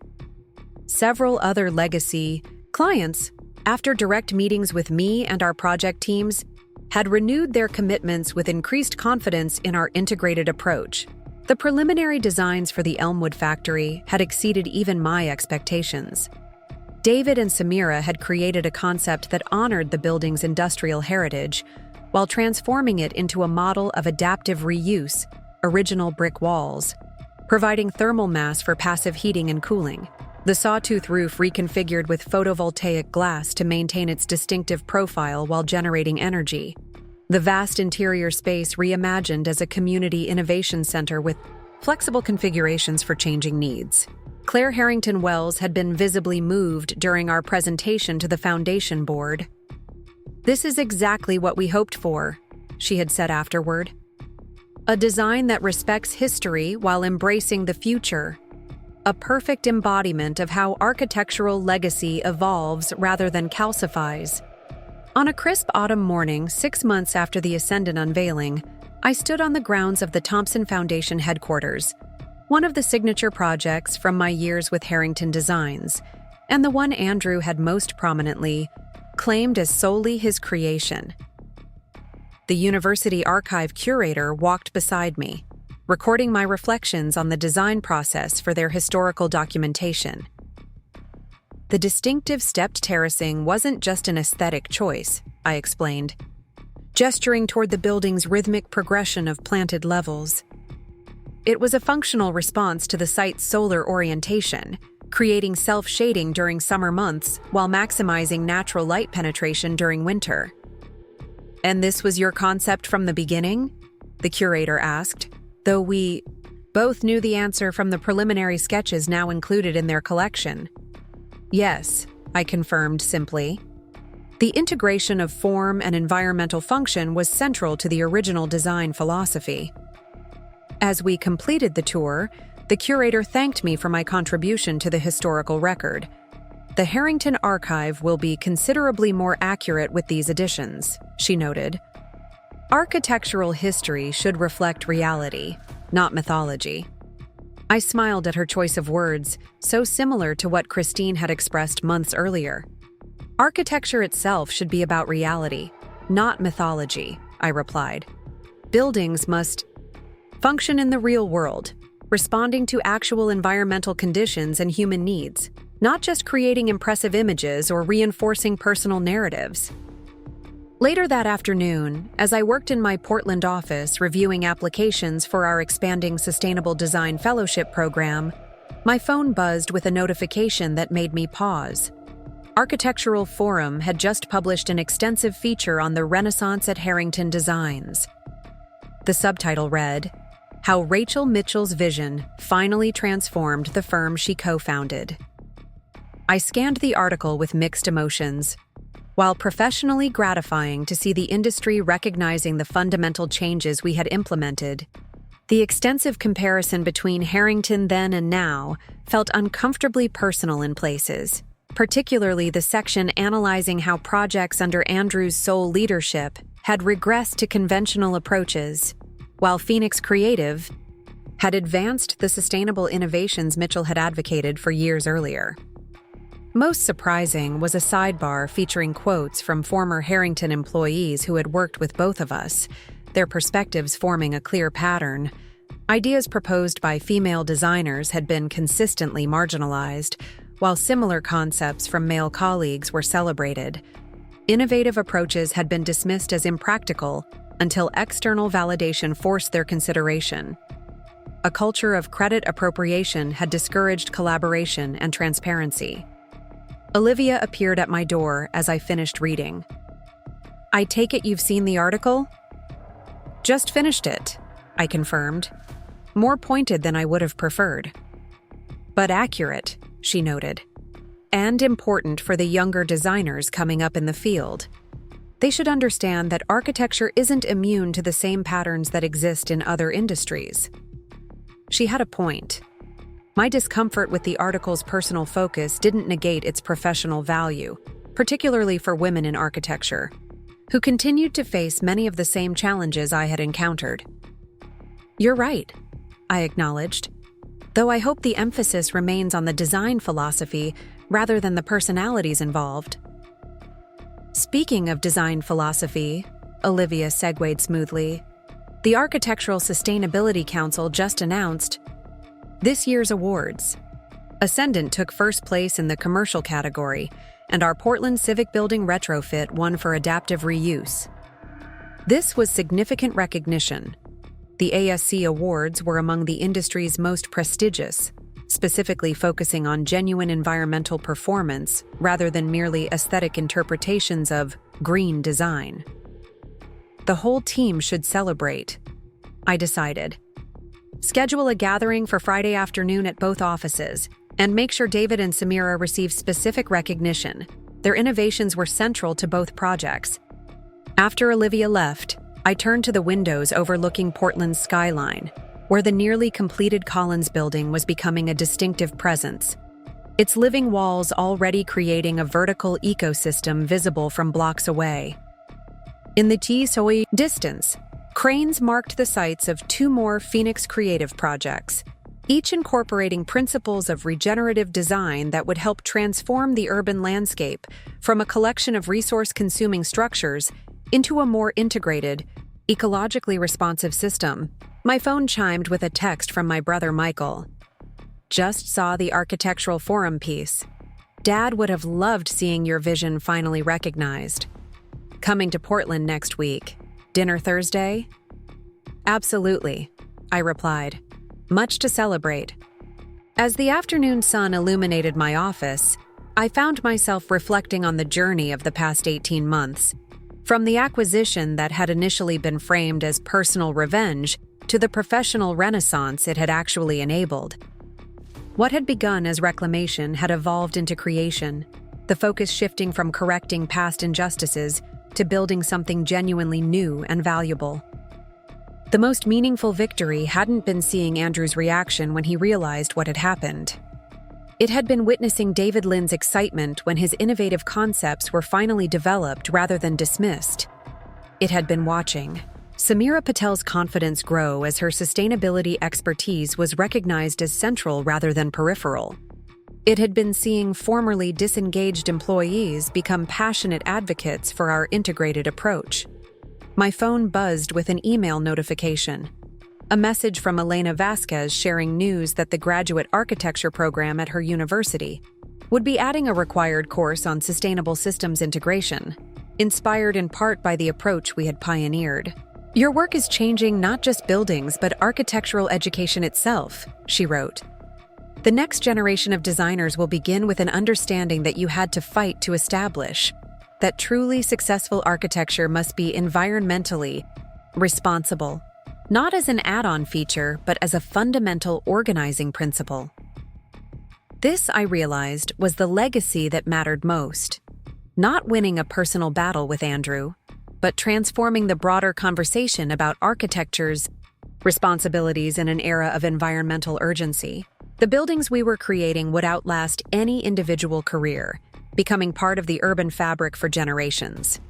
S1: Several other legacy clients, after direct meetings with me and our project teams, had renewed their commitments with increased confidence in our integrated approach. The preliminary designs for the Elmwood factory had exceeded even my expectations. David and Samira had created a concept that honored the building's industrial heritage while transforming it into a model of adaptive reuse, original brick walls, providing thermal mass for passive heating and cooling. The sawtooth roof reconfigured with photovoltaic glass to maintain its distinctive profile while generating energy. The vast interior space reimagined as a community innovation center with flexible configurations for changing needs. Claire Harrington Wells had been visibly moved during our presentation to the foundation board. "This is exactly what we hoped for," she had said afterward. "A design that respects history while embracing the future. A perfect embodiment of how architectural legacy evolves rather than calcifies." On a crisp autumn morning, 6 months after the Ascendant unveiling, I stood on the grounds of the Thompson Foundation headquarters, one of the signature projects from my years with Harrington Designs, and the one Andrew had most prominently claimed as solely his creation. The university archive curator walked beside me, recording my reflections on the design process for their historical documentation. The distinctive stepped terracing wasn't just an aesthetic choice, I explained, gesturing toward the building's rhythmic progression of planted levels. It was a functional response to the site's solar orientation, creating self-shading during summer months while maximizing natural light penetration during winter. "And this was your concept from the beginning?" the curator asked, though we both knew the answer from the preliminary sketches now included in their collection. "Yes," I confirmed simply. The integration of form and environmental function was central to the original design philosophy. As we completed the tour, the curator thanked me for my contribution to the historical record. "The Harrington Archive will be considerably more accurate with these additions," she noted. "Architectural history should reflect reality, not mythology." I smiled at her choice of words, so similar to what Christine had expressed months earlier. "Architecture itself should be about reality, not mythology," I replied. "Buildings must function in the real world, responding to actual environmental conditions and human needs, not just creating impressive images or reinforcing personal narratives." Later that afternoon, as I worked in my Portland office reviewing applications for our expanding Sustainable Design Fellowship program, my phone buzzed with a notification that made me pause. Architectural Forum had just published an extensive feature on the Renaissance at Harrington Designs. The subtitle read, "How Rachel Mitchell's Vision Finally Transformed the Firm She Co-Founded." I scanned the article with mixed emotions. While professionally gratifying to see the industry recognizing the fundamental changes we had implemented, the extensive comparison between Harrington then and now felt uncomfortably personal in places, particularly the section analyzing how projects under Andrew's sole leadership had regressed to conventional approaches, while Phoenix Creative had advanced the sustainable innovations Mitchell had advocated for years earlier. Most surprising was a sidebar featuring quotes from former Harrington employees who had worked with both of us, their perspectives forming a clear pattern. Ideas proposed by female designers had been consistently marginalized, while similar concepts from male colleagues were celebrated. Innovative approaches had been dismissed as impractical until external validation forced their consideration. A culture of credit appropriation had discouraged collaboration and transparency. Olivia appeared at my door as I finished reading. "I take it you've seen the article?" "Just finished it," I confirmed. "More pointed than I would have preferred." "But accurate," she noted. and important for the younger designers coming up in the field. They should understand that architecture isn't immune to the same patterns that exist in other industries. She had a point. My discomfort with the article's personal focus didn't negate its professional value, particularly for women in architecture, who continued to face many of the same challenges I had encountered. "You're right," I acknowledged, though I hope the emphasis remains on the design philosophy rather than the personalities involved. "Speaking of design philosophy," Olivia segued smoothly, "the Architectural Sustainability Council just announced this year's awards. Ascendant took first place in the commercial category, and our Portland Civic Building retrofit won for adaptive reuse. This was significant recognition. The ASC awards were among the industry's most prestigious, specifically focusing on genuine environmental performance rather than merely aesthetic interpretations of green design. The whole team should celebrate," I decided. "Schedule a gathering for Friday afternoon at both offices, and make sure David and Samira receive specific recognition. Their innovations were central to both projects." After Olivia left, I turned to the windows overlooking Portland's skyline, where the nearly completed Collins building was becoming a distinctive presence, its living walls already creating a vertical ecosystem visible from blocks away. In the distance, cranes marked the sites of 2 more Phoenix creative projects, each incorporating principles of regenerative design that would help transform the urban landscape from a collection of resource-consuming structures into a more integrated, ecologically responsive system. My phone chimed with a text from my brother Michael. "Just saw the architectural forum piece. Dad would have loved seeing your vision finally recognized. Coming to Portland next week. Dinner Thursday?" "Absolutely," I replied. "Much to celebrate." As the afternoon sun illuminated my office, I found myself reflecting on the journey of the past 18 months, from the acquisition that had initially been framed as personal revenge to the professional renaissance it had actually enabled. What had begun as reclamation had evolved into creation, the focus shifting from correcting past injustices to building something genuinely new and valuable. The most meaningful victory hadn't been seeing Andrew's reaction when he realized what had happened. It had been witnessing David Lynn's excitement when his innovative concepts were finally developed rather than dismissed. It had been watching Samira Patel's confidence grow as her sustainability expertise was recognized as central rather than peripheral. It had been seeing formerly disengaged employees become passionate advocates for our integrated approach. My phone buzzed with an email notification. A message from Elena Vasquez sharing news that the graduate architecture program at her university would be adding a required course on sustainable systems integration, inspired in part by the approach we had pioneered. "Your work is changing not just buildings but architectural education itself," she wrote. "The next generation of designers will begin with an understanding that you had to fight to establish, that truly successful architecture must be environmentally responsible, not as an add-on feature, but as a fundamental organizing principle." This, I realized, was the legacy that mattered most. Not winning a personal battle with Andrew, but transforming the broader conversation about architecture's responsibilities in an era of environmental urgency. The buildings we were creating would outlast any individual career, becoming part of the urban fabric for generations.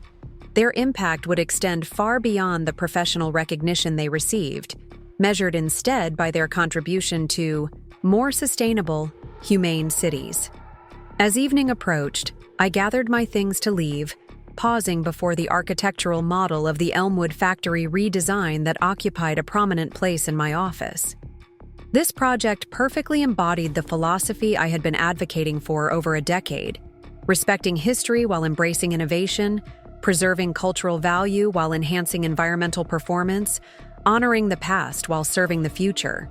S1: Their impact would extend far beyond the professional recognition they received, measured instead by their contribution to more sustainable, humane cities. As evening approached, I gathered my things to leave, pausing before the architectural model of the Elmwood factory redesign that occupied a prominent place in my office. This project perfectly embodied the philosophy I had been advocating for over a decade, respecting history while embracing innovation, preserving cultural value while enhancing environmental performance, honoring the past while serving the future.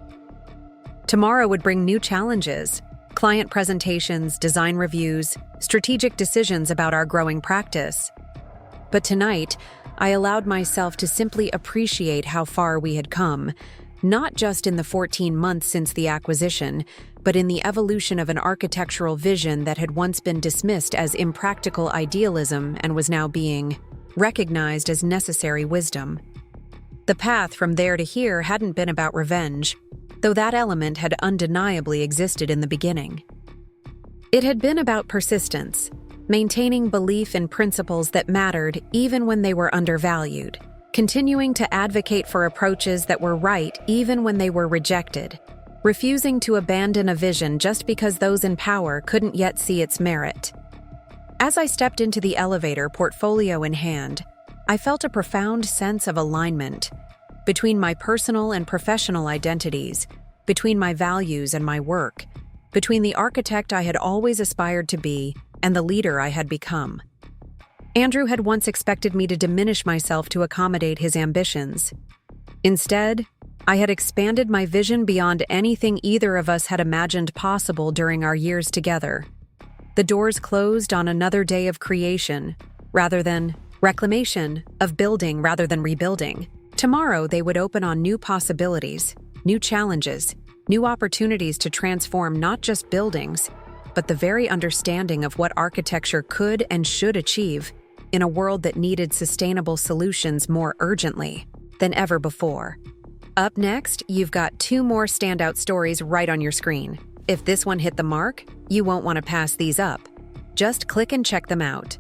S1: Tomorrow would bring new challenges: client presentations, design reviews, strategic decisions about our growing practice. But tonight, I allowed myself to simply appreciate how far we had come, not just in the 14 months since the acquisition, but in the evolution of an architectural vision that had once been dismissed as impractical idealism and was now being recognized as necessary wisdom. The path from there to here hadn't been about revenge, though that element had undeniably existed in the beginning. It had been about persistence, maintaining belief in principles that mattered even when they were undervalued, continuing to advocate for approaches that were right even when they were rejected, refusing to abandon a vision just because those in power couldn't yet see its merit. As I stepped into the elevator, portfolio in hand, I felt a profound sense of alignment between my personal and professional identities, between my values and my work, between the architect I had always aspired to be and the leader I had become. Andrew had once expected me to diminish myself to accommodate his ambitions. Instead, I had expanded my vision beyond anything either of us had imagined possible during our years together. The doors closed on another day of creation, rather than reclamation, of building rather than rebuilding. Tomorrow they would open on new possibilities, new challenges, new opportunities to transform not just buildings, but the very understanding of what architecture could and should achieve in a world that needed sustainable solutions more urgently than ever before. Up next, you've got 2 more standout stories right on your screen. If this one hit the mark, you won't want to pass these up. Just click and check them out.